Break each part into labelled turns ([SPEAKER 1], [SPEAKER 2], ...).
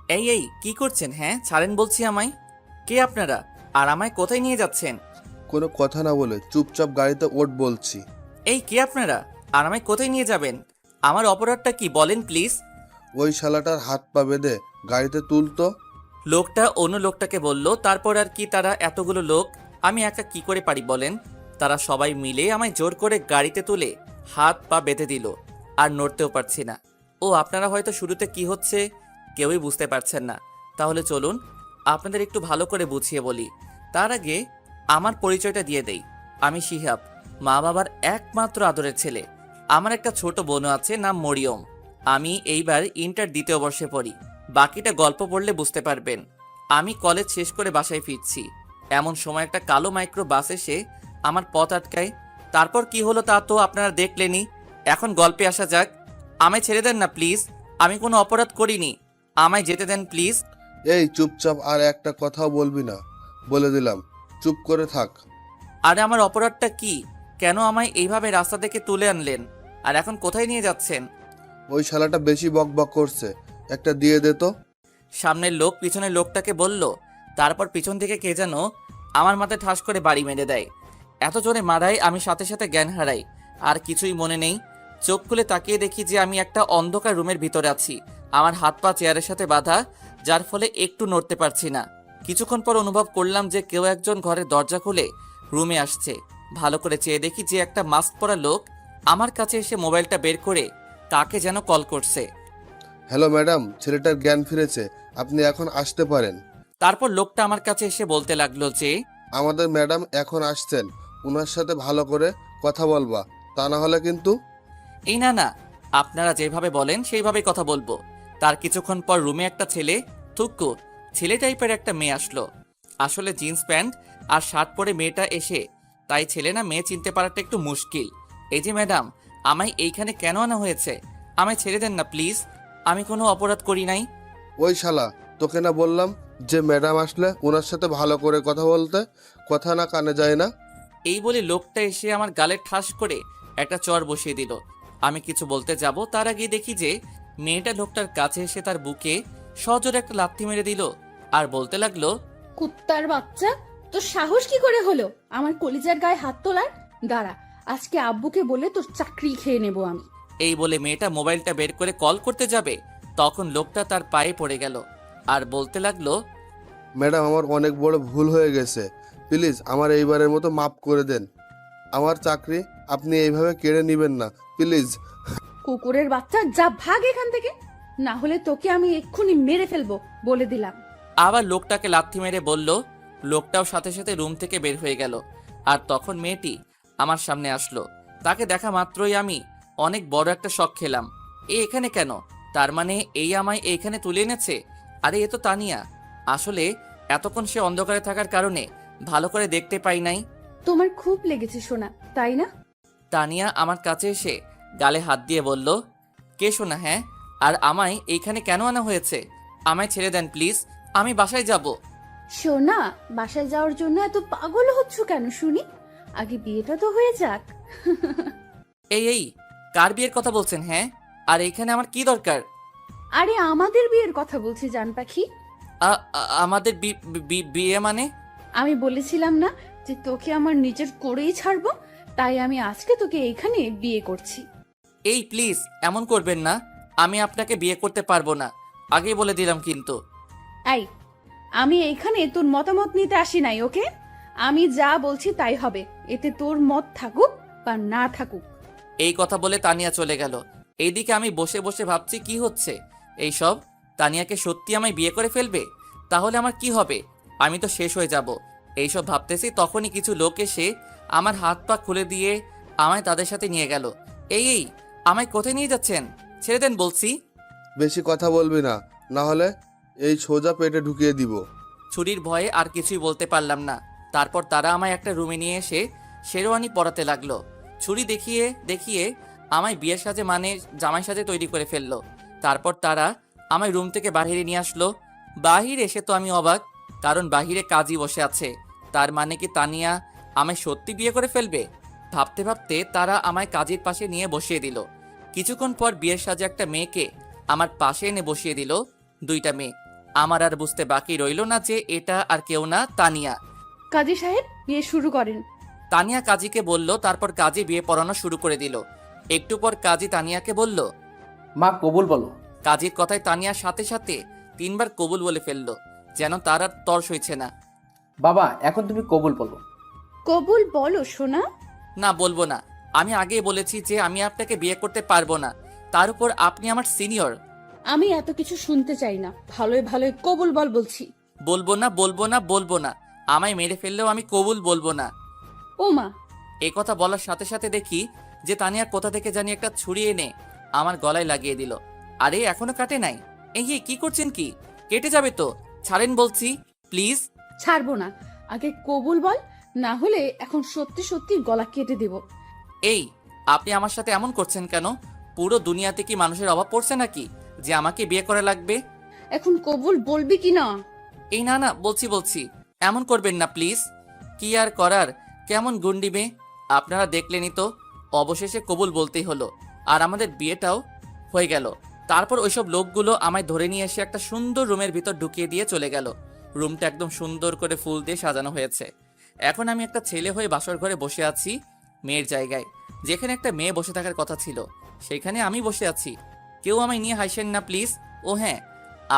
[SPEAKER 1] এই কি করছেন? হ্যাঁ ছাড়েন বলছি আমায়। কে আপনারা? আর আমায় কোথায় নিয়ে যাচ্ছেন?
[SPEAKER 2] কোনো কথা না বলে চুপচাপ গাড়িতে ওঠ বলছি।
[SPEAKER 1] এই কে আপনারা? আর আমায় কোথায় নিয়ে যাবেন? আমার অপরাধটা কি বলেন প্লিজ।
[SPEAKER 2] ওই শালাটার হাত পা বেঁধে গাড়িতে তুলতো।
[SPEAKER 1] লোকটা অন্য লোকটাকে বলল। তারপর আর কি, তারা এতগুলো লোক, আমি একা কি করে পারি বলেন? তারা সবাই মিলে আমায় জোর করে গাড়িতে তুলে হাত পা বেঁধে দিল, আর নড়তেও পারছি না। ও আপনারা হয়তো শুরুতে কি হচ্ছে কেউই বুঝতে পারছেন না। তাহলে চলুন আপনাদের একটু ভালো করে বুঝিয়ে বলি। তার আগে আমার পরিচয়টা দিয়ে দেই। আমি শিহাব, মা বাবার একমাত্র আদরের ছেলে। আমার একটা ছোট বোনও আছে, নাম মরিয়ম। আমি এইবার ইন্টার দ্বিতীয় বর্ষে পড়ি। বাকিটা গল্প পড়লে বুঝতে পারবেন। আমি কলেজ শেষ করে বাসায় ফিরছি, এমন সময় একটা কালো মাইক্রো বাস এসে আমার পথ আটকায়। তারপর কি হলো তা তো আপনারা দেখলেনই। এখন গল্পে আসা যাক। আমায় ছেড়ে দেন না প্লিজ, আমি কোনো অপরাধ করিনি। আমায় যেতে দেন প্লিজ।
[SPEAKER 2] এই চুপচাপ, আর একটা কথাও বলবি না, বলে দিলাম। চুপ করে থাক।
[SPEAKER 1] আরে আমার অপরাধটা কি? কেন আমায় এইভাবে রাস্তা থেকে তুলে আনলেন? আর এখন কোথায় নিয়ে যাচ্ছেন?
[SPEAKER 2] ওই শালাটা বেশি বক বক করছে, একটা দিয়ে দে তো।
[SPEAKER 1] সামনের লোক পিছনের লোকটাকে বলল। তারপর পিছন থেকে কে যেন আমার মাথায় ঠাস করে বাড়ি মেরে দেয়। এত জোরে মারায় আমি সাথে সাথে জ্ঞান হারাই। আর কিছুই মনে নেই। চোখ খুলে তাকিয়ে দেখি যে আমি একটা অন্ধকার রুমের ভিতরে আছি। আমার হাত পা চেয়ারের সাথে বাঁধা, যার ফলে একটু নড়তে পারছি না। কিছুক্ষণ পর অনুভব করলাম যে কেউ একজন ঘরের দরজা খুলে রুমে আসছে। ভালো করে চেয়ে দেখি যে একটা মাস্ক পরা লোক আমার কাছে এসে মোবাইলটা বের করে কাকে যেন কল করছে।
[SPEAKER 2] হ্যালো ম্যাডাম, ছেলেটার জ্ঞান ফিরেছে, আপনি এখন আসতে পারেন।
[SPEAKER 1] তারপর লোকটা আমার কাছে এসে বলতে লাগলো যে
[SPEAKER 2] আমাদের ম্যাডাম এখন আসছেন, ওনার সাথে ভালো করে কথা বলবা, তা না হলে কিন্তু।
[SPEAKER 1] এই না না, আপনারা যেভাবে বলেন সেইভাবেই কথা বলবো। তার কিছুক্ষণ পর রুমে একটা ছেলে, থুক্কু ছেলে টাইপের একটা মেয়ে আসলো। আসলে জিন্স প্যান্ট আর শার্ট পরে মেয়েটা এসে, তাই ছেলে না মেয়ে চিনতে পারাটা একটু মুশকিল। এই যে ম্যাডাম, আমায় এইখানে কেন আনা হয়েছে? আমায় ছেড়ে দেন না প্লিজ, আমি কোনো অপরাধ করি নাই।
[SPEAKER 2] ওই শালা, তোকে না বললাম যে ম্যাডাম আসলে ওনার সাথে ভালো করে কথা বলতে? কথা না কানে যায় না?
[SPEAKER 1] এই বলে লোকটা এসে আমার গালে ঠাস করে একটা চড় বসিয়ে দিল। আমি কিছু বলতে যাব তার আগে দেখি যে মেয়েটা লোকটার কাছে এসে তার বুকে সজোরে একটা লাথি মেরে দিল, আর বলতে লাগলো,
[SPEAKER 3] কুত্তার বাচ্চা, তোর সাহস কি করে হলো আমার কলিজার গায়ে হাত তোলার? দাঁড়া, আজকে আব্বুকে বলে তোর চাকরি খেয়ে নেব আমি।
[SPEAKER 1] এই বলে মেয়েটা মোবাইলটা বের করে কল করতে যাবে, তখন লোকটা তার পায়ে পড়ে গেল আর বলতে লাগলো,
[SPEAKER 2] ম্যাডাম, আমার অনেক বড় ভুল হয়ে গেছে, প্লিজ আমার এইবারের মতো মাফ করে দেন। আমার চাকরি আপনি এইভাবে কেড়ে নেবেন না, প্লিজ।
[SPEAKER 3] কুকুরের বাচ্চা, যা ভাগ এখান থেকে, না হলে তোকে আমি এক্ষুনি মেরে ফেলবো বলে দিলাম।
[SPEAKER 1] আবার লোকটাকে লাথি মেরে বলল। লোকটাও সাথে সাথে রুম থেকে বের হয়ে গেল। আর তখন মেয়েটি আমার সামনে আসলো। তাকে দেখা মাত্রই আমি অনেক বড় একটা শক খেলাম। এ এখানে কেন? তার মানে এই আমায় এইখানে তুলে এনেছে? আরে এ তো তানিয়া। আসলে এতক্ষণ সে অন্ধকারে থাকার কারণে ভালো করে দেখতে পাই নাই।
[SPEAKER 3] তোমার খুব লেগেছে সোনা, তাই না?
[SPEAKER 1] তানিয়া আমার কাছে এসে গালে হাত দিয়ে বলল, কে শোনা? হ্যাঁ, আর আমায় এইখানে কেন আনা হয়েছে? আমায় ছেড়ে দেন প্লিজ, আমি বাসায় যাব।
[SPEAKER 3] সোনা, বাসায় যাওয়ার জন্য এত পাগল হচ্ছ কেন শুনি? আগে বিয়েটা তো হয়ে যাক।
[SPEAKER 1] এই কার বিয়ের কথা বলছেন? হ্যাঁ, আর এইখানে আমার কি দরকার?
[SPEAKER 3] আরে আমাদের বিয়ের কথা বলছি জান পাখি।
[SPEAKER 1] আমাদের বিয়ে মানে?
[SPEAKER 3] আমি বলেছিলাম না যে তোকে আমার নিজের করেই ছাড়বো, তাই আমি আজকে তোকে এইখানে বিয়ে করছি।
[SPEAKER 1] এই প্লিজ এমন করবেন না, আমি আপনাকে বিয়ে করতে পারবো না, আগেই বলে দিলাম কিন্তু।
[SPEAKER 3] এই, আমি এইখানে তোর মতামত নিতে আসি নাই, ওকে? আমি যা বলছি তাই হবে, এতে তোর মত থাকুক বা না থাকুক।
[SPEAKER 1] এই কথা বলে তানিয়া চলে গেল। এইদিকে আমি বসে বসে ভাবছি কি হচ্ছে এইসব। তানিয়াকে সত্যি আমায় বিয়ে করে ফেলবে? তাহলে আমার কি হবে? আমি তো শেষ হয়ে যাব। এইসব ভাবতেছি তখনই কিছু লোক এসে আমার হাত পা খুলে দিয়ে আমায় তাদের সাথে নিয়ে গেল। এই আমায় কোথায় নিয়ে যাচ্ছেন? ছেড়ে দেন বলছি।
[SPEAKER 2] বেশি কথা বলবি না, না হলে এই সোজা পেটে ঢুকিয়ে দিব।
[SPEAKER 1] ছুরির ভয়ে আর কিছুই বলতে পারলাম না। তারপর তারা আমায় একটা রুমে নিয়ে এসে শেরওয়ানি পরাতে লাগলো। ছুরি দেখিয়ে দেখিয়ে আমায় বিয়ের সাজে মানে জামাই সাজে তৈরি করে ফেললো। তারপর তারা আমায় রুম থেকে বাহিরে নিয়ে আসলো। বাহিরে এসে তো আমি অবাক, কারণ বাহিরে কাজী বসে আছে। তার মানে কি তানিয়া আমায় সত্যি বিয়ে করে ফেলবে? ভাবতে ভাবতে তারা আমায় কাজীর পাশে নিয়ে বসিয়ে দিল। কিছুক্ষণ পর বিয়ের সাজে একটা মেয়েকে আমার পাশে এনে বসিয়ে দিল। দুইটা মেয়ে, আমার আর বুঝতে বাকি রইল না যে এটা আর কেউ না, তানিয়া।
[SPEAKER 3] কাজী সাহেব বিয়ে শুরু করেন।
[SPEAKER 1] তানিয়া কাজীকে বলল, তারপর কাজী বিয়ে পড়ানো শুরু করে দিল। একটু পর কাজী তানিয়াকে বলল।
[SPEAKER 4] মা কবুল বলো।
[SPEAKER 1] কাজীর কথায় তানিয়ার সাথে সাথে 3বার কবুল বলে ফেললো, যেন তার আর তর সইছে না।
[SPEAKER 4] বাবা এখন তুমি কবুল বলো।
[SPEAKER 3] কবুল বলো সোনা।
[SPEAKER 1] না, বলবো না। আমি আগেই বলেছি যে আমি আপনাকে বিয়ে করতে পারবো না, তার উপর আপনি আমার সিনিয়র।
[SPEAKER 3] আমি এত কিছু শুনতে চাই না, ভালোই ভালোই কবুল বল বলছি।
[SPEAKER 1] বলবো না, বলবো না, বলবো না। আমায় মেরে ফেললেও আমি কবুল বলবো না।
[SPEAKER 3] ও মা!
[SPEAKER 1] এই কথা বলার সাথে সাথে দেখি যে তানিয়া কোথা থেকে জানি একটা ছুরি এনে আমার গলায় লাগিয়ে দিল। আরে এখনো কাটে নাই। এই কি করছেন? কি কেটে যাবে তো, ছাড়েন বলছি, প্লিজ।
[SPEAKER 3] ছাড়বো না, আগে কবুল বল, না হলে এখন সত্যি সত্যি গলা কেটে দেব।
[SPEAKER 1] এই, আপনি আমার সাথে এমন করছেন কেন? পুরো দুনিয়াতে কি মানুষের অভাব পড়ছে নাকি যে আমাকে বিয়ে করা লাগবে?
[SPEAKER 3] এখন কবুল বলবি কি না?
[SPEAKER 1] এই না না, বলছি, এমন করবেন না প্লিজ। কি আর করার, কেমন গুন্ডি মেয়ে আপনারা দেখলেনই তো। অবশেষে কবুল বলতেই হলো, আর আমাদের বিয়েটাও হয়ে গেল। তারপর ওইসব লোকগুলো আমায় ধরে নিয়ে এসে একটা সুন্দর রুমের ভিতর ঢুকিয়ে দিয়ে চলে গেল। রুমটা একদম সুন্দর করে ফুল দিয়ে সাজানো হয়েছে। এখন আমি একটা ছেলে হয়ে বাসর ঘরে বসে আছি, মেয়ের জায়গায়। যেখানে একটা মেয়ে বসে থাকার কথা ছিল, সেখানে আমি বসে আছি। কেউ আমায় নিয়ে হাসেন না প্লিজ। ও হ্যাঁ,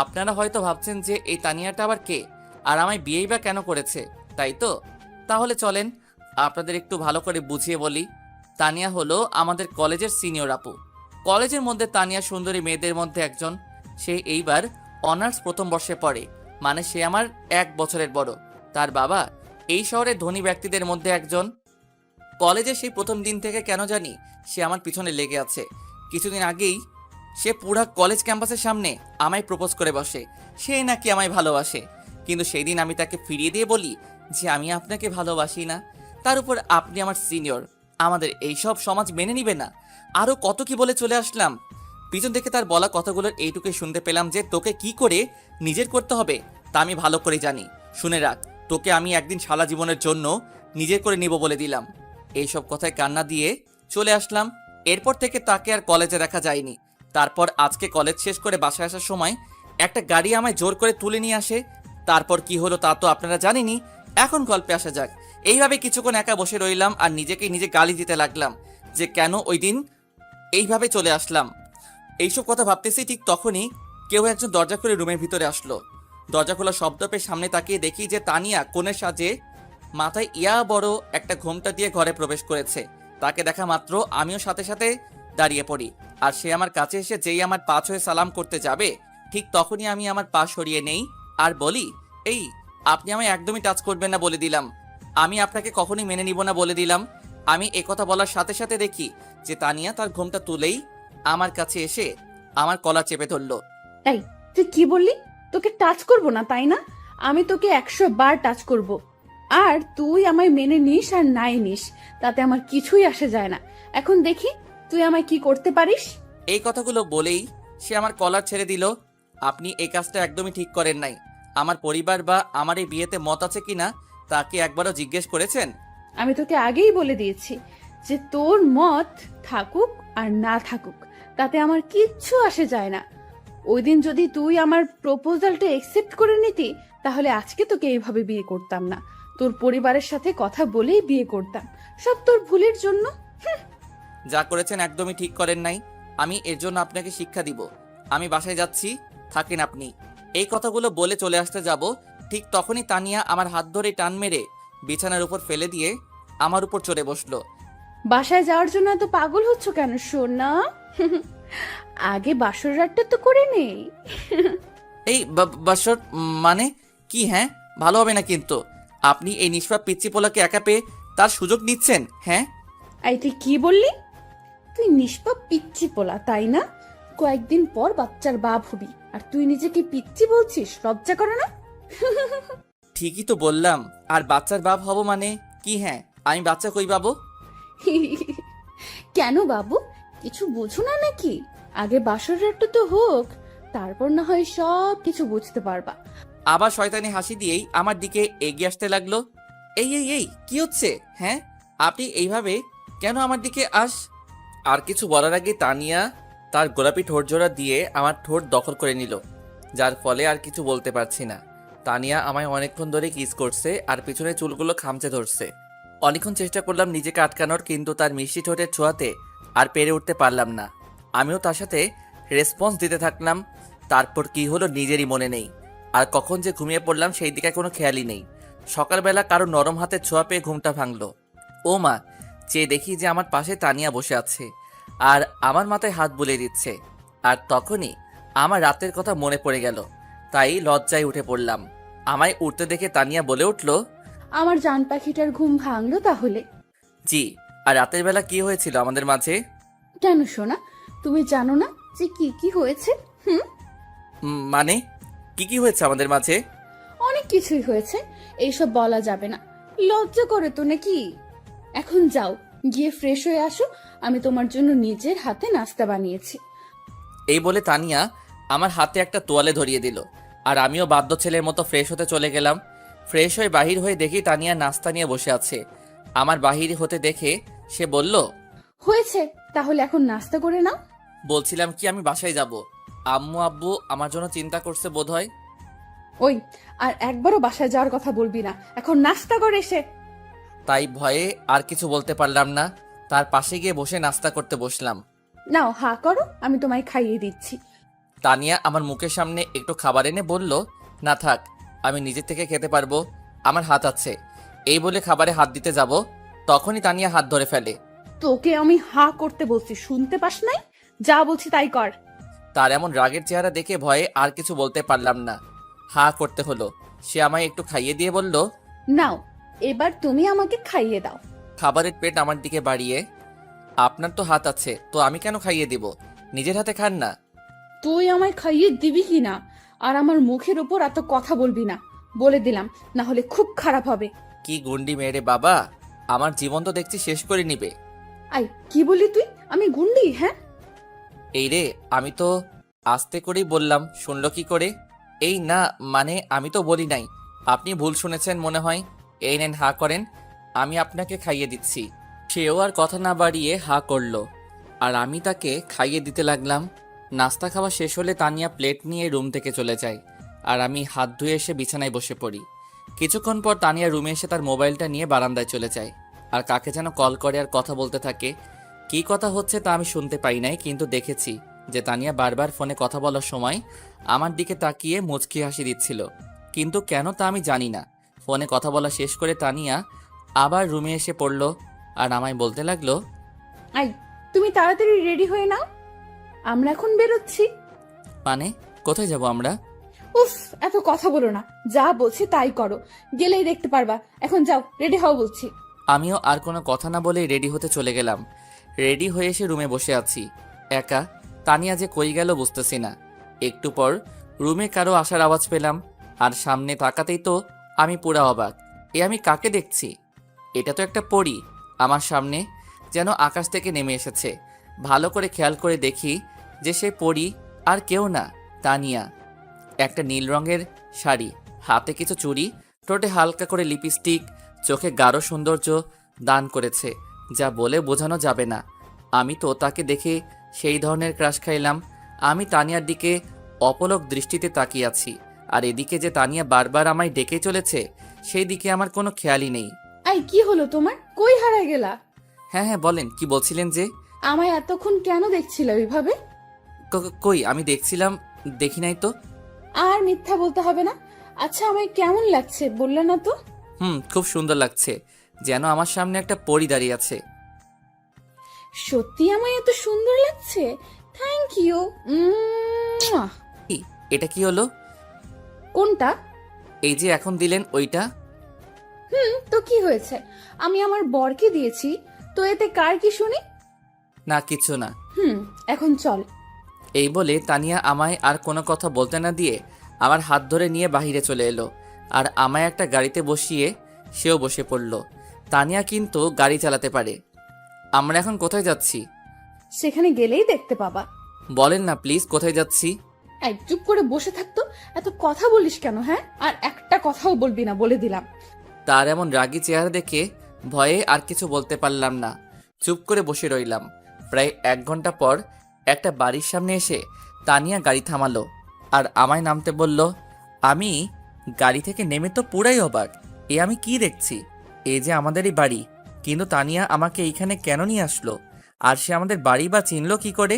[SPEAKER 1] আপনারা হয়তো ভাবছেন যে এই তানিয়াটা আবার কে, আর আমায় বিয়েই বা কেন করেছে, তাই তো? তাহলে চলেন আপনাদের একটু ভালো করে বুঝিয়ে বলি। তানিয়া হলো আমাদের কলেজের সিনিয়র আপু। কলেজের মধ্যে তানিয়া সুন্দরী মেয়েদের মধ্যে একজন। সে এইবার অনার্স প্রথম বর্ষে পড়ে, মানে সে আমার 1 বছরের বড়। তার বাবা এই শহরের ধনী ব্যক্তিদের মধ্যে একজন। কলেজে সেই প্রথম দিন থেকে কেন জানি সে আমার পিছনে লেগে আছে। কিছুদিন আগেই সে পুরা কলেজ ক্যাম্পাসের সামনে আমায় প্রপোজ করে বসে, সে নাকি আমায় ভালোবাসে। কিন্তু সেই দিন আমি তাকে ফিরিয়ে দিয়ে বলি যে আমি আপনাকে ভালোবাসি না। তার উপর আপনি আমার সিনিয়র, আমাদের এইসব সমাজ মেনে নিবে না। আরও কত কি বলে চলে আসলাম। পিছন থেকে তার বলা কথাগুলোর এইটুকুই শুনতে পেলাম যে তোকে কি করে নিজের করতে হবে তা আমি ভালো করে জানি। শুনে রাখ, তোকে আমি একদিন সারা জীবনের জন্য নিজের করে নিব বলে দিলাম। এইসব কথায় কান্না দিয়ে চলে আসলাম। এরপর থেকে তাকে আর কলেজে দেখা যায়নি। তারপর আজকে কলেজ শেষ করে বাসায় আসার সময় একটা গাড়ি আমায় জোর করে তুলে নিয়ে আসে। তারপর কি হলো তা তো আপনারা জানেনই। এখন গল্পে আসা যাক। এইভাবে কিছুক্ষণ একা বসে রইলাম আর নিজেকে নিজে গালি দিতে লাগলাম যে কেন ওই দিন এইভাবে চলে আসলাম। এইসব কথা ভাবতেছি ঠিক তখনই কেউ একজন দরজা খুলে রুমের ভিতরে আসলো। দরজা খোলা শব্দ পেয়ে সামনে তাকিয়ে দেখি যে তানিয়া কোণের সাজে মাথায় ইয়া বড় একটা ঘোমটা দিয়ে ঘরে প্রবেশ করেছে। তাকে দেখা মাত্র আমিও সাথে সাথে দাঁড়িয়ে পড়ি, আর সে আমার কাছে এসে যেই আমার পা ছুঁয়ে সালাম করতে যাবে ঠিক তখনই আমি আমার পা সরিয়ে নেই আর বলি, এই আপনি আমায় একদমই টাচ করবেন না বলে দিলাম। আমি আপনাকে কখনোই মেনে নিব না বলে দিলাম। আমি একথা বলার সাথে সাথে দেখি যে তানিয়া তার ঘোমটা তুলেই আমার কাছে এসে আমার কলার চেপে ধরলো।
[SPEAKER 3] এই তুই কি বললি? তোকে টাচ করব না তাই না? আমি তোকে 100 বার টাচ করব। আর তুই আমায় মেনে নিস আর নাই নিস, তাতে আমার কিছুই আসে যায় না। এখন দেখি তুই আমায় কি করতে পারিস।
[SPEAKER 1] এই কথাগুলো বলেই সে আমার কলার ছেড়ে দিল। আপনি এই কাজটা একদমই ঠিক করেন নাই। আমার পরিবার বা আমার এই বিয়েতে মত আছে কিনা তাকে একবারও জিজ্ঞেস করেছেন?
[SPEAKER 3] আমি তোকে আগেই বলে দিয়েছি যে তোর মত থাকুক আর না থাকুক তাতে আমার কিচ্ছু আসে যায় না। ওই দিন যদি তুই আমার প্রপোজালটা একসেপ্ট করে নিতি তাহলে আজকে তোকে এইভাবে বিয়ে করতাম না, তোর পরিবারের সাথে কথা বলেই বিয়ে করতাম। সব তোর ভুলের জন্য।
[SPEAKER 1] যা করেছেন একদমই ঠিক করেন নাই। আমি এর জন্য আপনাকে শিক্ষা দিব। আমি বাসায় যাচ্ছি, থাকেন আপনি। এই কথাগুলো বলে চলে আসতে যাব, ঠিক তখনই তানিয়া আমার হাত ধরে টান মেরে বিছানার উপর ফেলে দিয়ে আমার উপর চড়ে বসলো।
[SPEAKER 3] বাসায় যাওয়ার জন্য এত পাগল হচ্ছ কেন সোনা? আগে বাসর রাতটা তো করে নেই।
[SPEAKER 1] এই বাসর মানে কি? হ্যাঁ, ভালো হবে না কিন্তু। আপনি এই নিষ্পাপ পিচ্চি পোলাকে একা পেয়ে তার সুযোগ নিচ্ছেন। হ্যাঁ,
[SPEAKER 3] এই তুই কি বললি? তুই নিষ্পাপ পিচ্চি পোলা তাই না? কয়েকদিন পর বাচ্চার বাপ হবি আর তুই নিজেকে পিচ্চি বলছিস? লজ্জা করে না?
[SPEAKER 1] ঠিকই তো বললাম। আর বাচ্চার বাপ হব মানে কি? হ্যাঁ, আমি বাচ্চা কই পাবো?
[SPEAKER 3] কেন বাবু, কিছু বুঝো না নাকি? আগে বাসর রাতটা তো হোক, তারপর না হয় সব কিছু বুঝতে পারবা।
[SPEAKER 1] আবার শয়তানি হাসি দিয়েই আমার দিকে এগিয়ে আসতে লাগলো। এই এই এই কি হচ্ছে? হ্যাঁ, আপনি এইভাবে কেন আমার দিকে আর কিছু বলার আগে তানিয়া তার গোলাপি ঠোঁট জোড়া দিয়ে আমার ঠোঁট দখল করে নিল। যার ফলে আর কিছু বলতে পারছি না। তানিয়া আমায় অনেকক্ষণ ধরে কিস করছে আর পিছনে চুলগুলো খামচে ধরছে। অনেকক্ষণ চেষ্টা করলাম নিজেকে আটকানোর, কিন্তু তার মিষ্টি ঠোঁটের ছোঁয়াতে আর পেরে উঠতে পারলাম না। আমিও তার সাথে রেসপন্স দিতে থাকলাম। তারপর কি হলো নিজেরই মনে নেই, আর কখন যে ঘুমিয়ে পড়লাম সেই দিকে কোনো খেয়ালই নেই। সকালবেলা কারো নরম হাতের ছোঁয়া পেয়ে ঘুমটা ভাঙলো। ও মা, চেয়ে দেখি যে আমার পাশে তানিয়া বসে আছে আর আমার মাথায় হাত বুলিয়ে দিচ্ছে। আর তখনই আমার রাতের কথা মনে পড়ে গেল, তাই লজ্জায় উঠে পড়লাম। আমায় উঠতে দেখে তানিয়া বলে উঠল,
[SPEAKER 3] আমার জান পাখিটার ঘুম ভাঙলো তাহলে?
[SPEAKER 1] জি। আর রাতের বেলা কি হয়েছিল আমাদের মাঝে?
[SPEAKER 3] কেন সোনা, তুমি জানো না যে কি কি হয়েছে?
[SPEAKER 1] মানে কি কি হয়েছে আমাদের মাঝে?
[SPEAKER 3] অনেক কিছুই হয়েছে, এইসব বলা যাবে না। লজ্জা করে তো নাকি? এখন যাও, গিয়ে ফ্রেশ হয়ে আসো। আমি তোমার জন্য নিজের হাতে নাস্তা বানিয়েছি।
[SPEAKER 1] এই বলে তানিয়া আমার হাতে একটা তোয়ালে ধরিয়ে দিল, আর আমিও বাধ্য ছেলের মতো ফ্রেশ হতে চলে গেলাম। ফ্রেশ হয়ে বাহির হয়ে দেখি তানিয়া নাস্তা নিয়ে বসে আছে। আমার বাহির হতে দেখে সে বলল,
[SPEAKER 3] হয়েছে, তাহলে এখন নাস্তা করে নাও।
[SPEAKER 1] বলছিলাম কি আমি বাসায় যাব। আম্মু আব্বু আমার জন্য চিন্তা করছে বোধহয়।
[SPEAKER 3] ওই, আর একবারও বাসায় যাওয়ার কথা বলবি না। এখন নাস্তা করে এসে।
[SPEAKER 1] তাই ভয়ে আর কিছু বলতে পারলাম না। তার পাশে গিয়ে বসে নাস্তা করতে বসলাম।
[SPEAKER 3] নাও, হা করো, আমি তোমায় খাইয়ে দিচ্ছি।
[SPEAKER 1] তানিয়া আমার মুখের সামনে একটু খাবার এনে বলল, না থাক, আমি নিজের থেকে খেতে পারবো, আমার হাত আছে। এই বলে খাবারে হাত দিতে যাব, তখনই তানিয়া হাত ধরে ফেলে।
[SPEAKER 3] তোকে আমি হা করতে বলছি, শুনতে পাস নাই? যা বলছি তাই কর।
[SPEAKER 1] তার এমন রাগের চেহারা দেখে ভয়ে আর কিছু বলতে পারলাম না, হা করতে হলো। সে আমায় একটু খাইয়ে দিয়ে বলল,
[SPEAKER 3] নাও, এবার তুমি আমাকে খাইয়ে দাও।
[SPEAKER 1] খাবারের প্লেট আমার দিকে বাড়িয়ে, আপনার তো হাত আছে, তো আমি কেন খাইয়ে দিব? নিজের হাতে খান না।
[SPEAKER 3] তুই আমায় খাইয়ে দিবি কি না? আর আমার মুখের উপর এত কথা বলবি না, বলে দিলাম, না হলে খুব খারাপ হবে।
[SPEAKER 1] কি গুন্ডি মেয়েরে বাবা, আমার জীবন তো দেখছি শেষ করে নিবে।
[SPEAKER 3] আই, কি বলি তুই? আমি গুন্ডি? হ্যাঁ,
[SPEAKER 1] এই রে, আমি তো আস্তে করেই বললাম, শুনলো কি করে? এই না, মানে আমি তো বলি নাই, আপনি ভুল শুনেছেন মনে হয়। এই নেন, হা করেন, আমি আপনাকে খাইয়ে দিচ্ছি। সেও আর কথা না বাড়িয়ে হা করলো, আর আমি তাকে খাইয়ে দিতে লাগলাম। নাস্তা খাওয়া শেষ হলে তানিয়া প্লেট নিয়ে রুম থেকে চলে যায়, আর আমি হাত ধুয়ে এসে বিছানায় বসে পড়ি। কিছুক্ষণ পর তানিয়া রুমে এসে তার মোবাইলটা নিয়ে বারান্দায় চলে যায়, আর কাকে যেন কল করে আর কথা বলতে থাকে। কী কথা হচ্ছে তা আমি শুনতে পাই নাই, কিন্তু দেখেছি যে তানিয়া বারবার ফোনে কথা বলার সময় আমার দিকে তাকিয়ে মুচকি হাসি দিচ্ছিল, কিন্তু কেন তা আমি জানি না। ফোনে কথা বলা শেষ করে তানিয়া আবার রুমে এসে পড়ল, আর আমায় বলতে লাগলো,
[SPEAKER 3] আই, তুমি তাড়াতাড়ি রেডি হয়ে নাও, আমরা এখন বেরোচ্ছি।
[SPEAKER 1] মানে কোথায় যাব আমরা?
[SPEAKER 3] উফ, এত কথা বলো না, যা বলছি তাই করো, গেলেই দেখতে পারবা। এখন যাও, রেডি হও বলছি।
[SPEAKER 1] আমিও আর কোনো কথা না বলেই রেডি হতে চলে গেলাম। রেডি হয়ে এসে রুমে বসে আছি একা। তানিয়া যে কই গেল বুঝতেছি না। একটু পর রুমে কারো আসার আওয়াজ পেলাম, আর সামনে তাকাতেই তো আমি পুরা অবাক। এ আমি কাকে দেখছি? এটা তো একটা পরী আমার সামনে, যেন আকাশ থেকে নেমে এসেছে। ভালো করে খেয়াল করে দেখি যে সে পরী আর কেউ না, তানিয়া। একটা নীল রঙের শাড়ি, হাতে কিছু চুড়ি, ঠোঁটে হালকা করে লিপস্টিক, চোখে গাঢ় সৌন্দর্য দান করেছে, যা বলে বোঝানো যাবে না। আমি তো তাকে দেখে সেই ধরনের ক্রাশ খাইলাম। আমি তানিয়ার দিকে অপলক দৃষ্টিতে তাকিয়ে আছি, আর এদিকে যে তানিয়া বারবার আমায় ডেকে চলেছে সেই দিকে আমার কোনো খেয়ালই নেই।
[SPEAKER 3] আই, কি হলো তোমার? কই হারায় গেলা?
[SPEAKER 1] হ্যাঁ হ্যাঁ বলেন, কি বলছিলেন যে?
[SPEAKER 3] আমায় এতক্ষণ কেন দেখছিলে ওইভাবে?
[SPEAKER 1] কই আমি দেখছিলাম, দেখি নাই তো।
[SPEAKER 3] আর মিথ্যা বলতে হবে না। আচ্ছা, আমায় কেমন লাগছে বললে না তো?
[SPEAKER 1] খুব সুন্দর লাগছে, যেন আমার সামনে একটা পরী দাঁড়িয়ে আছে।
[SPEAKER 3] সত্যি আমায় এত সুন্দর লাগছে? Thank you.
[SPEAKER 1] কি, এটা কি হলো?
[SPEAKER 3] কোনটা?
[SPEAKER 1] এই যে এখন দিলেন ওইটা।
[SPEAKER 3] তো কি হয়েছে? আমি আমার বরকে দিয়েছি, তো এতে কার কি শুনি?
[SPEAKER 1] না কিছু না।
[SPEAKER 3] এখন চল।
[SPEAKER 1] এই বলে তানিয়া আমায় আর কোনো কথা বলতে না দিয়ে আমার হাত ধরে নিয়ে বাহিরে চলে এলো, আর আমায় একটা গাড়িতে বসিয়ে সেও বসে পড়ল। তানিয়া কিন্তু গাড়ি চালাতে পারে। আমরা এখন কোথায় যাচ্ছি?
[SPEAKER 3] সেখানে গেলেই দেখতে পাবা।
[SPEAKER 1] বলেন না প্লিজ, কোথায় যাচ্ছি?
[SPEAKER 3] এই, চুপ করে বসে থাকতো। এত কথা বলিস কেন? হ্যাঁ, আর একটা কথাও বলবি না, বলে দিলাম।
[SPEAKER 1] তার এমন রাগী চেহারা দেখে ভয়ে আর কিছু বলতে পারলাম না, চুপ করে বসে রইলাম। প্রায় 1 ঘন্টা পর একটা বাড়ির সামনে এসে তানিয়া গাড়ি থামালো, আর আমায় নামতে বলল। আমি গাড়ি থেকে নেমে তো পুরাই অবাক। আমি কি দেখছি? এই যে আমাদেরই বাড়ি, কিন্তু তানিয়া আমাকে এইখানে কেন নিয়ে আসলো? আর সে আমাদের বাড়ি বা চিনলো কি করে?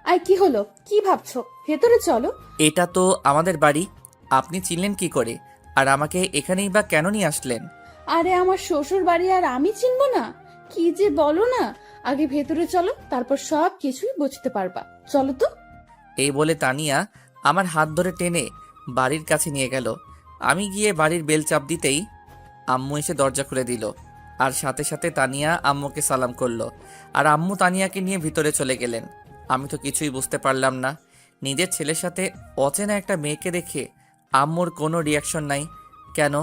[SPEAKER 3] আই কি হলো, কি ভাবছো? ভেতরে চলো।
[SPEAKER 1] এটা তো আমাদের বাড়ি, আপনি চিনলেন কি করে? আর আমাকে এখানেই বা কেন নিয়ে আসলেন?
[SPEAKER 3] আরে আমার শ্বশুর বাড়ি আর আমি চিনবো না? কি যে বলো না। আগে ভেতরে চলো, তারপর সব কিছুই বুঝতে পারবা। চলো তো।
[SPEAKER 1] এই বলে তানিয়া আমার হাত ধরে টেনে বাড়ির কাছে নিয়ে গেল। আমি গিয়ে বাড়ির বেল চাপ দিতেই আম্মু এসে দরজা খুলে দিল। আর সাথে সাথে তানিয়া আম্মুকে সালাম করলো। আর আম্মু তানিয়াকে নিয়ে ভিতরে চলে গেলেন। আমি তো কিছুই বুঝতে পারলাম না। নিজের ছেলের সাথে অচেনা একটা মেয়েকে দেখে আম্মুর কোনো রিয়াকশন নাই কেন?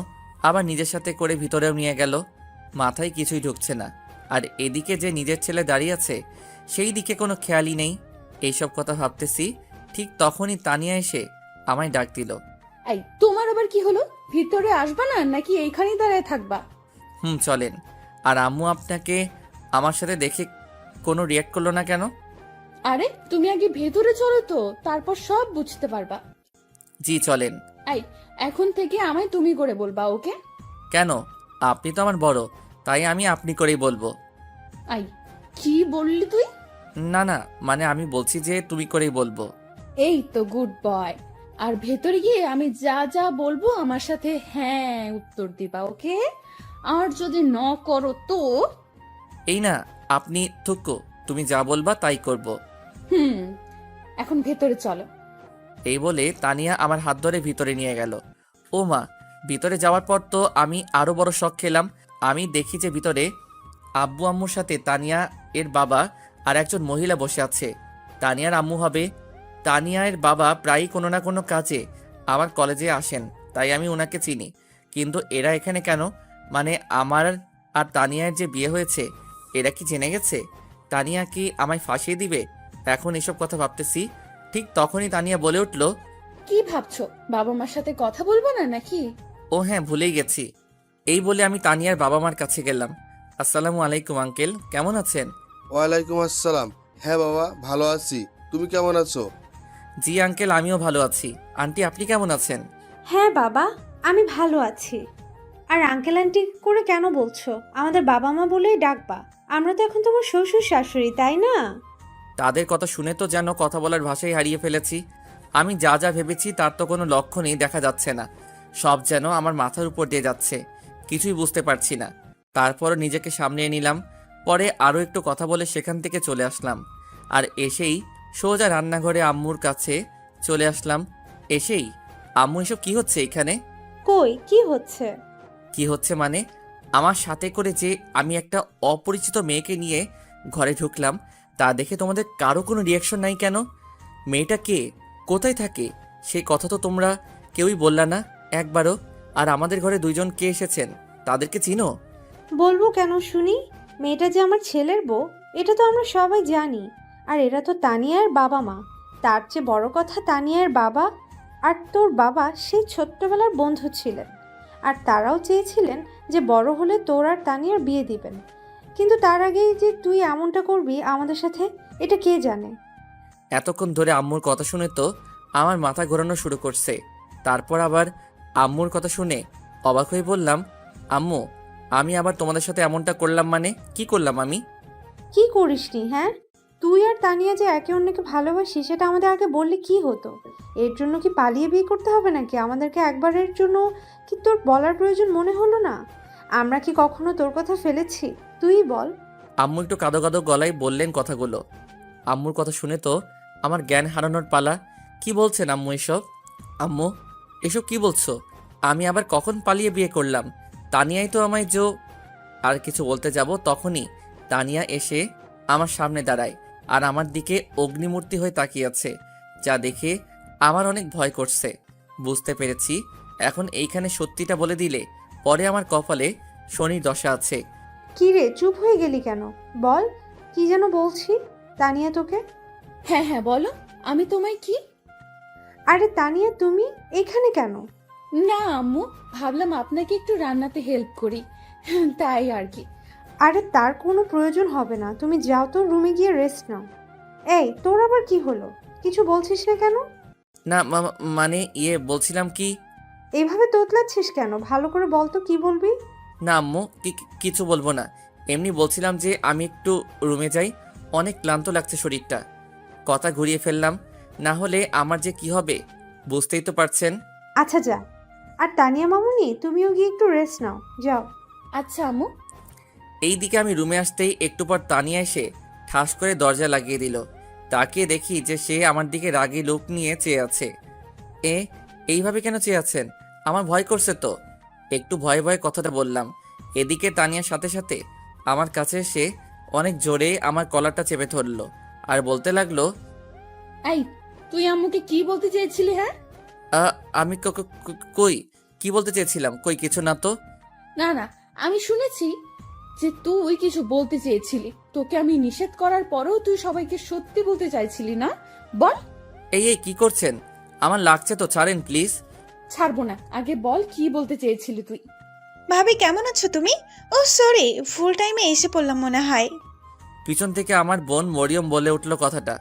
[SPEAKER 1] আবার নিজের সাথে করে ভিতরেও নিয়ে গেল। মাথায় কিছুই ঢুকছে না। আর এদিকে যে নিজের ছেলে দাঁড়িয়ে আছে, সেই দিকে কোনো খেয়ালই নেই। এইসব কথা ভাবতেছি, ঠিক তখনই তানিয়া এসে আমায় ডাক দিল।
[SPEAKER 3] এই তোমার আবার কি হলো? ভিতরে আসবা না নাকি এইখানেই দাঁড়ায় থাকবা?
[SPEAKER 1] চলেন। আর আম্মু আপনাকে আমার সাথে দেখে কোনো রিয়াক্ট করলো না কেন?
[SPEAKER 3] আরে তুমি আগে ভেতরে চলো তো, তারপর সব বুঝতে পারবা।
[SPEAKER 1] জি চলেন।
[SPEAKER 3] এই এখন থেকে আমায় তুমি করে বলবা, ওকে?
[SPEAKER 1] কেন? আপনি তো আমার বড়, তাই আমি আপনি করেই বলবো।
[SPEAKER 3] আই কি বললি তুই?
[SPEAKER 1] না না, মানে আমি বলছি যে তুমি করেই বলবো।
[SPEAKER 3] এই তো গুড বয়। আর ভেতরে গিয়ে আমি যা যা বলবো আমার সাথে হ্যাঁ উত্তর দিবা, ওকে? আর যদি ন করো তো?
[SPEAKER 1] এই না, আপনি থুকো, তুমি যা বলবা তাই করব।
[SPEAKER 3] হুম, এখন ভেতরে চলো।
[SPEAKER 1] এই বলে তানিয়া আমার হাত ধরে ভিতরে নিয়ে গেল। ও মা! ভিতরে যাওয়ার পর তো আমি আরো বড় শক খেলাম। আমি দেখি যে ভিতরে আব্বু আম্মুর সাথে তানিয়া এর বাবা আর একজন মহিলা বসে আছে। তানিয়ার আম্মু হবে। তানিয়া এর বাবা প্রায়ই কোনো না কোনো কাজে আমার কলেজে আসেন, তাই আমি ওনাকে চিনি। কিন্তু এরা এখানে কেন? মানে আমার আর তানিয়ার যে বিয়ে হয়েছে, এরা কি জেনে গেছে? তানিয়া কি আমায় ফাঁসিয়ে দিবে? এখন এসব কথা ভাবতেছি, ঠিক তখনই তানিয়া বলে উঠল।
[SPEAKER 3] কি ভাবছো, বাবা মার সাথে কথা বলবো না নাকি?
[SPEAKER 1] ও হ্যাঁ, ভুলেই গেছি। এই বলে আমি তানিয়ার বাবা মার কাছে গেলাম। আসসালামু আলাইকুম আঙ্কেল, কেমন আছেন?
[SPEAKER 2] ওয়ালাইকুম আসসালাম। হ্যাঁ বাবা, ভালো আছি। তুমি কেমন আছো?
[SPEAKER 1] জি আঙ্কেল, আমিও ভালো আছি। আন্টি, আপনি কেমন আছেন?
[SPEAKER 5] হ্যাঁ বাবা, আমি ভালো আছি। আর আঙ্কেল আন্টি করে কেন বলছো? আমাদের বাবা মা বলেই ডাকবা। আমরা তো এখন তোমার শ্বশুর শাশুড়ি, তাই না?
[SPEAKER 1] তাদের কথা শুনে তো যেন কথা বলার ভাষাই হারিয়ে ফেলেছি। আমি যা যা ভেবেছি তার তো কোনো লক্ষণই দেখা যাচ্ছে না। সব যেন আমার মাথার উপর দিয়ে যাচ্ছে, কিছুই বুঝতে পারছি না। তারপরও নিজেকে সামলিয়ে নিলাম। পরে আরও একটু কথা বলে সেখান থেকে চলে আসলাম। আর এসেই সোজা রান্নাঘরে আম্মুর কাছে চলে আসলাম। এসেই আম্মু, এসব কি হচ্ছে এখানে?
[SPEAKER 5] কই কি হচ্ছে?
[SPEAKER 1] কি হচ্ছে মানে? আমার সাথে করে যে আমি একটা অপরিচিত মেয়েকে নিয়ে ঘরে ঢুকলাম, তা দেখে তোমাদের কারো কোনো রিয়াকশন নাই কেন? মেয়েটা কে? কোথায় থাকে? সেই কথা তো তোমরা কেউই বললা না একবারও। আর আমাদের ঘরে দুইজন কে এসেছেন, তাদেরকে চিনো?
[SPEAKER 5] বলবো কেন শুনি? মেয়েটা যে আমার ছেলের বউ, এটা তো আমরা সবাই জানি। আর এরা তো তানিয়ার বাবা মা। তার চেয়ে বড় কথা, তানিয়ার বাবা আর তোর বাবা সেই ছোট্টবেলার বন্ধু ছিলেন। আর তারাও চেয়েছিলেন যে বড় হলে তোর আর তানিয়ার বিয়ে দিবেন। কিন্তু তার আগেই যে তুই এমনটা করবি আমাদের সাথে, এটা কে জানে?
[SPEAKER 1] এতক্ষণ ধরে আম্মুর কথা শুনে তো আমার মাথা ঘোরানো শুরু করছে। তারপর আবার আম্মুর কথা শুনে অবাক হয়ে বললাম, আম্মু, আমি আবার তোমাদের সাথে এমনটা করলাম মানে? কি করলাম আমি?
[SPEAKER 5] কি করিসনি? হ্যাঁ, তুই আর তানিয়া যে একে অন্যকে ভালোবাসি সেটা আমাদের আগে বললে কি হতো? এর জন্য কি পালিয়ে বিয়ে করতে হবে নাকি? আমাদেরকে একবারের জন্য কি তোর বলার প্রয়োজন মনে হলো না? আমরা কি কখনো তোর কথা ফেলেছি? তুই বল।
[SPEAKER 1] আম্মু একটু কাঁদো কাঁদো গলায় বললেন কথাগুলো। আম্মুর কথা শুনে তো আমার জ্ঞান হারানোর পালা। কি বলছেন আম্মু এসব? আম্মু, এসব কি বলছো? আমি আবার কখন পালিয়ে বিয়ে করলাম? তানিয়াই তো আমায় আর কিছু বলতে যাব, তখনই তানিয়া এসে আমার সামনে দাঁড়ায় আর আমার দিকে অগ্নিমূর্তি হয়ে তাকিয়ে আছে, যা দেখে আমার অনেক ভয় করছে। বুঝতে পেরেছি, এখন এইখানে সত্যিটা বলে দিলে পরে আমার কপালে শনির দশা আছে।
[SPEAKER 5] কি রে, চুপ হয়ে গেলি কেন? বল, কি যেন বলছি। তানিয়া তোকে?
[SPEAKER 3] হ্যাঁ হ্যাঁ বলো, আমি তোমায় কি?
[SPEAKER 5] আরে তানিয়া, তুমি এখানে কেন?
[SPEAKER 3] না আম্মু, ভাবলাম আপনাকে একটু রান্নাতে হেল্প করি, তাই আর কি।
[SPEAKER 5] আরে তার কোনো প্রয়োজন হবে না, তুমি যাও তো রুমে গিয়ে রেস্ট নাও। এই তোর আবার কি হলো? কিছু বলছিস না কেন?
[SPEAKER 1] না মানে বলছিলাম কি,
[SPEAKER 5] এইভাবে তোতলাচ্ছিস কেন? ভালো করে বল তো কি বলবি?
[SPEAKER 1] না আম্মু কিছু বলবো না। এমনি বলছিলাম যে আমি একটু রুমে যাই, অনেক ক্লান্ত লাগছে শরীরটা। কথা ঘুরিয়ে ফেললাম, না হলে আমার যে কি হবে বুঝতেই তো পারছেন।
[SPEAKER 5] আচ্ছা যা। আর তানিয়া মামুনি, তুমিও গিয়ে একটু রেস্ট নাও, যাও।
[SPEAKER 3] আচ্ছা আম্মু।
[SPEAKER 1] এই দিকে আমি রুমে আসতেই একটু পর তানিয়া এসে ঠাস করে দরজা লাগিয়ে দিল। তাকিয়ে দেখি যে সে আমার দিকে রাগী লোক নিয়ে চেয়ে আছে। এ এইভাবে কেন চেয়ে আছেন? আমার ভয় করছে তো। একটু ভয়ে ভয়ে কথাটা বললাম। এদিকে তানিয়ার সাথে সাথে আমার কাছে এসে অনেক জোরে আমার কলারটা চেপে ধরলো আর বলতে লাগলো,
[SPEAKER 3] এই, তুই আম্মুকে কি বলতে চেয়েছিলি? হ্যাঁ,
[SPEAKER 1] আমি কই কি বলতে চেয়েছিলাম? কই কিছু না তো।
[SPEAKER 3] না না, আমি শুনেছি যে তুই কিছু বলতে চেয়েছিলি। তোকে আমি নিষেধ করার পরেও তুই সবাইকে সত্যি বলতে চাইছিলি না? বল।
[SPEAKER 1] এই কি করছেন? আমার লাগছে তো, ছাড়েন প্লিজ।
[SPEAKER 3] ছাড়বো না, আগে বল কি বলতে চেয়েছিলি তুই।
[SPEAKER 6] ভাবি কেমন আছো তুমি? ও সরি, ফুল টাইমে এসে পড়লাম মনে হয়।
[SPEAKER 1] পিছন থেকে আমার বোন মরিয়ম বলে উঠলো কথাটা।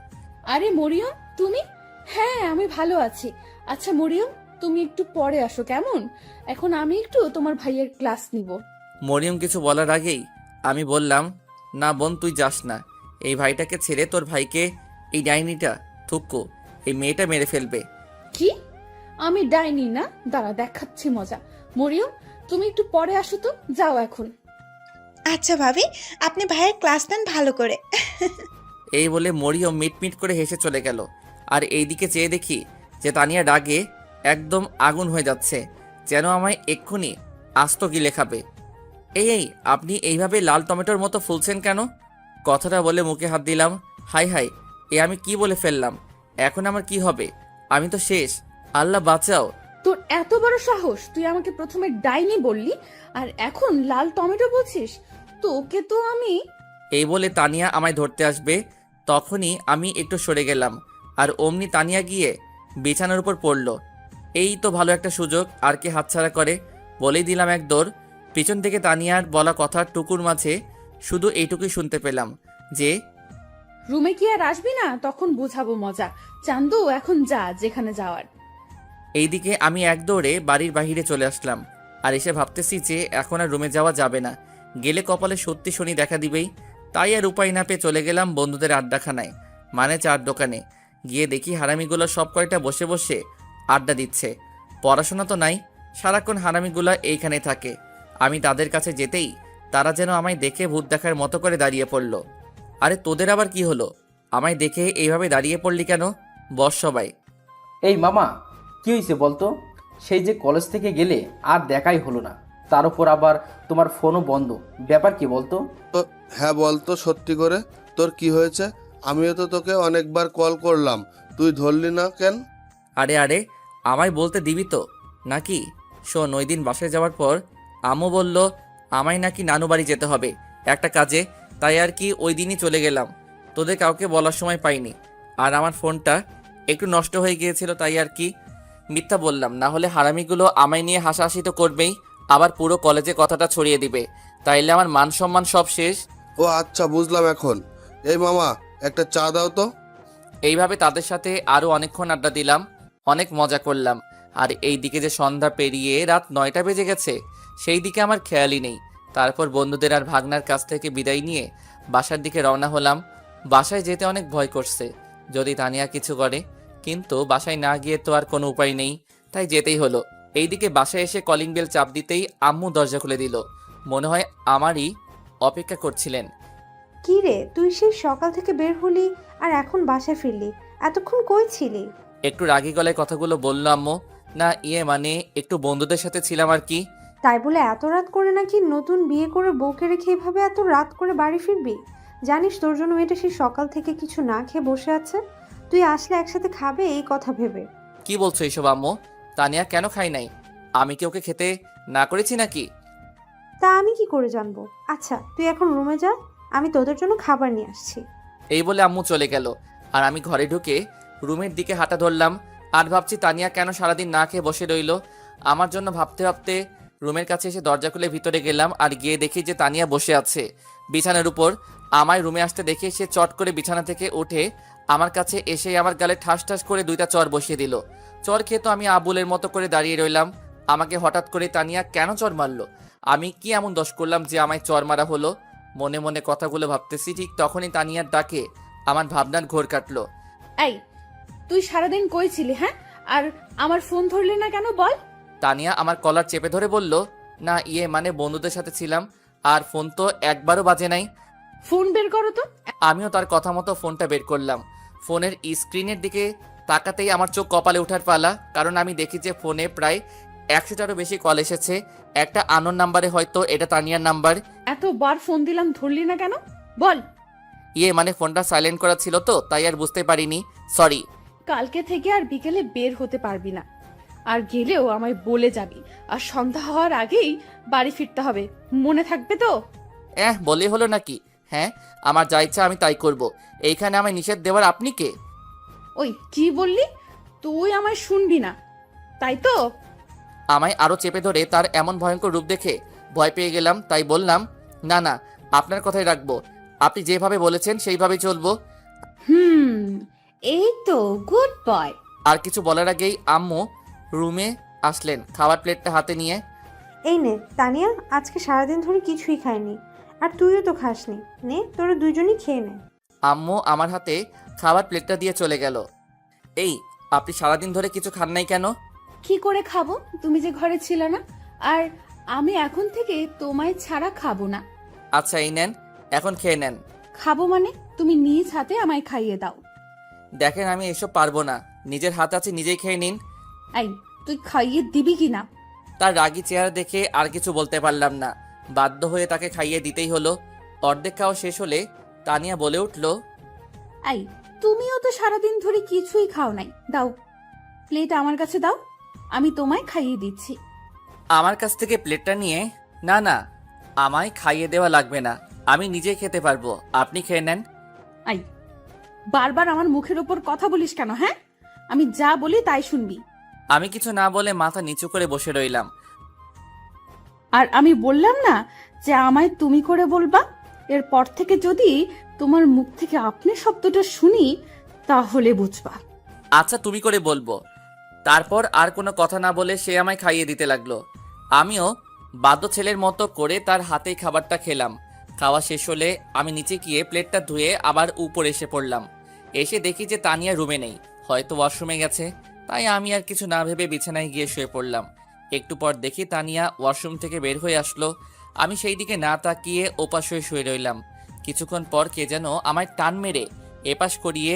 [SPEAKER 3] আরে মরিয়ম, তুমি? হ্যাঁ, আমি ভালো আছি। আচ্ছা মরিয়ম, তুমি একটু পরে আসো কেমন? এখন আমি একটু তোমার ভাইয়ের ক্লাস নিব।
[SPEAKER 1] মরিয়ম কিছু বলার আগেই আমি বললাম, না বোন তুই যাস না। এই ভাইটাকে ছেড়ে তোর ভাইকে এই ডাইনিটা থুক্কু এই মেয়েটা মেরে ফেলবে।
[SPEAKER 3] কি? আমি ডাইনি না? দাঁড়া দেখাচ্ছি মজা। মরিয়ম, তুমি একটু পরে আসো তো, যাও এখন।
[SPEAKER 6] আচ্ছা ভাবি, আপনি ভাইয়ের ক্লাস নেন ভালো করে।
[SPEAKER 1] এই বলে মরিয়ম মিটমিট করে হেসে চলে গেল। আর এইদিকে চেয়ে দেখি যে তানিয়া রাগে একদম আগুন হয়ে যাচ্ছে, যেন আমায় এক্ষুনি আস্ত গিলে খাবে। এই আপনি এইভাবে লাল টমেটোর মতো ফুলছেন কেন? কথাটা বলে মুখে হাত দিলাম। হাই হাই, আমি কি বলে ফেললাম? এখন আমার কি হবে? আমি তো শেষ। আল্লাহ বাঁচাও।
[SPEAKER 3] তোর এত বড় সাহস, তুই আমাকে প্রথমে ডাইনি বললি আর এখন লাল টমেটো বলছিস? তোকে তো আমি।
[SPEAKER 1] এই বলে তানিয়া আমায় ধরতে আসবে, তখনই আমি একটু সরে গেলাম আর অমনি তানিয়া গিয়ে বিছানার উপর পড়ল। এই তো ভালো একটা সুযোগ, আর কি হাতছাড়া করে। বলেই দিলাম এক দৌড়। পিছন থেকে তানিয়ার বলা কথার টুকুর মাঝে শুধু এইটুকুই শুনতে পেলাম যে,
[SPEAKER 3] রুমে কি আর আসবি না? তখন বুঝাবো মজা। চান্দু, এখন যা যেখানে যাওয়ার।
[SPEAKER 1] এইদিকে আমি এক দৌড়ে বাড়ির বাহিরে চলে আসলাম আর এসে ভাবতেছি যে এখন আর রুমে যাওয়া যাবে না, গেলে কপালে সত্যি শনি দেখা দিবেই। তাই আর উপায় না পেয়ে চলে গেলাম বন্ধুদের আড্ডাখানায়, মানে চার দোকানে। গিয়ে দেখি হারামিগুলো সব কয়টা বসে বসে আড্ডা দিচ্ছে। পড়াশোনা তো নাই, সারাক্ষণ হারামিগুলো এইখানে থাকে। আমি তাদের কাছে যেতেই তারা যেন আমায় দেখে ভূত দেখার মতো করে দাঁড়িয়ে পড়ল। আরে তোদের আবার কি হলো? আমায় দেখে এইভাবে দাঁড়িয়ে পড়লি কেন? বস সবাই।
[SPEAKER 4] এই মামা, কি হয়েছে বলতো? সেই যে কলেজ থেকে গেলে আর দেখাই হলো না, তার উপর আবার তোমার ফোনও বন্ধ, ব্যাপার কি বলতো?
[SPEAKER 2] তো হ্যাঁ বলতো সত্যি করে, তোর কি হয়েছে? আমিও তো তোকে অনেকবার কল করলাম, তুই ধরলি না কেন?
[SPEAKER 1] আরে আরে, আমায় বলতে দিবি তো নাকি? শোন, ওই দিন বাসায় যাওয়ার পর আম্মু বলল আমায় নাকি নানু বাড়ি যেতে হবে একটা কাজে, তাই আর কি ওই দিনই চলে গেলাম। তোদের কাউকে বলার সময় পাইনি। আর আমার ফোনটা একটু নষ্ট হয়ে গিয়েছিল, তাই আর কি মিথ্যা বললাম। না হলে হারামিগুলো আমায় নিয়ে হাসাহাসি তো করবেই, আবার পুরো কলেজে কথাটা ছড়িয়ে দিবে। তাইলে আমার মান সম্মান সব শেষ।
[SPEAKER 2] ও আচ্ছা, বুঝলাম এখন। এই মামা, একটা চা দাও তো।
[SPEAKER 1] এইভাবে তাদের সাথে আরও অনেকক্ষণ আড্ডা দিলাম, অনেক মজা করলাম। আর এই দিকে যে সন্ধ্যা পেরিয়ে রাত 9টা বেজে গেছে সেই দিকে আমার খেয়ালই নেই। তারপর বন্ধুদের আর ভাগনার কাছ থেকে বিদায় নিয়ে বাসার দিকে রওনা হলাম। বাসায় যেতে অনেক ভয় করছে যদি তানিয়া কিছু করে, কিন্তু বাসায় না গিয়ে তো আর কোনো উপায় নেই, তাই যেতেই হলো। এইদিকে বাসায় এসে কলিং বেল চাপ দিতেই আম্মু দরজা খুলে দিল। মনে হয় আমারই অপেক্ষা করছিলেন।
[SPEAKER 5] কি রে, তুই সেই সকাল থেকে বের হলি আর এখন বাসায় ফিরলি? এতক্ষণ কই ছিলি?
[SPEAKER 1] একটু রাগী গলায় কথাগুলো বলল আম্মু। না মানে একটু বন্ধুদের সাথে ছিলাম আর কি।
[SPEAKER 5] তাই বলে এত রাত করে নাকি নতুন বিয়ে করে বউকে রেখে এভাবে এত রাত করে বাড়ি ফিরবি? জানিস তোর জন্য মেয়েটা সেই সকাল থেকে কিছু না খেয়ে বসে আছে। তুই আসলে একসাথে খাবে এই কথা ভেবে।
[SPEAKER 1] কি বলছো এইসব আম্মু? তানিয়া কেন খাই নাই? আমি কি ওকে খেতে না করেছি নাকি?
[SPEAKER 5] তা আমি কি করে জানবো? আচ্ছা তুই এখন রুমে যা, আমি তোদের জন্য খাবার নিয়ে আসছি।
[SPEAKER 1] এই বলে আম্মু চলে গেল আর আমি ঘরে ঢুকে রুমের দিকে হাঁটা ধরলাম আর ভাবছি তানিয়া কেন সারাদিন না খেয়ে বসে রইল। আমার জন্য ভাবতে ভাবতে রুমের কাছে এসে দরজা খুলে ভিতরে গেলাম আর গিয়ে দেখি যে তানিয়া বসে আছে বিছানার উপর। আমায় রুমে আসতে দেখে সে চট করে বিছানা থেকে উঠে আমার কাছে এসে আমার গালে ঠাস ঠাস করে 2টা চর বসিয়ে দিল। চর খেয়ে তো আমি আবুলের মতো করে দাঁড়িয়ে রইলাম। আমাকে হঠাৎ করে তানিয়া কেন চর মারলো? আমি কি এমন দোষ করলাম যে আমায় চর মারা হলো? মনে মনে কথাগুলো ভাবতেছি, ঠিক তখনই তানিয়ার ডাকে আমার ভাবনার ঘোর কাটলো।
[SPEAKER 3] এই, তুই সারাদিন কই ছিলি হ্যাঁ? আর আমার ফোন ধরলি না কেন বল?
[SPEAKER 1] তানিয়া আমার কলার চেপে ধরে বলল, না মানে বন্ধুদের সাথে ছিলাম, আর ফোন তো একবারও বাজে নাই।
[SPEAKER 3] ফোন বের করো তো।
[SPEAKER 1] আমিও তার কথা মতো ফোনটা বের করলাম। ফোনের স্ক্রিনের দিকে তাকাতেই আমার চোখ কপালে ওঠার পালা, কারণ আমি দেখি যে ফোনে প্রায় 100টারও বেশি কল এসেছে। একটা আননোন নাম্বারে, হয়তো এটা তানিয়ার নাম্বার।
[SPEAKER 3] এতবার ফোন দিলাম, ধরলি না কেন বল?
[SPEAKER 1] মানে ফোনটা সাইলেন্ট করা ছিল তো, তাই আর বুঝতে পারিনি, সরি।
[SPEAKER 3] কালকে থেকে আর বিকেলে বের হতে পারবি না, আর গেলেও আমায় বলে যাবি। আর সন্ধ্যা হওয়ার আগেই বাড়ি ফিরতে হবে, মনে থাকবে তো?
[SPEAKER 1] বলে হলো নাকি? হ্যাঁ, আমার যা ইচ্ছা আমি তাই করব। এইখানে আমায় নিষেধ দেওয়ার আপনি কে?
[SPEAKER 3] ওই কি বললি? তুই আমায় শুনবি না তাই তো?
[SPEAKER 1] আমায় আরো চেপে ধরে তার এমন ভয়ঙ্কর রূপ দেখে ভয় পেয়ে গেলাম, তাই বললাম, না না, আপনার কথাই রাখবো। আপনি যেভাবে বলেছেন সেইভাবেই চলবো।
[SPEAKER 3] এই তো গুড বয়।
[SPEAKER 1] আর কিছু বলার আগেই আম্মু রুমে আসলেন খাবার প্লেটটা হাতে নিয়ে।
[SPEAKER 5] এই নে তানিয়া, আজকে সারাদিন ধরে কিছুই খাইনি, আর তুইও তো খাসনি, নে তোরা দুজনই খেয়ে নে।
[SPEAKER 1] আম্মু আমার হাতে খাবার প্লেটটা দিয়ে চলে গেল। এই, আপনি সারাদিন ধরে কিছু খান নাই কেন?
[SPEAKER 3] কি করে খাবো? তুমি যে ঘরে ছিলে না, আর আমি এখন থেকে তোমায় ছাড়া খাবো না।
[SPEAKER 1] আচ্ছা এই নেন, এখন খেয়ে নেন।
[SPEAKER 3] খাবো মানে তুমি নিজ হাতে আমায় খাইয়ে দাও।
[SPEAKER 1] দেখেন আমি এসব পারবো না, নিজের হাত আছে নিজেই খেয়ে নিন।
[SPEAKER 3] এই, তুই খাইয়ে দিবি কি না?
[SPEAKER 1] তার রাগী চেহারা দেখে আর কিছু বলতে পারলাম না, বাধ্য হয়ে তাকে খাইয়ে দিতেই হলো। অর্ধেক খাওয়া শেষ হলে তানিয়া বলে উঠল,
[SPEAKER 3] এই, তুমিও তো সারাদিন ধরে কিছুই খাও নাই, দাও প্লেট আমার কাছে দাও, আমি তোমায় খাইয়ে দিচ্ছি।
[SPEAKER 1] আমার কাছ থেকে প্লেটটা নিয়ে, না না, আমায় খাইয়ে দেওয়া লাগবে না, আমি নিজে খেতে পারবো, আপনি খেয়ে নেন।
[SPEAKER 3] এই, বারবার আমার মুখের ওপর কথা বলিস কেন হ্যাঁ? আমি যা বলি তাই শুনবি।
[SPEAKER 1] আমি কিছু না বলে মাথা নিচু করে বসে রইলাম।
[SPEAKER 3] আর আমি বললাম না যে আমায় তুমি করে বলবা? এরপর থেকে যদি তোমার মুখ থেকে আপনি শব্দটা শুনি তাহলে বুঝবা।
[SPEAKER 1] আচ্ছা তুমি করে বলবো। তারপর আর কোনো কথা না বলে সে আমায় খাইয়ে দিতে লাগলো। আমিও বাধ্য ছেলের মতো করে তার হাতেই খাবারটা খেলাম। খাওয়া শেষ হলে আমি নিচে গিয়ে প্লেটটা ধুয়ে আবার উপরে এসে পড়লাম। এসে দেখি যে তানিয়া রুমে নেই, হয়তো ওয়াশরুমে গেছে, তাই আমি আর কিছু না ভেবে বিছানায় গিয়ে শুয়ে পড়লাম। একটু পর দেখি তানিয়া ওয়াশরুম থেকে বের হয়ে আসলো। আমি সেই দিকে না তাকিয়ে ওপাশ হয়ে শুয়ে রইলাম। কিছুক্ষণ পর কে যেন আমায় টান মেরে এপাশ করিয়ে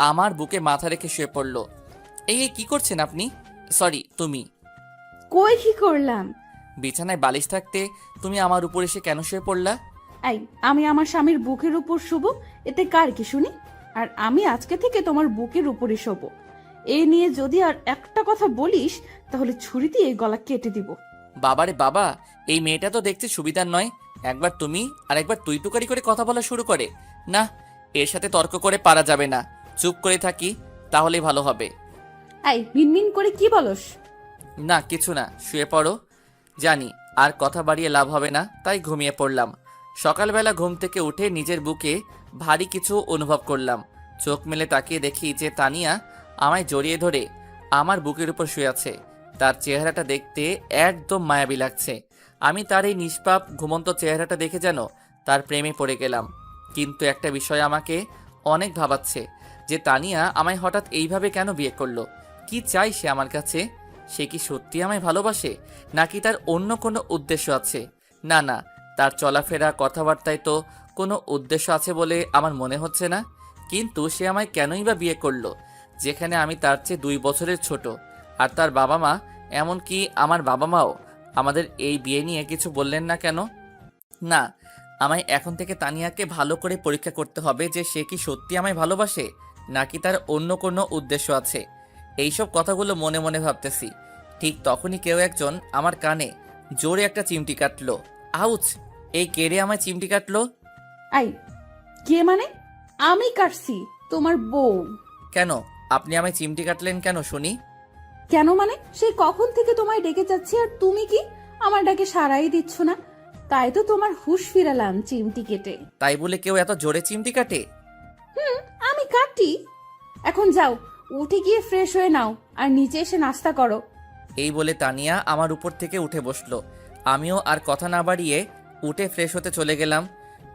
[SPEAKER 1] আমার বুকে মাথা রেখে শুয়ে পড়লো। এই কি করছেন আপনি? সরি, তুমি?
[SPEAKER 3] কই কি করলাম?
[SPEAKER 1] বিছানায় বালিশ থাকতে তুমি আমার উপর এসে কেন শুয়ে পড়লা?
[SPEAKER 3] এই, আমি আমার স্বামীর বুকের উপর শুবো, এতে কার কি শুনি? আর আমি আজকে থেকে তোমার বুকের উপরে শোবো। এই নিয়ে যদি আর একটা কথা বলিস তাহলে ছুরি দিয়ে গলা কেটে দিব।
[SPEAKER 1] বাবারে বাবা, এই মেয়েটা তো দেখতে সুবিধার নয়। একবার তুমি আর একবার তুই টুকারি করে কথা বলা শুরু করে। না, এর সাথে তর্ক করে পারা যাবে না, চুপ করে থাকি তাহলেই ভালো হবে।
[SPEAKER 3] এই, মিনমিন করে কি বলস?
[SPEAKER 1] না কিছু না, শুয়ে পড়ো। জানি আর কথা বাড়িয়ে লাভ হবে না, তাই ঘুমিয়ে পড়লাম। সকালবেলা ঘুম থেকে উঠে নিজের বুকে ভারী কিছু অনুভব করলাম। চোখ মেলে তাকিয়ে দেখি যে তানিয়া আমায় জড়িয়ে ধরে আমার বুকের উপর শুয়ে আছে। তার চেহারাটা দেখতে একদম মায়াবী লাগছে। আমি তার এই নিষ্পাপ ঘুমন্ত চেহারাটা দেখে যেন তার প্রেমে পড়ে গেলাম। কিন্তু একটা বিষয় আমাকে অনেক ভাবাচ্ছে, যে তানিয়া আমায় হঠাৎ এইভাবে কেন বিয়ে করলো? কি চাই সে আমার কাছে? সে কি সত্যি আমায় ভালোবাসে, নাকি তার অন্য কোনো উদ্দেশ্য আছে? না না, তার চলাফেরা কথাবার্তায় তো কোনো উদ্দেশ্য আছে বলে আমার মনে হচ্ছে না। কিন্তু সে আমায় কেনই বা বিয়ে করলো, যেখানে আমি তার চেয়ে 2 বছরের ছোট? আর তার বাবা মা, এমনকি আমার বাবা মাও আমাদের এই বিয়ে নিয়ে কিছু বললেন না কেন? না, আমায় এখন থেকে তানিয়াকে ভালো করে পরীক্ষা করতে হবে যে সে কি সত্যি আমায় ভালোবাসে, নাকি তার অন্য কোনো উদ্দেশ্য আছে। এইসব কথাগুলো মনে মনে ভাবতেছি, ঠিক তখনই কেউ একজন আমার কানে জোরে একটা চিমটি কাটলো। আউচ! এই কেড়ে আমায় চিমটি কাটলো?
[SPEAKER 3] এই, কে মানে? আমি কাটছি, তোমার বউ।
[SPEAKER 1] কেন আপনি আমায় চিমটি কাটলেন কেন শুনি?
[SPEAKER 3] কেন মানে? সেই কখন থেকে তোমায় ডেকে যাচ্ছি আর তুমি কি আমার ডাকে সাড়াই দিচ্ছ না, তাই তো তোমার হুঁশ ফিরালাম চিমটি কেটে।
[SPEAKER 1] তাই বলে কেউ এত জোরে চিমটি কাটে?
[SPEAKER 3] আমি কাটি। এখন যাও, উঠে গিয়ে ফ্রেশ হয়ে নাও আর নিচে এসে নাস্তা করো।
[SPEAKER 1] এই বলে তানিয়া আমার উপর থেকে উঠে বসলো। আমিও আর কথা না বাড়িয়ে উঠে ফ্রেশ হতে চলে গেলাম।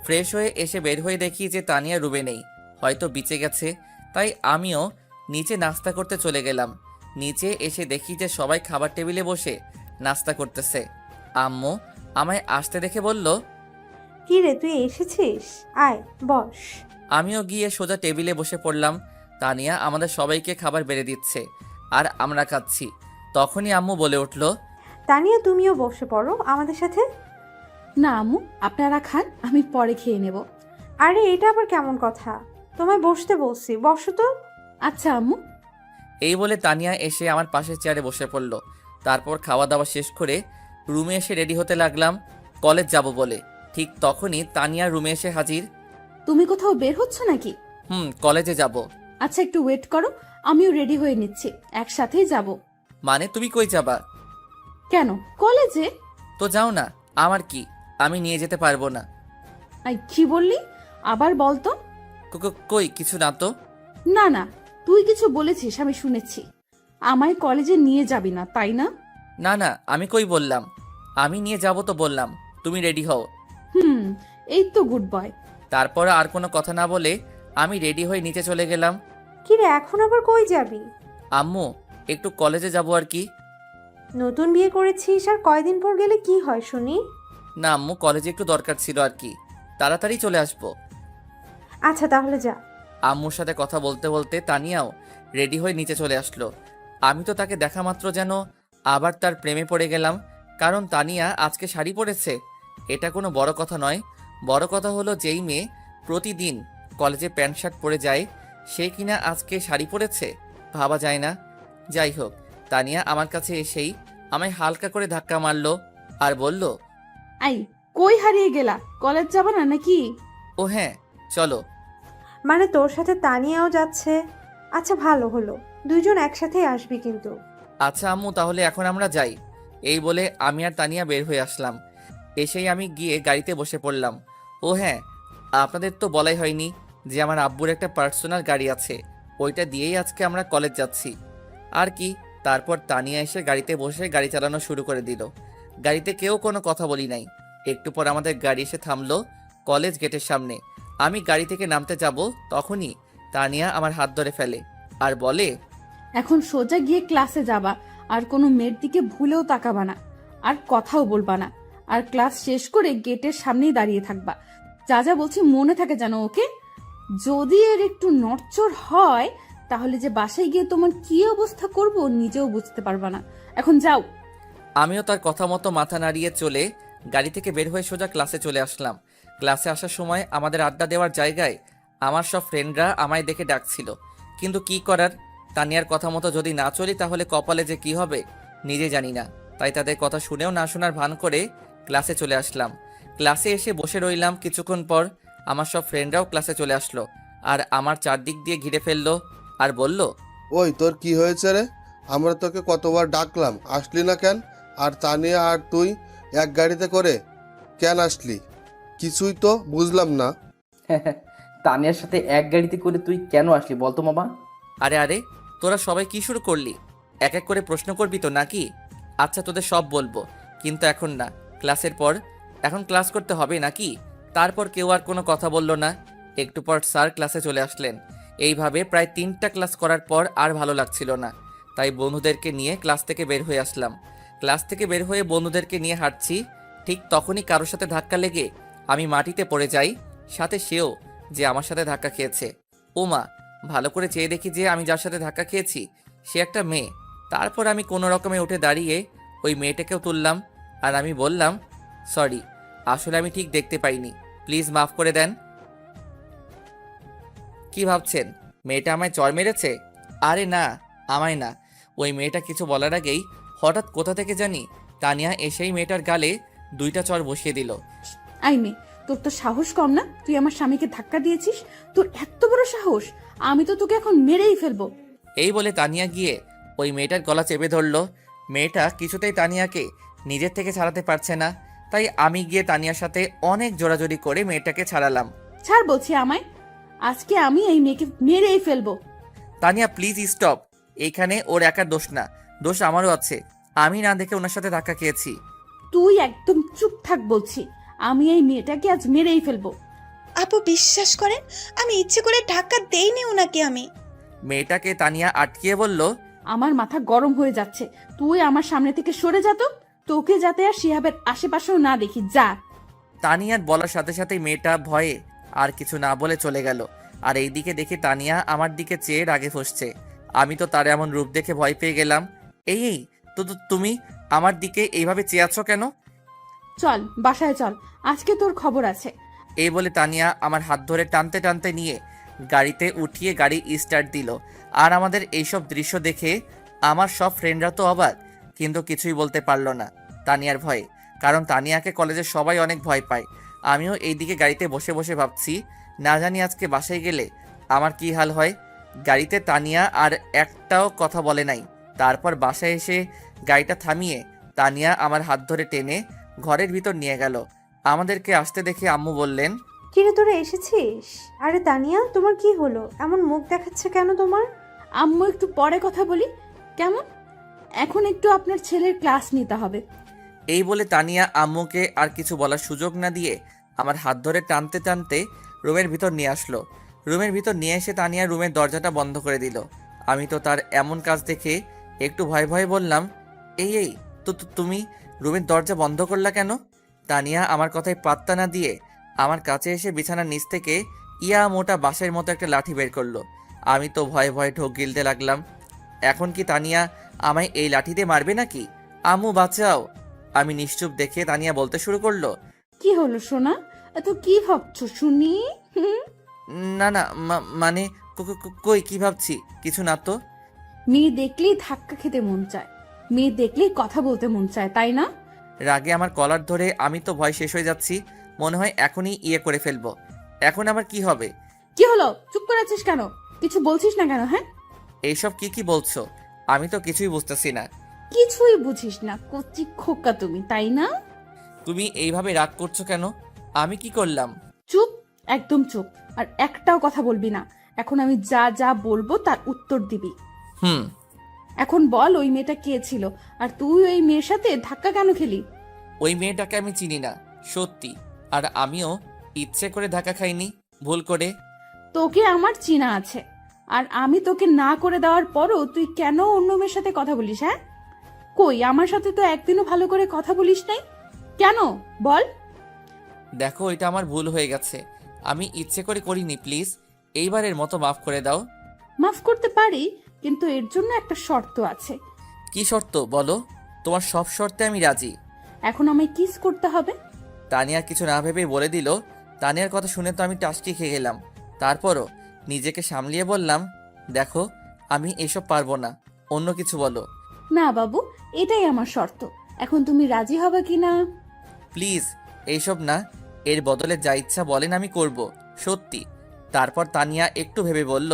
[SPEAKER 1] ফ্রেশ হয়ে এসে বের হয়ে দেখি যে তানিয়া রুমে নেই, হয়তো বিচে গেছে। তাই আমিও নিচে নাস্তা করতে চলে গেলাম। নিচে এসে দেখি যে সবাই খাবার টেবিলে বসে নাস্তা করতেছে। আম্মু আমায় আসতে দেখে বলল,
[SPEAKER 5] কি রে, তুই এসেছিস? আয় বস।
[SPEAKER 1] আমিও গিয়ে সোজা টেবিলে বসে পড়লাম। তানিয়া আমাদের সবাইকে খাবার বেড়ে দিচ্ছে আর আমরা খাচ্ছি। তখনই আম্মু বলে উঠল,
[SPEAKER 5] তানিয়া, তুমিও বসে পড়ো আমাদের সাথে।
[SPEAKER 3] না আম্মু, আপনারা খান, আমি পরে খেয়ে নেব।
[SPEAKER 5] আরে এটা আবার কেমন কথা? তোমায় বসতে বলছি, বসো তো।
[SPEAKER 3] আচ্ছা আম্মু।
[SPEAKER 1] এই বলে তানিয়া এসে আমার পাশের চেয়ারে বসে পড়ল। তারপর খাওয়া দাওয়া শেষ করে রুমে এসে রেডি হতে লাগলাম কলেজ যাব বলে। ঠিক তখনই তানিয়া রুমে এসে হাজির।
[SPEAKER 3] তুমি কোথাও বের হচ্ছ নাকি?
[SPEAKER 1] কলেজে যাব।
[SPEAKER 3] আচ্ছা একটু ওয়েট করো, আমিও রেডি হয়ে নিচ্ছি, একসাথেই যাব।
[SPEAKER 1] মানে তুমি কই যাবা?
[SPEAKER 3] কেন, কলেজে?
[SPEAKER 1] তো যাও না, আমার কি, আমি নিয়ে যেতে পারবো না।
[SPEAKER 3] কি বললি? আবার বল তো।
[SPEAKER 1] কই কিছু না তো।
[SPEAKER 3] না না, তুই কিছু বলেছিস, আমি শুনেছি। আমায় কলেজে নিয়ে যাবি না, তাই না?
[SPEAKER 1] না না, আমি কই বললাম, আমি নিয়ে যাব তো বললাম, তুমি রেডি হও।
[SPEAKER 3] এই তো গুড বয়।
[SPEAKER 1] তারপর আর কোনো কথা না বলে আমি রেডি হয়ে নিচে চলে গেলাম।
[SPEAKER 5] কি রে, এখন আবার কই যাবি?
[SPEAKER 1] আম্মু একটু কলেজে যাব আর কি।
[SPEAKER 5] নতুন বিয়ে করেছিস আর কয়দিন পর গেলে কি হয় শুনি?
[SPEAKER 1] না আম্মু, কলেজে একটু দরকার ছিল আর কি, তাড়াতাড়ি চলে আসবো।
[SPEAKER 5] আচ্ছা তাহলে যা।
[SPEAKER 1] আম্মুর সাথে কথা বলতে বলতে তানিয়াও রেডি হয়ে নিচে চলে আসলো। আমি তো তাকে দেখা মাত্র যেন আবার তার প্রেমে পড়ে গেলাম, কারণ তানিয়া আজকে শাড়ি পরেছে। এটা কোনো বড় কথা নয়, বড় কথা হলো যেই মেয়ে প্রতিদিন কলেজে প্যান্ট শার্ট পরে যায় সে কিনা আজকে শাড়ি পরেছে, ভাবা যায় না। যাই হোক, তানিয়া আমার কাছে এসেই আমায় হালকা করে ধাক্কা মারলো আর বলল,
[SPEAKER 3] আই, কই হারিয়ে গেলা? কলেজ যাবা না নাকি?
[SPEAKER 1] ও হ্যাঁ চলো।
[SPEAKER 5] মানে তোর সাথে তানিয়াও যাচ্ছে? আচ্ছা ভালো হলো, দুইজন একসাথেই আসবি কিন্তু।
[SPEAKER 1] আচ্ছা আম্মু, তাহলে এখন আমরা যাই। এই বলে আমি আর তানিয়া বের হয়ে আসলাম। এসেই আমি গিয়ে গাড়িতে বসে পড়লাম। ও হ্যাঁ, আপনাদের তো বলাই হয়নি যে আমার আব্বুর একটা পার্সোনাল গাড়ি আছে, ওইটা দিয়েই আজকে আমরা কলেজ যাচ্ছি। আর কি, তারপর তানিয়া এসে গাড়িতে বসে গাড়ি চালানো শুরু করে দিল। গাড়িতে কেউ কোনো কথা বলি নাই। একটু পর আমাদের গাড়ি এসে থামলো কলেজ গেটের সামনে। আমি গাড়ি থেকে নামতে যাব, তখনই তানিয়া আমার হাত ধরে ফেলে আর বলে,
[SPEAKER 3] এখন সোজা গিয়ে ক্লাসে যাবা, আর কোনো মেয়ের দিকে ভুলেও তাকাবা না, আর কথাও বলবা না, আর ক্লাস শেষ করে গেটের সামনেই দাঁড়িয়ে থাকবা। যা যা বলছি মনে থাকে জানো, ওকে? যদি এর একটু নড়চড় হয় তাহলে যে বাসায় গিয়ে তোমার কি অবস্থা করব নিজেও বুঝতে পারবা না। এখন যাও।
[SPEAKER 1] আমিও তার কথা মতো মাথা নাড়িয়ে চলে গাড়ি থেকে বের হয়ে সোজা ক্লাসে চলে আসলাম। ক্লাসে আসার সময় আমাদের আড্ডা দেওয়ার জায়গায় আমার সব ফ্রেন্ডরা আমায় দেখে ডাকছিল, কিন্তু কি করার, তানিয়ার কথা মতো যদি না চলি তাহলে কপালে যে কি হবে নিজে জানি না। তাই তাদের কথা শুনেও না শোনার ভান করে ক্লাসে চলে আসলাম। ক্লাসে এসে বসে রইলাম। কিছুক্ষণ পর আমার সব ফ্রেন্ডরাও ক্লাসে চলে আসলো আর আমার চারদিক দিয়ে ঘিরে ফেললো আর বলল,
[SPEAKER 2] ওই তোর কি হয়েছে রে? আমরা তোকে কতবার ডাকলাম, আসলি না কেন? আর তানিয়া আর তুই এক গাড়িতে করে কেন আসলি? কিছুই তো বুঝলাম না।
[SPEAKER 4] তানিয়ার সাথে এক গাড়িতে করে তুই কেন আসলি বলতো মামা?
[SPEAKER 1] আরে আরে, তোরা সবাই কি শুরু করলি? এক এক করে প্রশ্ন করবি তো নাকি? আচ্ছা তোদের সব বলবো, কিন্তু এখন না, ক্লাসের পর। এখন ক্লাস করতে হবে নাকি? তারপর কেউ আর কোনো কথা বলল না। একটু পর স্যার ক্লাসে চলে আসলেন। এইভাবে প্রায় 3টা ক্লাস করার পর আর ভালো লাগছিল না, তাই বন্ধুদেরকে নিয়ে ক্লাস থেকে বের হয়ে আসলাম। ক্লাস থেকে বের হয়ে বন্ধুদেরকে নিয়ে হাঁটছি, ঠিক তখনই কারোর সাথে ধাক্কা লেগে আমি মাটিতে পড়ে যাই, সাথে সেও যে আমার সাথে ধাক্কা খেয়েছে। ও মা, ভালো করে চেয়ে দেখি যে আমি যার সাথে ধাক্কা খেয়েছি সে একটা মেয়ে। তারপর আমি কোনো রকমে উঠে দাঁড়িয়ে ওই মেয়েটাকেও তুললাম আর আমি বললাম, সরি, আসলে আমি ঠিক দেখতে পাইনি, প্লিজ মাফ করে দেন। কি ভাবছেন মেয়েটা আমায় চড় মেরেছে? আরে না, আমায় না। ওই মেয়েটা কিছু বলার আগেই হঠাৎ কোথা থেকে জানি তানিয়া এসেই মেয়েটার গালে 2টা চড় বসিয়ে দিল।
[SPEAKER 3] আই মে, তোর তো সাহস কম না? তুই আমার স্বামীকে ধাক্কা দিয়েছিস? তোর এত বড় সাহস! আমি তো তোকে এখন মেরেই ফেলবো।
[SPEAKER 1] এই বলে তানিয়া গিয়ে ওই মেয়েটার গলা চেপে ধরলো। মেয়েটা কিছুতেই তানিয়াকে নিজের থেকে ছাড়াতে পারছে না, তাই আমি গিয়ে তানিয়ার সাথে অনেক জোরাজোরি করে মেয়েটাকে ছাড়ালাম।
[SPEAKER 3] ছাড় বলছি আমায়, আজকে আমি এই মেয়েকে মেরেই ফেলবো।
[SPEAKER 1] Tania please stop. এইখানে ওর একার দোষ না, দোষ আমারও আছে। আমি না দেখে ওনার সাথে ধাক্কা খেয়েছি।
[SPEAKER 3] তুই একদম চুপ থাক বলছি। আমি এই মেয়েটাকে আজ মেরেই ফেলবো।
[SPEAKER 6] আপু বিশ্বাস করেন, আমি ইচ্ছে করে ধাক্কা দেইনি ওনাকে। আমি
[SPEAKER 1] মেয়েটাকে তানিয়া আটকিয়ে বলল,
[SPEAKER 3] আমার মাথা গরম হয়ে যাচ্ছে। তুই আমার সামনে থেকে সরে যা তো। তোকে যাতে আর শিহাবের আশেপাশেও না দেখি, যা।
[SPEAKER 1] তানিয়ার বলার সাথে সাথেই মেয়েটা ভয়ে আর কিছু না বলে চলে গেল। আর এইদিকে দেখি তানিয়া আমার দিকে চেয়ে রাগে ফুঁসছে। আমি তো তার এমন রূপ দেখে ভয় পেয়ে গেলাম। এই তুমি আমার দিকে এইভাবে চেয়ে আছো কেন?
[SPEAKER 3] চল বাসায় চল, আজকে তোর খবর আছে।
[SPEAKER 1] এই বলে তানিয়া আমার হাত ধরে টানতে টানতে নিয়ে গাড়িতে উঠিয়ে গাড়ি স্টার্ট দিল। আর আমাদের এইসব দৃশ্য দেখে আমার সব ফ্রেন্ডরা তো অবাক, কিন্তু কিছুই বলতে পারলো না তানিয়ার ভয়ে। কারণ তানিয়াকে কলেজের সবাই অনেক ভয় পায়। আমিও এইদিকে গাড়িতে বসে বসে ভাবছি, না জানি আজকে বাসায় গেলে আমার কি হাল হয়। গাড়িতে তানিয়া আর একটাও কথা বলে নাই। তারপর বাসায় এসে গাড়িটা থামিয়ে তানিয়া আমার হাত ধরে টেনে ঘরের ভিতর নিয়ে গেল। আমাদেরকে আসতে দেখে আম্মু বললেন,
[SPEAKER 5] কিরে তোরা এসেছিস? আরে তানিয়া, তোমার কি হলো? এমন মুখ দেখাচ্ছে কেন তোমার?
[SPEAKER 3] আম্মু একটু পরে কথা বলি কেমন? এখন একটু আপনার ছেলের ক্লাস নিতে হবে।
[SPEAKER 1] এই বলে তানিয়া আম্মুকে আর কিছু বলার সুযোগ না দিয়ে আমার হাত ধরে টানতে টানতে রুমের ভিতর নিয়ে আসলো। রুমের ভিতর নিয়ে এসে তানিয়া রুমের দরজাটা বন্ধ করে দিল। আমি তো তার এমন কাজ দেখে একটু ভয়ে ভয়ে বললাম, এই তুমি রুমের দরজা বন্ধ করলা কেন? তানিয়া আমার কথায় পাত্তা না দিয়ে আমার কাছে এসে বিছানার নিচ থেকে ইয়া মোটা বাঁশের মতো একটা লাঠি বের করলো। আমি তো ভয়ে ভয়ে ঢোক গিলতে লাগলাম। এখন কি তানিয়া আমায় এই লাঠি দিয়ে মারবে নাকি? আম্মু বাঁচাও। আমি নিশ্চুপ দেখে তানিয়া বলতে শুরু করলো,
[SPEAKER 3] কি হলো সোনা? এত কি ভাবছো শুনি?
[SPEAKER 1] না না মানে কই কি ভাবছি, কিছু না তো।
[SPEAKER 3] মেয়ে দেখলেই ধাক্কা খেতে মন চায়, মেয়ে দেখলেই কথা বলতে মন চায়, তাই না?
[SPEAKER 1] রাগে আমার কলার ধরে আমি তো ভয় শেষ হয়ে যাচ্ছি। মনে হয় এখনই ইয়ে করে ফেলবো। এখন আমার কি হবে?
[SPEAKER 3] কি হলো? চুপ করে আছিস কেন? কিছু বলছিস না কেন? হ্যাঁ,
[SPEAKER 1] এইসব কি বলছো? আমি তো কিছুই বুঝতেছি না।
[SPEAKER 3] কিছুই বুঝিস না, কচি খোকা তুমি, তাই না?
[SPEAKER 1] তুমি এইভাবে রাগ করছো কেন? আমি কি করলাম?
[SPEAKER 3] চুপ, একদম চুপ। আর একটাও কথা বলবি না। এখন আমি যা যা বলবো তার উত্তর দিবি।
[SPEAKER 1] হুম।
[SPEAKER 3] এখন বল, ওই মেয়েটা কে ছিল? আর তুই ওই মেয়ের সাথে ধাক্কা কেন খেলি?
[SPEAKER 1] ওই মেয়েটাকে আমি চিনি না, সত্যি। আর আমিও ইচ্ছে করে ধাক্কা খাইনি, ভুল করে।
[SPEAKER 3] তোকে আমার চেনা আছে, আর আমি তোকে না করে দেওয়ার পরও তুই কেন অন্য মেয়ের সাথে কথা বলিস? হ্যাঁ, কই আমার সাথে তো একদিনও ভালো করে কথা বলিস নাই কেন? বল।
[SPEAKER 1] দেখো, এটা আমার ভুল হয়ে গেছে। আমি ইচ্ছে করে করিনি, প্লিজ এইবারের মতো মাফ করে দাও।
[SPEAKER 3] মাফ করতে পারি, কিন্তু এর জন্য একটা শর্ত আছে।
[SPEAKER 1] কি শর্ত বলো? তোমার সব শর্তে আমি রাজি।
[SPEAKER 3] এখন আমায় কিস করতে হবে।
[SPEAKER 1] তানিয়া কিছু না ভেবে বলে দিল। তানিয়ার কথা শুনে তো আমি টাসকি খেয়ে গেলাম। তারপরও নিজেকে সামলিয়ে বললাম, দেখো আমি এসব পারবো না, অন্য কিছু বলো।
[SPEAKER 3] না বাবু, এটাই আমার শর্ত। এখন তুমি রাজি হবে কিনা?
[SPEAKER 1] প্লিজ এইসব না, এর বদলে যা ইচ্ছা বলেন আমি করব, সত্যি। তারপর তানিয়া একটু ভেবে বলল,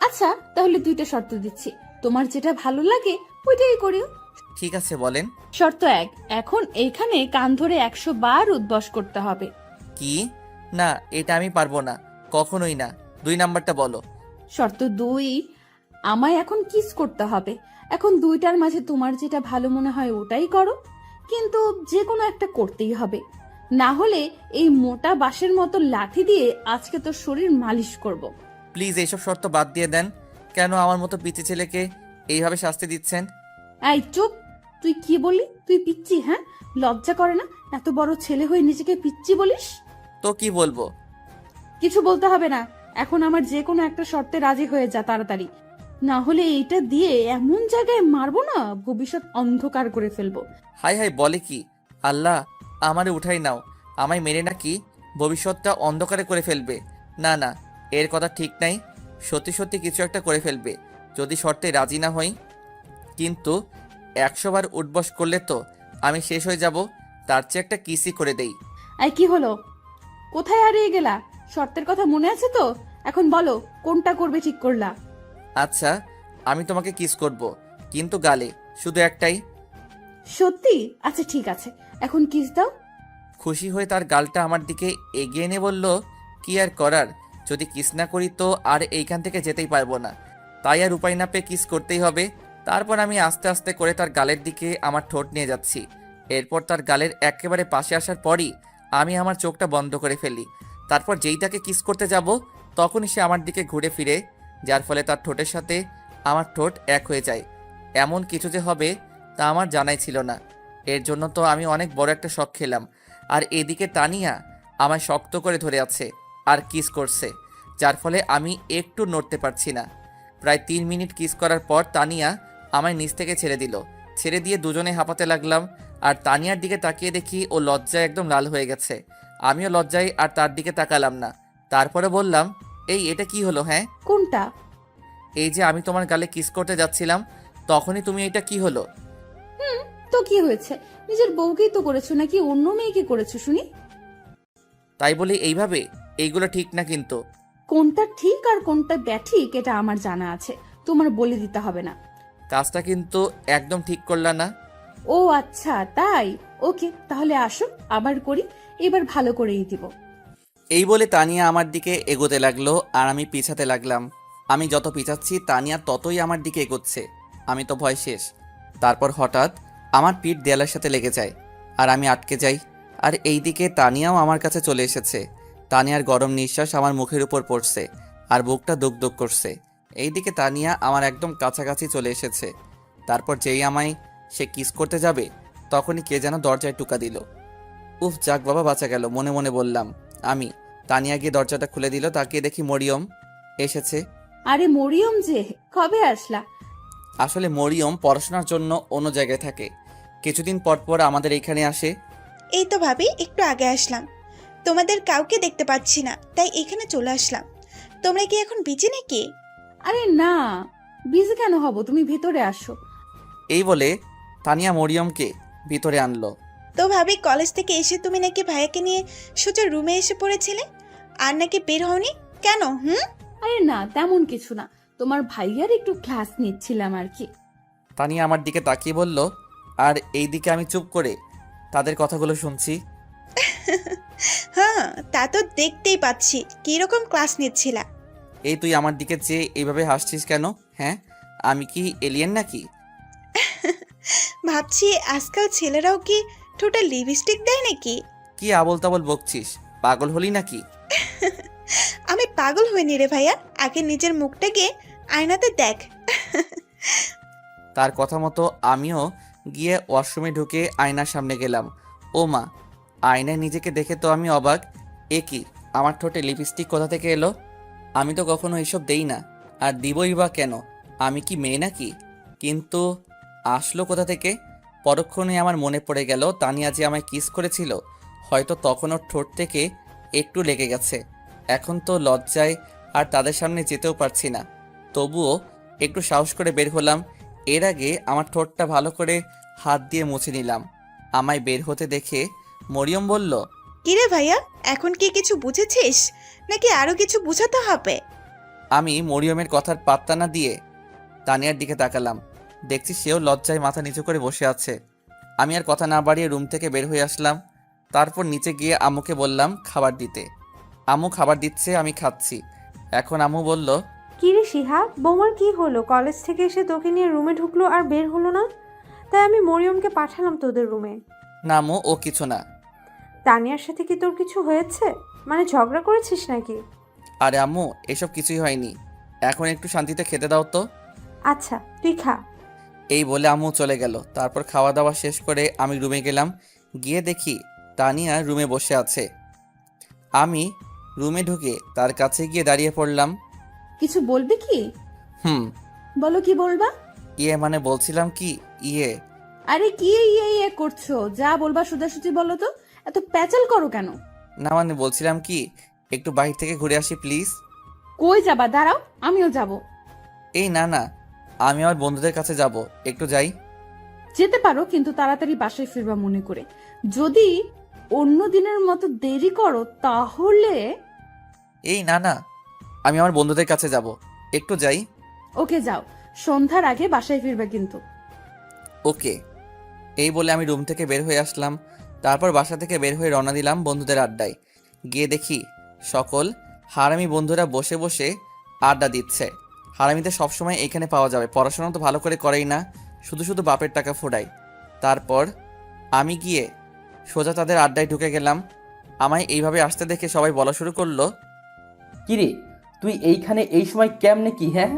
[SPEAKER 3] আচ্ছা, তাহলে দুইটা শর্ত দিচ্ছি। তোমার যেটা ভালো লাগে ওইটাই করিও।
[SPEAKER 1] ঠিক আছে বলেন।
[SPEAKER 3] শর্ত এক, এখন এইখানে কান ধরে 100 বার উদ্বাস করতে হবে।
[SPEAKER 1] কি? না, এটা আমি পারবো না, কখনোই না। 2 নাম্বারটা বলো।
[SPEAKER 3] শর্ত দুই, আমায় এখন কিস করতে হবে। এখন দুইটার মাঝে তোমার যেটা ভালো মনে হয় ওটাই করো, কিন্তু যে কোনো একটা করতেই হবে। না হলে এই মোটা বাঁশের মতো লাঠি দিয়ে আজকে তোর শরীর মালিশ করব।
[SPEAKER 1] প্লিজ এইসব শর্ত বাদ দিয়ে দেন। কেন আমার মতো পিচি ছেলেকে এইভাবে শাস্তি দিচ্ছেন?
[SPEAKER 3] এই চুপ! তুই কি বললি? তুই পিচ্ছি? হ্যাঁ, লজ্জা করে না এত বড় ছেলে হয়ে নিজেকে পিচ্ছি বলিস?
[SPEAKER 1] তো কি বলবো?
[SPEAKER 3] কিছু বলতে হবে না। এখন আমার যে কোনো একটা শর্তে রাজি হয়ে যা তাড়াতাড়ি, না হলে এইটা দিয়ে এমন জায়গায় মারবো না, ভবিষ্যৎ অন্ধকার করে ফেলবো।
[SPEAKER 1] হাই হাই, বলে কি? আল্লাহ, আমারে উঠাই নাও। আমায় মেরে নাকি ভবিষ্যৎটা অন্ধকারে করে ফেলবে? না না, এর কথা ঠিক নাই। সত্যি সত্যি কিছু একটা করে ফেলবে যদি শর্তে রাজি না হই। কিন্তু 100 বার উঠবস করলে তো আমি শেষ হয়ে যাব। তার চেয়ে একটা কিসই করে দেই।
[SPEAKER 3] এই কি হলো? কোথায় হারিয়ে গেলা? শর্তের কথা মনে আছে তো? এখন বলো কোনটা করবে ঠিক করলা?
[SPEAKER 1] আচ্ছা, আমি তোমাকে কিস করব, কিন্তু গালে, শুধু একটাই।
[SPEAKER 3] সত্যি? আচ্ছা ঠিক আছে, এখন কিস দাও।
[SPEAKER 1] খুশি হয়ে তার গালটা আমার দিকে এগিয়ে এনে বলল, কি আর করার, যদি কিস না করি তো আর এইখান থেকে যেতেই পারবো না। তাই আর উপায় না পেয়ে কিস করতেই হবে। তারপর আমি আস্তে আস্তে করে তার গালের দিকে আমার ঠোঁট নিয়ে যাচ্ছি। এরপর তার গালের একেবারে পাশে আসার পরই আমি আমার চোখটা বন্ধ করে ফেলি। তারপর যেই তাকে কিস করতে যাব তখনই সে আমার দিকে ঘুরে ফিরে, যার ফলে তার ঠোঁটের সাথে আমার ঠোঁট এক হয়ে যায়। এমন কিছু যে হবে তা আমার জানাই ছিল না। এর জন্য তো আমি অনেক বড় একটা শক খেলাম। আর এদিকে তানিয়া আমায় শক্ত করে ধরে আছে আর কিস করছে, যার ফলে আমি একটু নড়তে পারছি না। প্রায় 3 মিনিট কিস করার পর তানিয়া আমায় নিচ থেকে ছেড়ে দিল। ছেড়ে দিয়ে দুজনে হাঁপাতে লাগলাম। আর তানিয়ার দিকে তাকিয়ে দেখি ও লজ্জায় একদম লাল হয়ে গেছে। আমিও লজ্জায় আর তার দিকে তাকালাম না। তারপরে বললাম, এই এটা কি হলো? হ্যাঁ,
[SPEAKER 3] কোনটা?
[SPEAKER 1] এই যে আমি তোমার গালে কিস করতে যাচ্ছিলাম তখনই তুমি এটা কি হলো?
[SPEAKER 3] তো কি হয়েছে? নিজের বউকেই তো করেছো, নাকি অন্য মেয়েকে করেছো শুনি?
[SPEAKER 1] তাই বলি এইভাবে? এইগুলো ঠিক না কিন্তু।
[SPEAKER 3] কোনটা ঠিক আর কোনটা ব্যাঠিক এটা আমার জানা আছে, তোমার বলে দিতে হবে না।
[SPEAKER 1] কাজটা কিন্তু একদম ঠিক করলা না।
[SPEAKER 3] ও আচ্ছা তাই, ওকে তাহলে আসো আবার করি, এবার ভালো করেই দিব।
[SPEAKER 1] এই বলে তানিয়া আমার দিকে এগোতে লাগলো আর আমি পিছাতে লাগলাম। আমি যত পিছাচ্ছি তানিয়া ততই আমার দিকে এগোচ্ছে। আমি তো ভয় শেষ। তারপর হঠাৎ আমার পিঠ দেয়ালের সাথে লেগে যায় আর আমি আটকে যাই। আর এইদিকে তানিয়াও আমার কাছে চলে এসেছে। তানিয়ার গরম নিঃশ্বাস আমার মুখের উপর পড়ছে আর বুকটা দুক দুক করছে। এইদিকে তানিয়া আমার একদম কাছাকাছি চলে এসেছে। তারপর যেই আমায় সে কিস করতে যাবে তখনই কে যেন দরজায় টোকা দিল। উফ, যাক বাবা, বাঁচা গেল, মনে মনে বললাম আমি। তানিয়া গিয়ে দরজাটা খুলে দিল। তাকিয়ে দেখি মরিয়ম এসেছে।
[SPEAKER 3] আরে মরিয়ম যে, কবে আসলা?
[SPEAKER 1] আসলে মরিয়ম পড়াশোনার জন্য অন্য জায়গায় থাকে, কিছুদিন পর পর আমাদের এখানে আসে।
[SPEAKER 6] এই তো ভাবি, একটু আগে আসলাম, তোমাদের কাউকে দেখতে পাচ্ছি না, তাই এখানে চলে আসলাম। তোমরা কি এখন বিজি নাকি?
[SPEAKER 3] আরে না, বিজি কেন হব, তুমি ভেতরে আসো।
[SPEAKER 1] এই বলে তানিয়া মরিয়মকে ভিতরে আনলো।
[SPEAKER 6] তো ভাবি, কলেজ থেকে এসে তুমি নাকি ভাইয়াকে নিয়ে সোজা রুমে এসে পড়েছিলে, আর নাকি বের হওনি কেন?
[SPEAKER 3] আরে না, তেমন কিছু না, তোমার ভাইয়ার একটু ক্লাস নিচ্ছিলাম আর কি।
[SPEAKER 1] তানিয়া আমার দিকে তাকিয়ে বলল, আর এই দিকে আমি চুপ করে তাদের কথাগুলো শুনছি।
[SPEAKER 6] হ্যাঁ, তা তো দেখতেই পাচ্ছি। কিরকম ক্লাস নিচ্ছিলা?
[SPEAKER 1] এই তুই আমার দিকে চেয়ে এইভাবে হাসছিস কেন? হ্যাঁ, আমি কি এলিয়েন নাকি?
[SPEAKER 6] ভাবছি আজকাল ছেলেরাও কি ঠোঁটে লিপস্টিক দেয় নাকি?
[SPEAKER 1] কি আবল তাবল বকছিস? পাগল হলি নাকি?
[SPEAKER 6] আমি পাগল হইনি রে ভাইয়া, আগে নিজের মুখটাকে আয়নাতে দেখ।
[SPEAKER 1] তার কথা মতো আমিও গিয়ে ওয়াশরুমে ঢুকে আয়নার সামনে গেলাম। ও মা, আয়নায় নিজেকে দেখে তো আমি অবাক। এ কি, আমার ঠোঁটে লিপস্টিক কোথা থেকে এলো? আমি তো কখনো এইসব দেই না, আর দিবই বা কেন? আমি কি মেয়ে নাকি? কিন্তু আসলো কোথা থেকে? পরক্ষণে আমার মনে পড়ে গেল তানিয়া যে আমায় কিস করেছিল, হয়তো তখন ওর ঠোঁট থেকে একটু লেগে গেছে। এখন তো লজ্জায় আর তাদের সামনে যেতেও পারছি না। তবুও একটু সাহস করে বের হলাম। এর আগে আমার ঠোঁটটা ভালো করে হাত দিয়ে মুছে নিলাম। আমায় বের হতে দেখে মরিয়ম বলল,
[SPEAKER 6] কিরে ভাইয়া, এখন কি কিছু বুঝেছিস নাকি আরো কিছু বুঝাতে হবে?
[SPEAKER 1] আমি মরিয়মের কথার পাত্তা না দিয়ে তানিয়ার দিকে তাকালাম। দেখছি সেও লজ্জায় মাথা নিচু করে বসে আছে। আমি আর কথা না বাড়িয়ে রুম থেকে বের হয়ে আসলাম। তারপর নিচে গিয়ে আম্মুকে বললাম খাবার দিতে। আম্মু খাবার দিচ্ছে, আমি খাচ্ছি। এখন আম্মু বলল,
[SPEAKER 5] কি রে শিহাব, বৌমার কি হলো? কলেজ থেকে এসে তোকে নিয়ে রুমে ঢুকলো আর বের হলো না, তাই আমি মরিয়মকে পাঠালাম তোদের রুমে।
[SPEAKER 1] না আম্মু, ও কিছু না।
[SPEAKER 5] তানিয়ার সাথে কি তোর কিছু হয়েছে? মানে ঝগড়া করেছিস নাকি?
[SPEAKER 1] আরে আম্মু, এসব কিছুই হয়নি। এখন একটু শান্তিতে খেতে দাও তো।
[SPEAKER 5] আচ্ছা তুই খা।
[SPEAKER 1] এই বলে আম্মু চলে গেল। তারপর খাওয়া দাওয়া শেষ করে আমি রুমে গেলাম। গিয়ে দেখি তানিয়া রুমে বসে আছে। আমি রুমে ঢুকে তার কাছে গিয়ে দাঁড়িয়ে পড়লাম।
[SPEAKER 3] কিছু বলবে কি? বলো, কি বলবা?
[SPEAKER 1] মানে বলছিলাম কি,
[SPEAKER 3] আরে কি ইয়ে করছো, যা বলবা সোজাসুজি বলো তো, এত প্যাচাল করো কেন?
[SPEAKER 1] না মানে বলছিলাম কি, একটু বাইরে থেকে ঘুরে আসি প্লিজ।
[SPEAKER 3] কই যাবা? দাঁড়াও, আমিও যাব।
[SPEAKER 1] এই না না, আমি আমার বন্ধুদের কাছে যাব, একটু যাই।
[SPEAKER 3] যেতে পারো, কিন্তু তাড়াতাড়ি বাসায় ফিরবা মনে করে। যদি অন্য দিনের মতো দেরি করো তাহলে।
[SPEAKER 1] এই না না, আমি আমার বন্ধুদের কাছে যাব, একটু যাই।
[SPEAKER 3] ওকে যাও, সন্ধ্যার আগে বাসায় ফিরবা কিন্তু।
[SPEAKER 1] ওকে। এই বলে আমি রুম থেকে বের হয়ে আসলাম। তারপর বাসা থেকে বের হয়ে রওনা দিলাম বন্ধুদের আড্ডায়। গিয়ে দেখি সকল হারামি বন্ধুরা বসে বসে আড্ডা দিচ্ছে। হারামিদের সবসময় এখানে পাওয়া যাবে, পড়াশোনা তো ভালো করে করেই না, শুধু শুধু বাপের টাকা ফোড়াই। তারপর আমি গিয়ে সোজা তাদের আড্ডায় ঢুকে গেলাম। আমায় এইভাবে আসতে দেখে সবাই বলা শুরু করলো,
[SPEAKER 4] কিরে তুই এইখানে এই সময় কেমনে কি? হ্যাঁ,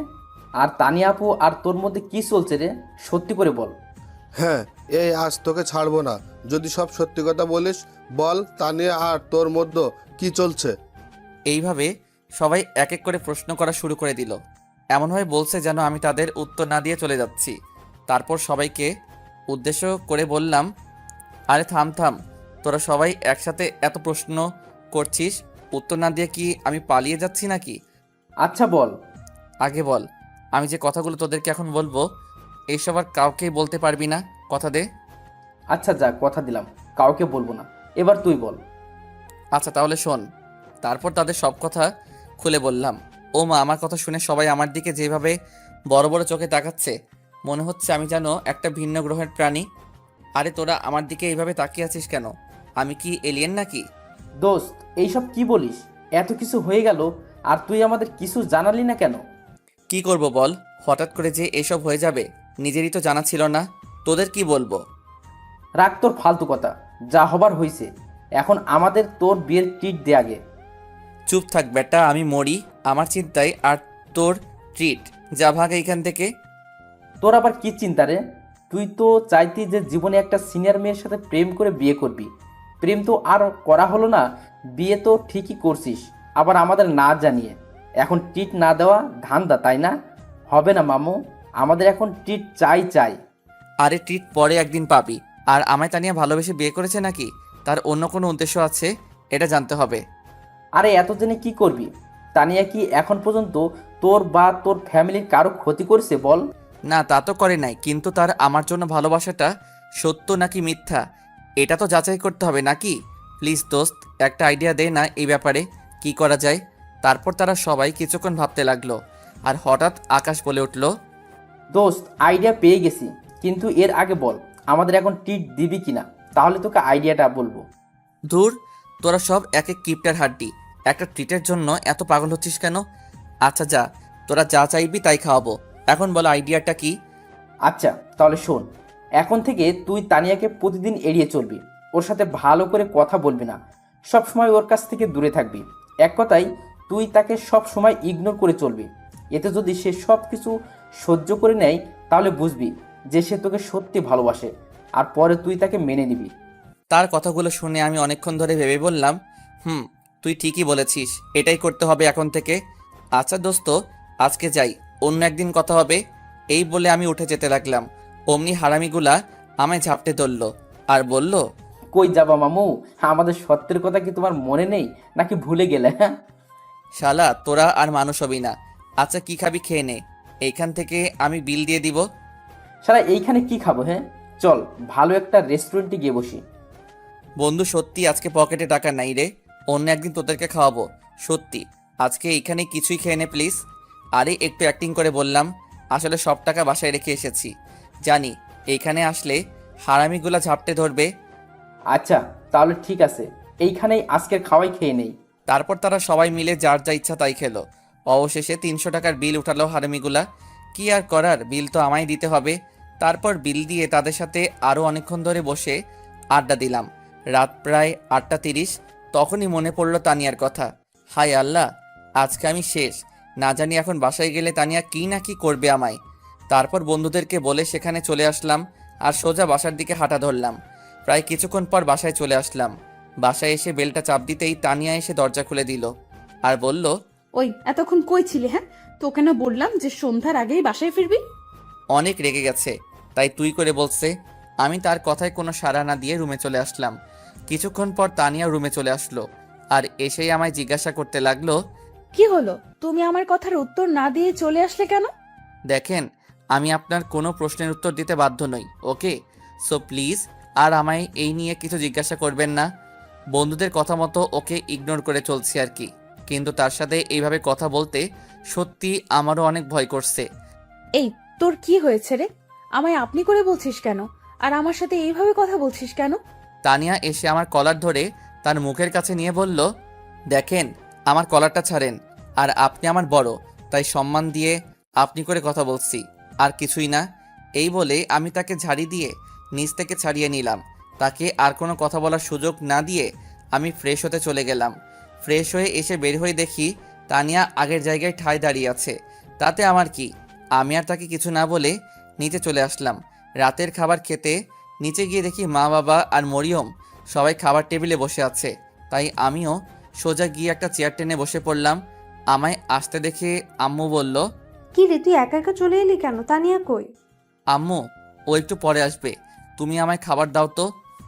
[SPEAKER 4] আর তানিয়া আপু আর তোর মধ্যে কি চলছে রে? সত্যি করে বল।
[SPEAKER 2] হ্যাঁ, এই আজ তোকে ছাড়বো না। যদি সব সত্যি কথা বলিস, বল তানিয়া আর তোর মধ্যে কি চলছে।
[SPEAKER 1] এইভাবে সবাই এক এক করে প্রশ্ন করা শুরু করে দিল। এমনভাবে বলছে যেন আমি তাদের উত্তর না দিয়ে চলে যাচ্ছি। তারপর সবাইকে উদ্দেশ্য করে বললাম, আরে থাম থাম, তোরা সবাই একসাথে এত প্রশ্ন করছিস, উত্তর না দিয়ে কি আমি পালিয়ে যাচ্ছি নাকি?
[SPEAKER 4] আচ্ছা বল।
[SPEAKER 1] আগে বল, আমি যে কথাগুলো তোদেরকে এখন বলবো এইসব আর কাউকেই বলতে পারবি না, কথা দে।
[SPEAKER 4] আচ্ছা যা, কথা দিলাম, কাউকে বলবো না। এবার তুই বল।
[SPEAKER 1] আচ্ছা তাহলে শোন। তারপর তাদের সব কথা খুলে বললাম। ও মা, আমার কথা শুনে সবাই আমার দিকে যেভাবে বড় বড় চোখে তাকাচ্ছে, মনে হচ্ছে আমি যেন একটা ভিন্ন গ্রহের প্রাণী। আরে তোরা আমার দিকে এইভাবে তাকিয়ে আছিস কেন? আমি কি এলিয়েন নাকি?
[SPEAKER 4] দোস্ত, এইসব কি বলিস? এত কিছু হয়ে গেল আর তুই আমাদের কিছু জানালি না কেন?
[SPEAKER 1] কি করব বল, হঠাৎ করে যে এসব হয়ে যাবে নিজেরই তো জানা ছিল না, তোদের কি বলবো?
[SPEAKER 4] রাখ তোর ফালতু কথা, যা হবার হইছে। এখন আমাদের তোর বিয়ের ট্রিট দে আগে।
[SPEAKER 1] চুপ থাক বেটা, আমি মরি আমার চিন্তায়, আর তোর ট্রিট, যা ভাগ এইখান থেকে।
[SPEAKER 4] তোর আবার কি চিন্তা রে? তুই তো চাইতি যে জীবনে একটা সিনিয়র মেয়ের সাথে প্রেম করে বিয়ে করবি। প্রেম তো আর করা হলো না, বিয়ে তো ঠিকই করছিস, আবার আমাদের না জানিয়ে। এখন ট্রিট না দেওয়া ধান্দা, তাই না? হবে না মামু, আমাদের এখন ট্রিট চাই চাই।
[SPEAKER 1] আরে ট্রিট পরে একদিন পাবি। আর আমায় তানিয়া ভালোবেসে বিয়ে করেছে নাকি তার অন্য কোনো উদ্দেশ্য আছে, এটা জানতে হবে।
[SPEAKER 4] আরে এত জেনে কি করবি? তানিয়া কি এখন পর্যন্ত তোর বা তোর ফ্যামিলির কারো ক্ষতি করেছে বল?
[SPEAKER 1] না তা তো করে নাই, কিন্তু তার আমার জন্য ভালোবাসাটা সত্য নাকি মিথ্যা এটা তো যাচাই করতে হবে নাকি? প্লিজ দোস্ত, একটা আইডিয়া দে না এই ব্যাপারে, কি করা যায়। তারপর তারা সবাই কিছুক্ষণ ভাবতে লাগলো, আর হঠাৎ আকাশ বলে উঠল,
[SPEAKER 4] দোস্ত, আইডিয়া পেয়ে গেছি, কিন্তু এর আগে বল আমাদের এখন ট্রিট দিবি কিনা, তাহলে তোকে আইডিয়াটা বলবো।
[SPEAKER 1] ধুর, তোরা সব এক এক কিপটার হাড্ডি, একটা ট্রিটের জন্য এত পাগল হচ্ছিস কেন? আচ্ছা যা, তোরা যা চাইবি তাই খাওয়াবো। এখন বল আইডিয়াটা কি?
[SPEAKER 4] আচ্ছা তাহলে শোন, এখন থেকে তুই তানিয়াকে প্রতিদিন এড়িয়ে চলবি, ওর সাথে ভালো করে কথা বলবি না, সব সময় ওর কাছ থেকে দূরে থাকবি। এক কথায় তুই তাকে সব সময় ইগনোর করে চলবি। এতে যদি সে সব কিছু সহ্য করে নেয়, তাহলে বুঝবি যে সে তোকে সত্যি ভালোবাসে, আর পরে তুই তাকে মেনে নিবি।
[SPEAKER 1] তার কথাগুলো শুনে আমি অনেকক্ষণ ধরে ভেবে বললাম, তুই ঠিকই বলেছিস, এটাই করতে হবে এখন থেকে। আচ্ছা দোস্ত, আজকে যাই, অন্য একদিন কথা হবে। এই বলে আমি উঠে যেতে লাগলাম। অমনি হারামিগুলা আমায় ঝাপটে ধরল আর বলল,
[SPEAKER 4] কই যাবা মামু? আমাদের সত্যের কথা কি তোমার মনে নেই নাকি ভুলে গেলে? হ্যাঁ,
[SPEAKER 1] শালা তোরা আর মানুষ হবি না। আচ্ছা কি খাবি খেয়ে নে, এইখান থেকে আমি বিল দিয়ে দিব।
[SPEAKER 4] সারা এইখানে কি খাবো? হ্যাঁ চল, ভালো একটা রেস্টুরেন্টে গিয়ে বসি।
[SPEAKER 1] বন্ধু সত্যি আজকে পকেটে টাকা নাই রে, অন্য একদিন তোদেরকে খাওয়াবো। সত্যি আজকে এইখানে কিছুই খেয়ে নে প্লিজ। আরে একটু অ্যাক্টিং করে বললাম, আসলে সব টাকা বাসায় রেখে এসেছি। জানি এইখানে আসলে হারামিগুলা ঝাপটে ধরবে।
[SPEAKER 4] আচ্ছা তাহলে ঠিক আছে, এইখানেই আজকের খাওয়াই খেয়ে নেই।
[SPEAKER 1] তারপর তারা সবাই মিলে যার যা ইচ্ছা তাই খেলো। অবশেষে 300 টাকার বিল উঠালো হারামিগুলা। কি আর করার, বিল তো আমায় দিতে হবে। তারপর বিল দিয়ে তাদের সাথে আরও অনেকক্ষণ ধরে বসে আড্ডা দিলাম। রাত প্রায় 8:30, তখনই মনে পড়লো তানিয়ার কথা। হায় আল্লাহ, আজকে আমি শেষ। না জানি এখন বাসায় গেলে তানিয়া কি না কি করবে আমায়। তারপর বন্ধুদেরকে বলে সেখানে চলে আসলাম আর সোজা বাসার দিকে হাঁটা ধরলাম। প্রায় কিছুক্ষণ পর বাসায় চলে আসলাম। বাসায় এসে বেলটা চাপ দিতেই তানিয়া এসে দরজা খুলে দিল আর বলল,
[SPEAKER 3] ওই এতক্ষণ কই ছিলি? হ্যাঁ, তোকে না বললাম যে সন্ধ্যার আগেই বাসায় ফিরবি?
[SPEAKER 1] অনেক রেগে গেছে তাই তুই করে বলছে। আমি তার কথায় কোনো সাড়া না দিয়ে রুমে চলে আসলাম। কিছুক্ষণ পর তানিয়া রুমে চলে আসলো আর এসেই আমায় জিজ্ঞাসা করতে লাগলো,
[SPEAKER 3] কি হলো, তুমি আমার কথার উত্তর না দিয়ে চলে আসলে কেন?
[SPEAKER 1] দেখেন, আমি আপনার কোনো প্রশ্নের উত্তর দিতে বাধ্য নই, ওকে? সো প্লিজ আর আমায় এই নিয়ে কিছু জিজ্ঞাসা করবেন না। বন্ধুদের কথা মতো ওকে ইগনোর করে চলছি আর কি, কিন্তু তার সাথে এইভাবে কথা বলতে সত্যি আমারও অনেক ভয় করছে।
[SPEAKER 3] এই, তোর কি হয়েছে রে? আমায় আপনি করে বলছিস কেন? আর আমার সাথে এইভাবে কথা বলছিস কেন?
[SPEAKER 1] তানিয়া এসে আমার কলার ধরে তার মুখের কাছে নিয়ে বলল, দেখেন আমার কলারটা ছাড়েন। আর আপনি আমার বড়, তাই সম্মান দিয়ে আপনি করে কথা বলছি, আর কিছুই না। এই বলে আমি তাকে ঝাড়ি দিয়ে নিচ থেকে ছাড়িয়ে নিলাম। তাকে আর কোনো কথা বলার সুযোগ না দিয়ে আমি ফ্রেশ হতে চলে গেলাম। ফ্রেশ হয়ে এসে বের হয়ে দেখি তানিয়া আগের জায়গায় ঠায় দাঁড়িয়ে আছে। তাতে আমার কি, আমি আর তাকে কিছু না বলে নিচে চলে আসলাম। রাতের খাবার খেতে নিচে গিয়ে দেখি মা, বাবা আর মরিয়ম সবাই খাবার টেবিলে বসে আছে। তাই আমিও সোজা গিয়ে একটা চেয়ার টেনে বসে পড়লাম। আমায় আসতে দেখে আম্মু বলল,
[SPEAKER 5] কি রে, তুই একা একা চলে এলি কেন? তানিয়া কই?
[SPEAKER 1] আম্মু, ও একটু পরে আসবে, তুমি আমায় খাবার দাও তো,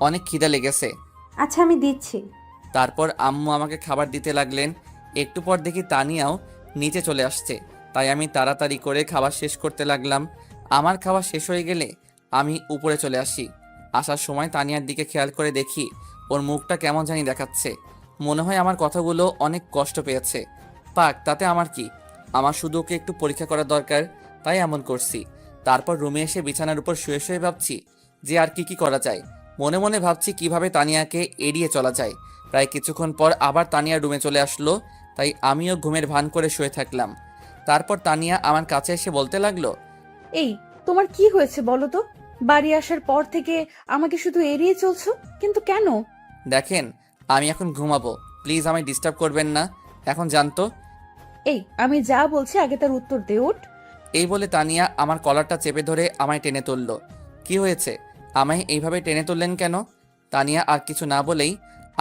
[SPEAKER 1] অনেক খিদে লেগেছে।
[SPEAKER 5] আচ্ছা, আমি দিচ্ছি।
[SPEAKER 1] তারপর আম্মু আমাকে খাবার দিতে লাগলেন। একটু পর দেখি তানিয়াও নিচে চলে আসছে। তাই আমি তাড়াতাড়ি করে খাবার শেষ করতে লাগলাম। আমার খাবার শেষ হয়ে গেলে আমি উপরে চলে আসি। আসার সময় তানিয়ার দিকে খেয়াল করে দেখি ওর মুখটা কেমন জানি দেখাচ্ছে। মনে হয় আমার কথাগুলো অনেক কষ্ট পেয়েছে। পাক, তাতে আমার কি, আমার শুধু ওকে একটু পরীক্ষা করা দরকার, তাই এমন করছি। তারপর রুমে এসে বিছানার উপর শুয়ে শুয়ে ভাবছি যে আর কি করা যায়। মনে মনে ভাবছি কিভাবে তানিয়াকে এড়িয়ে চলা যায়। প্রায় কিছুক্ষণ পর আবার তানিয়া রুমে চলে আসলো, তাই আমিও ঘুমের ভান করে শুয়ে থাকলাম। তারপর তানিয়া আমার কাছে এসে বলতে লাগলো,
[SPEAKER 3] এই, তোমার কি হয়েছে বলো তো? বাড়ি আসার পর থেকে আমাকে শুধু এড়িয়ে চলছো, কিন্তু কেন?
[SPEAKER 1] দেখেন, আমি এখন ঘুমাবো, প্লিজ আমায় ডিস্টার্ব করবেন না, এখন জানতো।
[SPEAKER 3] এই, আমি যা বলছি আগে তার উত্তর দে, ওঠ।
[SPEAKER 1] এই বলে তানিয়া আমার কলারটা চেপে ধরে আমায় টেনে তুললো। কি হয়েছে, আমায় এইভাবে টেনে তুললেন কেন? তানিয়া আর কিছু না বলেই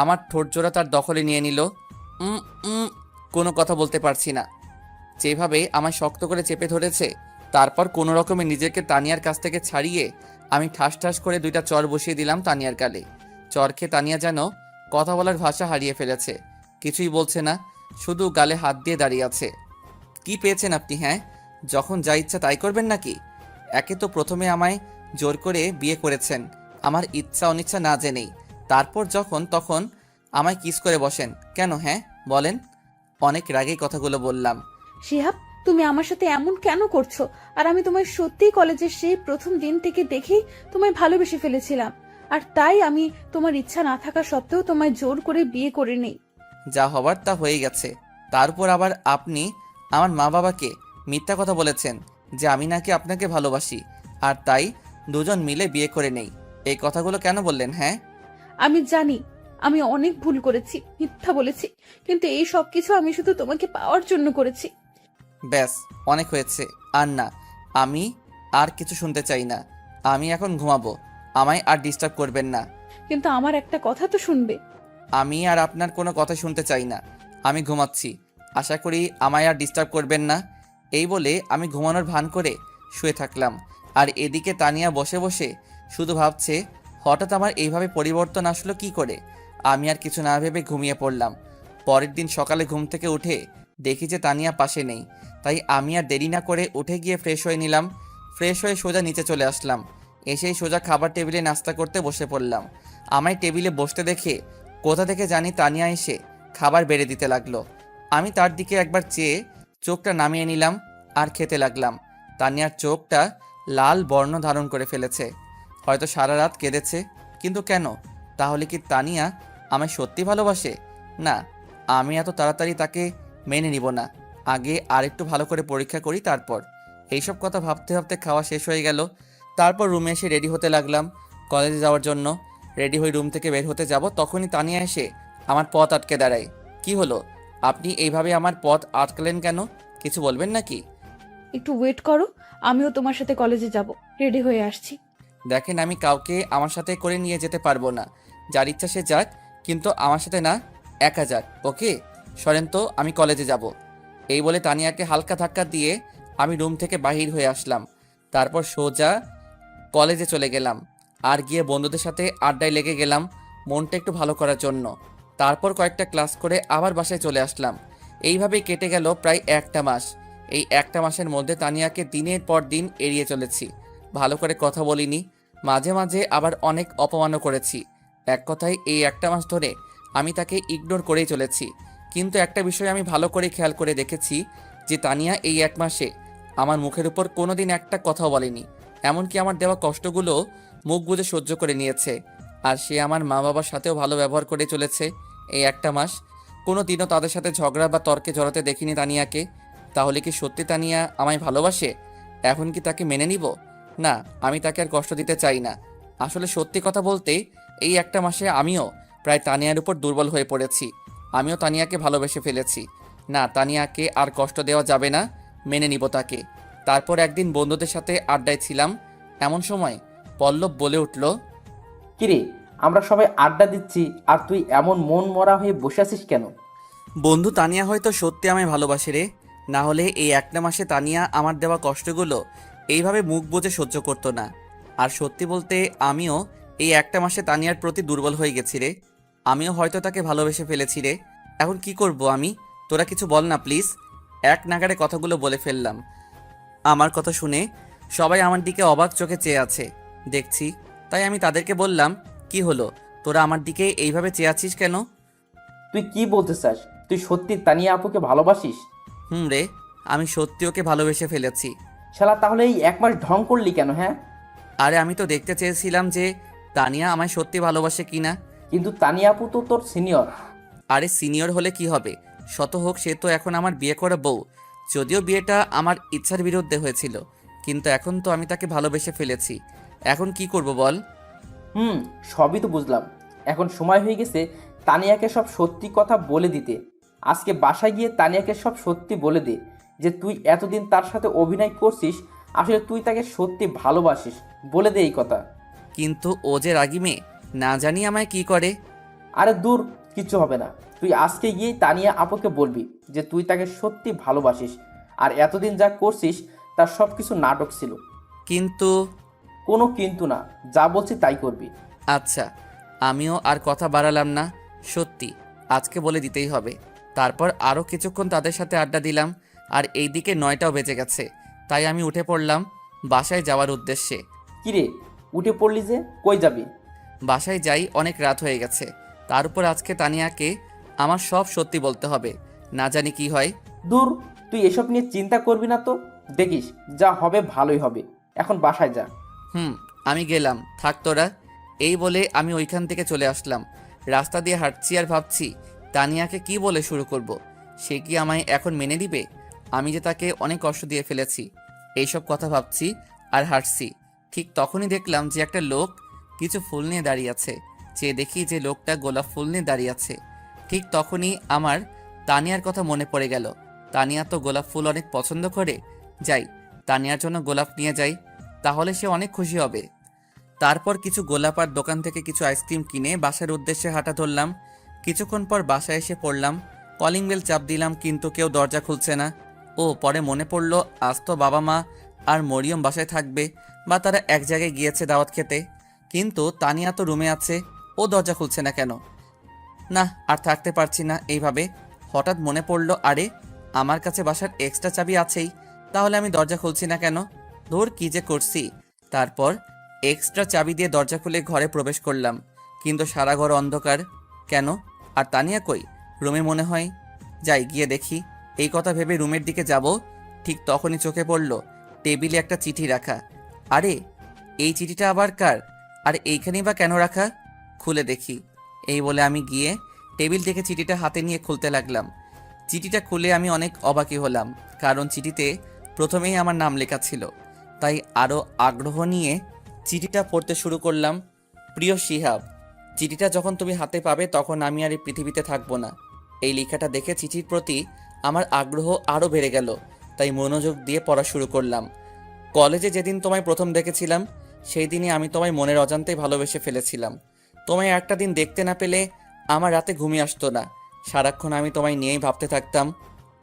[SPEAKER 1] আমার ঠোঁটজোড়া তার দখলে নিয়ে নিল। উম উম কোনো কথা বলতে পারছি না। যেভাবে আমায় শক্ত করে চেপে ধরেছে, তারপর কোনো রকমে নিজেকে তানিয়ার কাছ থেকে ছাড়িয়ে আমি ঠাস ঠাস করে 2টা চর বসিয়ে দিলাম তানিয়ার গালে। চর খেয়ে তানিয়া যেন কথা বলার ভাষা হারিয়ে ফেলেছে, কিছুই বলছে না, শুধু গালে হাত দিয়ে দাঁড়িয়ে আছে। কি পেয়েছেন আপনি? হ্যাঁ, যখন যা ইচ্ছা তাই করবেন নাকি? একে তো প্রথমে আমায় জোর করে বিয়ে করেছেন আমার ইচ্ছা অনিচ্ছা না জেনেই, তারপর যখন তখন আমায় কিস করে বসেন কেন? হ্যাঁ বলেন। অনেক রাগেই কথাগুলো বললাম।
[SPEAKER 3] শিহাব, তুমি আমার সাথে এমন কেন করছো? আর আমি তোমায় সত্যিই কলেজের সেই প্রথম দিন থেকে দেখেই তোমায় ভালোবেসে ফেলেছিলাম, আর তাই আমি তোমার ইচ্ছা না থাকা সত্ত্বেও তোমায় জোর করে বিয়ে করে নেই।
[SPEAKER 1] যা হবার তা হয়ে গেছে। তারপর আবার আপনি আমার মা বাবাকে মিথ্যা কথা বলেছেন যে আমি নাকি আপনাকে ভালোবাসি, আর তাই দুজন মিলে বিয়ে করে নেই। এই কথাগুলো কেন বললেন? হ্যাঁ,
[SPEAKER 3] আমি জানি আমি অনেক ভুল করেছি, মিথ্যা বলেছি, কিন্তু এই সব কিছু আমি শুধু তোমাকে পাওয়ার জন্য করেছি।
[SPEAKER 1] ব্যাস, অনেক হয়েছে। আর না, আমি আর কিছু শুনতে চাই না। আমি এখন ঘুমাবো, আমায় আর ডিস্টার্ব করবেন না।
[SPEAKER 3] কিন্তু আমার একটা কথা তো শুনবে।
[SPEAKER 1] আমি আর আপনার কোনো কথা শুনতে চাই না, আমি ঘুমাচ্ছি, আশা করি আমায় আর ডিস্টার্ব করবেন না। এই বলে আমি ঘুমানোর ভান করে শুয়ে থাকলাম। আর এদিকে তানিয়া বসে বসে শুধু ভাবছে হঠাৎ আমার এইভাবে পরিবর্তন আসলো কি করে। আমি আর কিছু না ভেবে ঘুমিয়ে পড়লাম। পরের দিন সকালে ঘুম থেকে উঠে দেখি যে তানিয়া পাশে নেই, তাই আমি আর দেরি না করে উঠে গিয়ে ফ্রেশ হয়ে নিলাম। ফ্রেশ হয়ে সোজা নিচে চলে আসলাম। এসেই সোজা খাবার টেবিলে নাস্তা করতে বসে পড়লাম। আমায় টেবিলে বসতে দেখে কোথা থেকে জানি তানিয়া এসে খাবার বেড়ে দিতে লাগলো। আমি তার দিকে একবার চেয়ে চোখটা নামিয়ে নিলাম আর খেতে লাগলাম। তানিয়ার চোখটা লাল বর্ণ ধারণ করে ফেলেছে, হয়তো সারা রাত কেঁদেছে। কিন্তু কেন? তাহলে কি তানিয়া আমায় সত্যি ভালোবাসে? না, আমি এত তাড়াতাড়ি তাকে মেনে নিব না, আগে আর একটু ভালো করে পরীক্ষা করি তারপর। এইসব কথা ভাবতে ভাবতে খাওয়া শেষ হয়ে গেল। তারপর রুমে এসে রেডি হতে লাগলাম কলেজে যাওয়ার জন্য। রেডি হয়ে রুম থেকে বের হতে যাব, তখনই তানিয়া এসে আমার পথ আটকে দাঁড়ায়। কি হলো, আপনি এইভাবে আমার পথ আটকালেন কেন? কিছু বলবেন নাকি?
[SPEAKER 3] একটু ওয়েট করো, আমিও তোমার সাথে কলেজে যাব, রেডি হয়ে আসছি।
[SPEAKER 1] দেখেন, আমি কাউকে আমার সাথে করে নিয়ে যেতে পারবো না, যার ইচ্ছা সে যাক, কিন্তু আমার সাথে না, একা যাক। ওকে সরেন তো, আমি কলেজে যাব। এই বলে তানিয়াকে হালকা ধাক্কা দিয়ে আমি রুম থেকে বাহির হয়ে আসলাম। তারপর সোজা কলেজে চলে গেলাম আর গিয়ে বন্ধুদের সাথে আড্ডায় লেগে গেলাম মনটা একটু ভালো করার জন্য। তারপর কয়েকটা ক্লাস করে আবার বাসায় চলে আসলাম। এইভাবেই কেটে গেল প্রায় একটা মাস। এই একটা মাসের মধ্যে তানিয়াকে দিনের পর দিন এড়িয়ে চলেছি, ভালো করে কথা বলিনি, মাঝে মাঝে আবার অনেক অপমানও করেছি। এক কথায় এই একটা মাস ধরে আমি তাকে ইগনোর করেই চলেছি। কিন্তু একটা বিষয় আমি ভালো করে খেয়াল করে দেখেছি যে তানিয়া এই এক মাসে আমার মুখের উপর কোনোদিন একটা কথাও বলেনি, এমনকি আমার দেওয়া কষ্টগুলো মুখ বুজে সহ্য করে নিয়েছে। আর সে আমার মা বাবার সাথেও ভালো ব্যবহার করে চলেছে এই একটা মাস। কোনো দিনও তাদের সাথে ঝগড়া বা তর্কে জড়াতে দেখিনি তানিয়াকে। তাহলে কি সত্যি তানিয়া আমায় ভালোবাসে? এখন কি তাকে মেনে নিব? না, আমি তাকে আর কষ্ট দিতে চাই না। আসলে সত্যি কথা বলতে, এই একটা মাসে আমিও প্রায় তানিয়ার উপর দুর্বল হয়ে পড়েছি। আমিও তানিয়াকে ভালোবেসে ফেলেছি। না, তানিয়াকে আর কষ্ট দেওয়া যাবে না, মেনে নিব তাকে। তারপর একদিন বন্ধুদের সাথে আড্ডায় ছিলাম, এমন সময় পল্লব বলে উঠল,
[SPEAKER 4] কিরে, আমরা সবাই আড্ডা দিচ্ছি আর তুই এমন মন মরা হয়ে বসে আছিস কেন?
[SPEAKER 1] বন্ধু তানিয়া হয়তো সত্যি আমায় ভালোবাসে রে। না হলে এই একটা মাসে তানিয়া আমার দেওয়া কষ্টগুলো এইভাবে মুখ বুজে সহ্য করতো না। আর সত্যি বলতে আমিও এই একটা মাসে তানিয়ার প্রতি দুর্বল হয়ে গেছি রে। আমিও হয়তো তাকে ভালোবেসে ফেলেছি রে। এখন কি করব আমি? তোরা কিছু বল না প্লিজ। এক নাগাড়ে কথাগুলো বলে ফেললাম। আমার কথা শুনে সবাই আমার দিকে অবাক চোখে চেয়ে আছে দেখছি। তাই আমি তাদেরকে বললাম, কি হলো, তোরা আমার দিকে এইভাবে চেয়ে আছিস কেন?
[SPEAKER 4] তুই কি বলতে চাস? তুই সত্যি তানিয়া আপুকে ভালোবাসিস?
[SPEAKER 1] রে, আমি সত্যি ওকে ভালোবেসে ফেলেছি।
[SPEAKER 4] শালা, তাহলে এই 1 মাস ঢং করলি কেন? হ্যাঁ,
[SPEAKER 1] আরে আমি তো দেখতে চেয়েছিলাম যে তানিয়া আমায় সত্যি ভালোবাসে কিনা।
[SPEAKER 4] কিন্তু তানিয়া আপু তো তোর সিনিয়র।
[SPEAKER 1] আরে সিনিয়র হলে কি হবে, শত হোক সে তো এখন আমার বিয়ে করা বউ। যদিও বিয়েটা আমার ইচ্ছার বিরুদ্ধে হয়েছিল, কিন্তু এখন তো আমি তাকে ভালোবেসে ফেলেছি। এখন কি করব বল?
[SPEAKER 4] সবই তো বুঝলাম। এখন সময় হয়ে গেছে তানিয়াকে সব সত্যি কথা বলে দিতে। আজকে বাসায় গিয়ে তানিয়াকে সব সত্যি বলে দে যে তুই এতদিন তার সাথে অভিনয় করছিস, আসলে তুই তাকে সত্যি ভালোবাসিস। বলে দে এই কথা।
[SPEAKER 1] কিন্তু ও যে রাগী মেয়ে, না জানি আমায় কি করে।
[SPEAKER 4] আরে দূর, কিচ্ছু হবে না। তুই আজকে গিয়েই তানিয়া আপুকে বলবি যে তুই তাকে সত্যি ভালোবাসিস, আর এতদিন যা করছিস তার সব কিছু নাটক ছিল।
[SPEAKER 1] কিন্তু
[SPEAKER 4] কোনো কিন্তু না, যা বলছি তাই করবি।
[SPEAKER 1] আচ্ছা, আমিও আর কথা বাড়ালাম না। সত্যি আজকে বলে দিতেই হবে। তারপর আরও কিছুক্ষণ তাদের সাথে আড্ডা দিলাম, আর এইদিকে 9টাও বেজে গেছে। তাই আমি উঠে পড়লাম বাসায় যাওয়ার উদ্দেশ্যে।
[SPEAKER 4] কিরে, উঠে পড়লি যে, কই যাবি?
[SPEAKER 1] বাসায় যাই, অনেক রাত হয়ে গেছে। তার উপর আজকে তানিয়াকে আমার সব সত্যি বলতে হবে, না জানি কি হয়।
[SPEAKER 4] দূর, তুই এসব নিয়ে চিন্তা করবি না তো। দেখিস যা হবে ভালোই হবে। এখন বাসায় যা।
[SPEAKER 1] আমি গেলাম, থাক তোরা। এই বলে আমি ওইখান থেকে চলে আসলাম। রাস্তা দিয়ে হাঁটছি আর ভাবছি তানিয়াকে কি বলে শুরু করব। সে কি আমায় এখন মেনে দিবে? আমি যে তাকে অনেক কষ্ট দিয়ে ফেলেছি। এইসব কথা ভাবছি আর হাঁটছি। ঠিক তখনই দেখলাম যে একটা লোক কিছু ফুল নিয়ে দাঁড়িয়ে আছে। চেয়ে দেখি যে লোকটা গোলাপ ফুল নিয়ে দাঁড়িয়ে আছে। ঠিক তখনই আমার তানিয়ার কথা মনে পড়ে গেল। তানিয়া তো গোলাপ ফুল অনেক পছন্দ করে। যাই, তানিয়ার জন্য গোলাপ নিয়ে যাই, তাহলে সে অনেক খুশি হবে। তারপর কিছু গোলাপ আর দোকান থেকে কিছু আইসক্রিম কিনে বাসার উদ্দেশ্যে হাঁটা ধরলাম। কিছুক্ষণ পর বাসায় এসে পড়লাম। কলিং বেল চাপ দিলাম, কিন্তু কেউ দরজা খুলছে না। ও পরে মনে পড়লো আজ তো বাবা মা আর মরিয়ম বাসায় থাকবে, বা তারা এক জায়গায় গিয়েছে দাওয়াত খেতে। কিন্তু তানিয়া তো রুমে আছে, ও দরজা খুলছে না কেন? না, আর থাকতে পারছি না এইভাবে। হঠাৎ মনে পড়লো, আরে আমার কাছে বাসার এক্সট্রা চাবি আছেই, তাহলে আমি দরজা খুলছি না কেন? ধুর, কি যে করছি। তারপর এক্সট্রা চাবি দিয়ে দরজা খুলে ঘরে প্রবেশ করলাম, কিন্তু সারা ঘর অন্ধকার। কেন? আর তানিয়া কই? রুমে মনে হয়। যাই, গিয়ে দেখি। এই কথা ভেবে রুমের দিকে যাব, ঠিক তখনই চোখে পড়ল টেবিলে একটা চিঠি রাখা। আরে এই চিঠিটা আবার কার? আর এইখানেই বা কেন রাখা? খুলে দেখি। এই বলে আমি গিয়ে টেবিল থেকে চিঠিটা হাতে নিয়ে খুলতে লাগলাম। চিঠিটা খুলে আমি অনেক অবাকই হলাম, কারণ চিঠিতে প্রথমেই আমার নাম লেখা ছিল। তাই আরও আগ্রহ নিয়ে চিঠিটা পড়তে শুরু করলাম। প্রিয় শিহাব, চিঠিটা যখন তুমি হাতে পাবে তখন আমি আর এই পৃথিবীতে থাকবো না। এই লেখাটা দেখে চিঠির প্রতি আমার আগ্রহ আরও বেড়ে গেল, তাই মনোযোগ দিয়ে পড়া শুরু করলাম। কলেজে যেদিন তোমায় প্রথম দেখেছিলাম, সেই দিনই আমি তোমায় মনের অজান্তেই ভালোবেসে ফেলেছিলাম। তোমায় একটা দিন দেখতে না পেলে আমার রাতে ঘুমিয়ে আসতো না। সারাক্ষণ আমি তোমায় নিয়েই ভাবতে থাকতাম।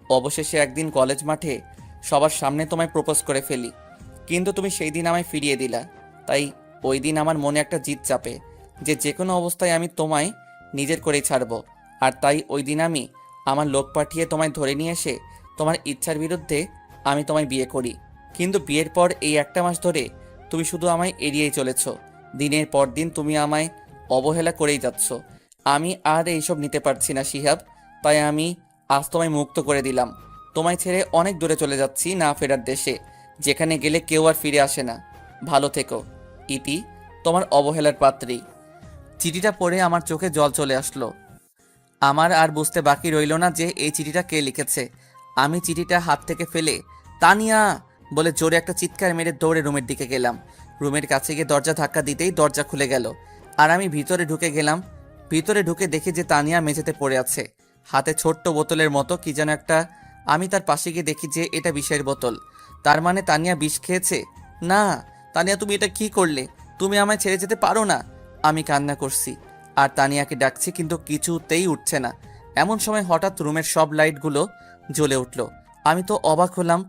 [SPEAKER 1] অবশেষে একদিন কলেজ মাঠে সবার সামনে তোমায় প্রপোজ করে ফেলি, কিন্তু তুমি সেই দিন আমায় ফিরিয়ে দিলা। তাই ওই দিন আমার মনে একটা জিদ চাপে যে কোনো অবস্থায় আমি তোমায় নিজের করেই ছাড়বো। আর তাই ওই দিন আমি আমার লোক পাঠিয়ে তোমায় ধরে নিয়ে এসে তোমার ইচ্ছার বিরুদ্ধে আমি তোমায় বিয়ে করি। কিন্তু বিয়ের পর এই একটা মাস ধরে তুমি শুধু আমায় এড়িয়েই চলেছ। দিনের পর দিন তুমি আমায় অবহেলা করেই যাচ্ছ। আমি আর এইসব নিতে পারছি না শিহাব, তাই আমি আজ তোমায় মুক্ত করে দিলাম। তোমায় ছেড়ে অনেক দূরে চলে যাচ্ছি, না ফেরার দেশে, যেখানে গেলে কেউ আর ফিরে আসে না। ভালো থেকো। ইতি, তোমার অবহেলার পাত্রী। চিঠিটা পড়ে আমার চোখে জল চলে আসলো। আমার আর বুঝতে বাকি রইল না যে এই চিঠিটা কে লিখেছে। আমি চিঠিটা হাত থেকে ফেলে তানিয়া বলে জোরে একটা চিৎকার মেরে দৌড়ে রুমের দিকে গেলাম। রুমের কাছে গিয়ে দরজা ধাক্কা দিতেই দরজা খুলে গেল আর আমি ভিতরে ঢুকে গেলাম। ভিতরে ঢুকে দেখি যে তানিয়া মেঝেতে পড়ে আছে, হাতে ছোট্ট বোতলের মতো কি যেন একটা। আমি তার পাশে গিয়ে দেখি যে এটা বিষের বোতল। তার মানে তানিয়া বিষ খেয়েছে। না তানিয়া, তুমি এটা কি করলে? তুমি আমায় ছেড়ে যেতে পারো না। আমি কান্না করছি আর তানিয়াকে ডাকছি, কিন্তু কিছুতেই উঠছে না। এমন সময় হঠাৎ রুমের সব লাইটগুলো জ্বলে উঠল। আমি তো অবাক হলাম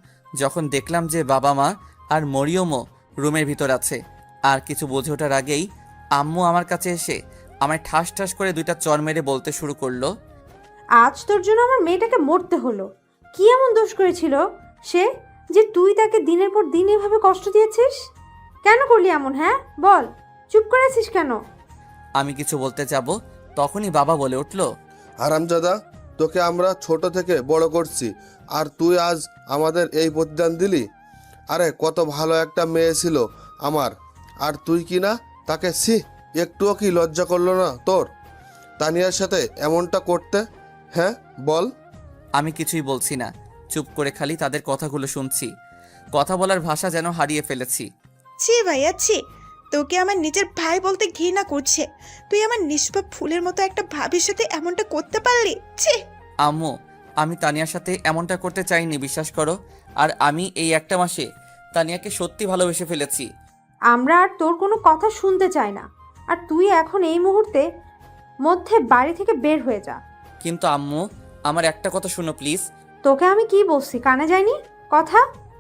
[SPEAKER 1] যখন দেখলাম যে বাবা মা আর মরিয়মও রুমের ভিতর আছে। আর কিছু বুঝে ওঠার আগেই আম্মু আমার কাছে এসে আমায় ঠাস ঠাস করে দুইটা চর মেরে বলতে শুরু করলো,
[SPEAKER 5] আজ তোর জন্য আমার মেয়েটাকে মরতে হলো। কি এমন দোষ করেছিল সে যে তুই তাকে দিনের পর দিন এভাবে কষ্ট দিয়েছিস? কেন করলি এমন? হ্যাঁ বল, চুপ করে আছিস কেন?
[SPEAKER 1] আমি কিছু বলতে যাব তখনই বাবা বলে উঠল,
[SPEAKER 2] হারামজাদা, তোকে আমরা ছোট থেকে বড় করছি আর তুই আজ আমাদের এই প্রতিদান দিলি? আরে কত ভালো একটা মেয়ে ছিল আমার, আর তুই কি না তাকে একটুও কি লজ্জা করলো না তোর তানিয়ার সাথে এমনটা করতে? হ্যাঁ বল।
[SPEAKER 1] আমি কিছুই বলছি না, চুপ করে খালি তাদের কথাগুলো শুনছি। কথা বলার ভাষা যেন হারিয়ে ফেলেছি।
[SPEAKER 6] ছি ভাইয়া ছি, তোকে আমার নিজের ভাই বলতে ঘৃণা করছে। তুই আমার নিষ্পাপ ফুলের মতো একটা ভাবির সাথে এমনটা করতে পারলি? ছি।
[SPEAKER 1] আম্মু, আমি তানিয়ার সাথে এমনটা করতে চাইনি, বিশ্বাস করো। আর আমি এই একটা মাসে তানিয়াকে সত্যি ভালোবেসে ফেলেছি।
[SPEAKER 5] আমরা আর তোর কোনো কথা শুনতে চাই না। আর তুই এখন এই মুহূর্তে মধ্যে বাড়ি থেকে বের হয়ে যা।
[SPEAKER 1] কিন্তু আম্মু, আমার একটা কথা শুনো প্লিজ।
[SPEAKER 5] তোকে আমি কি বলছি, কানে যায়নি কথা?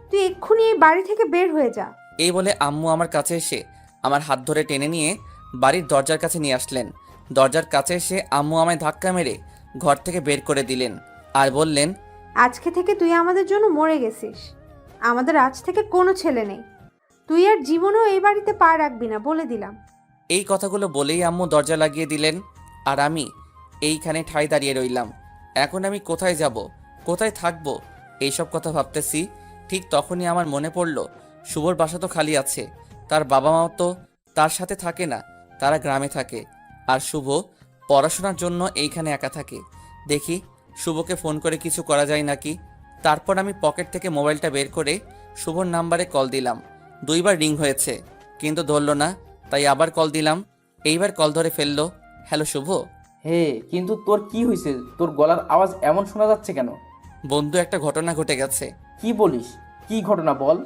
[SPEAKER 5] তুই এক্ষুনি এই বাড়ি থেকে বের হয়ে যা।
[SPEAKER 1] এই বলে আম্মু আমার কাছে এসে আমার হাত ধরে টেনে নিয়ে বাড়ির দরজার কাছে নিয়ে আসলেন। দরজার কাছে এসে আম্মু আমায় ধাক্কা মেরে ঘর থেকে বের করে দিলেন আর বললেন,
[SPEAKER 5] আজকে থেকে তুই আমাদের জন্য মরে গেছিস। আমাদের আজ থেকে কোনো ছেলে নেই। তুই আর জীবনেও এই বাড়িতে পা রাখবি না, বলে দিলাম।
[SPEAKER 1] এই কথাগুলো বলেই আম্মু দরজা লাগিয়ে দিলেন আর আমি এইখানে ঠাই দাঁড়িয়ে রইলাম। এখন আমি কোথায় যাব, কোথায় থাকবো, এইসব কথা ভাবতেছি। ঠিক তখনই আমার মনে পড়ল শুভর বাসা তো খালি আছে, তার বাবা মাও তো তার সাথে থাকে না, তারা গ্রামে থাকে। আর শুভ পড়াশোনার জন্য এইখানে একা থাকে। দেখি শুভকে ফোন করে কিছু করা যায় নাকি। তারপর আমি পকেট থেকে মোবাইলটা বের করে শুভর নাম্বারে কল দিলাম। 2বার রিং হয়েছে কিন্তু ধরল না, তাই আবার কল দিলাম। এইবার কল ধরে ফেললো। হ্যালো শুভ।
[SPEAKER 4] হে, কিন্তু তোর কি হয়েছে? তোর গলার আওয়াজ এমন শোনা যাচ্ছে কেন?
[SPEAKER 1] বন্ধু, একটা ঘটনা ঘটে গেছে।
[SPEAKER 4] কি বলিস? কি ঘটনা বল।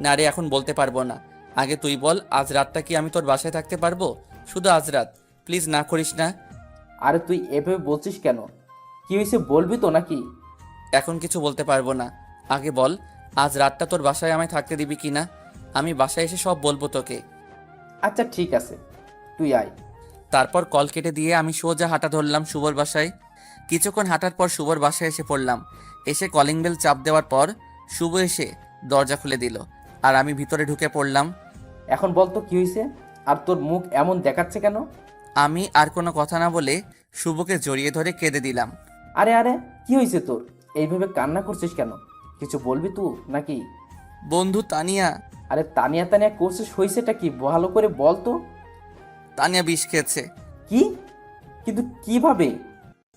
[SPEAKER 1] না রে, এখন বলতে পারবো না। আগে তুই বল, আজ রাতটা কি আমি তোর বাসায় থাকতে পারবো? শুধু আজ রাত, প্লিজ না করিস না।
[SPEAKER 4] আরে তুই এভাবে বলছিস কেন? কি হয়েছে বলবি তো নাকি?
[SPEAKER 1] এখন কিছু বলতে পারবো না, আগে বল আজ রাতটা তোর বাসায় আমায় থাকতে দিবি কি না। আমি বাসায় এসে সব বলবো তোকে।
[SPEAKER 4] আচ্ছা ঠিক আছে, তুই আয়।
[SPEAKER 1] তারপর কল কেটে দিয়ে আমি সোজা হাঁটা ধরলাম শুভর বাসায়। কিছুক্ষণ হাঁটার পর শুভর বাসায় এসে পড়লাম। এসে কলিং বেল চাপ দেওয়ার পর শুভ এসে দরজা খুলে দিল আর আমি ভিতরে ঢুকে পড়লাম।
[SPEAKER 4] এখন বল তো কি হয়েছে, আর তোর মুখ এমন দেখাচ্ছে কেন?
[SPEAKER 1] আমি আর কোনো কথা না বলে শুভকে জড়িয়ে ধরে কেঁদে দিলাম।
[SPEAKER 4] আরে আরে, কি হয়েছে তোর? এইভাবে কান্না করছিস কেন? কিছু বলবি তুই নাকি?
[SPEAKER 1] বন্ধু তানিয়া।
[SPEAKER 4] আরে তানিয়া তানিয়া করছিস, হয়েছেটা কি ভালো করে বল তো।
[SPEAKER 1] তানিয়া বিষ খেয়েছে।
[SPEAKER 4] কি? কিন্তু কিভাবে?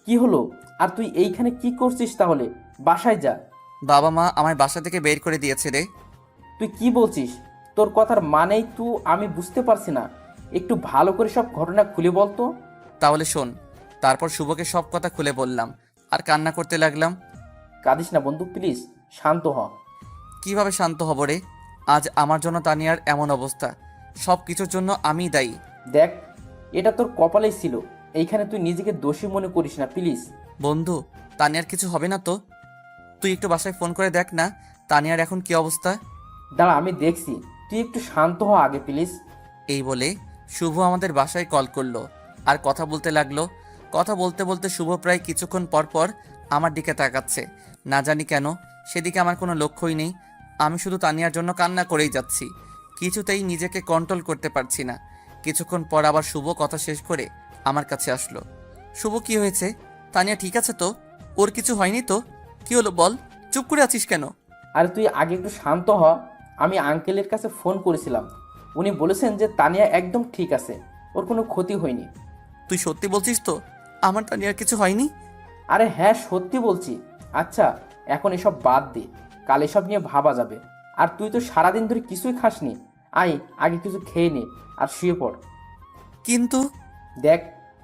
[SPEAKER 4] কি হলো? আর তুই এইখানে কি করছিস তাহলে? বাসায় যা।
[SPEAKER 1] বাবা মা আমায় বাসা থেকে বের করে দিয়েছে রে।
[SPEAKER 4] তুই কি বলছিস? তোর কথার মানেই তুই আমি বুঝতে পারছি না। একটু ভালো করে সব ঘটনা খুলে বল তো।
[SPEAKER 1] তাহলে শোন। তারপর শুভকে সব কথা খুলে বললাম আর কান্না করতে লাগলাম।
[SPEAKER 4] কাঁদিস না বন্ধু, প্লিজ শান্ত হ।
[SPEAKER 1] কিভাবে শান্ত হব রে? আজ আমার জন্য তানিয়ার এমন অবস্থা, সব কিছুর জন্য আমিই দায়ী।
[SPEAKER 4] দেখ, এটা তোর কপালেই ছিল। এইখানে তুই নিজেকে দোষী মনে করিস না প্লিজ।
[SPEAKER 1] বন্ধু, তানিয়ার কিছু হবে না তো? তুই একটু বাসায় ফোন করে দেখ না তানিয়ার এখন কি অবস্থা।
[SPEAKER 4] দাঁড়া, আমি দেখছি। তুই একটু শান্ত হ আগে প্লিজ।
[SPEAKER 1] এই বলে শুভ আমাদের বাসায় কল করলো আর কথা বলতে লাগলো। কথা বলতে বলতে শুভ প্রায় কিছুক্ষণ পর পর আমার দিকে তাকাচ্ছে। না জানি কেন সেদিকে আমার কোনো লক্ষ্যই নেই। আমি শুধু তানিয়ার জন্য কান্না করেই যাচ্ছি, কিছুতেই নিজেকে কন্ট্রোল করতে পারছি না। কিছুক্ষণ পর আবার শুভ কথা শেষ করে আমার কাছে আসলো। শুভ, কি হয়েছে? তানিয়া ঠিক আছে তো? ওর কিছু হয়নি তো? কি হলো বল, চুপ করে আছিস কেন?
[SPEAKER 4] আরে তুই আগে একটু শান্ত হ। আমি আঙ্কেলের কাছে ফোন করেছিলাম, উনি বলেছেন যে তানিয়া একদম ঠিক আছে, ওর কোনো ক্ষতি হয়নি।
[SPEAKER 1] তুই সত্যি বলছিস তো? আমার তানিয়ার কিছু হয়নি?
[SPEAKER 4] আরে হ্যাঁ, সত্যি বলছি। আচ্ছা, এখন এসব বাদ দে, কাল এসব নিয়ে ভাবা যাবে। আর তুই তো সারাদিন ধরে কিছুই খাসনি। আয়, আগে কিছু খেয়ে নে আর শুয়ে পড়।
[SPEAKER 1] কিন্তু
[SPEAKER 4] দেখ,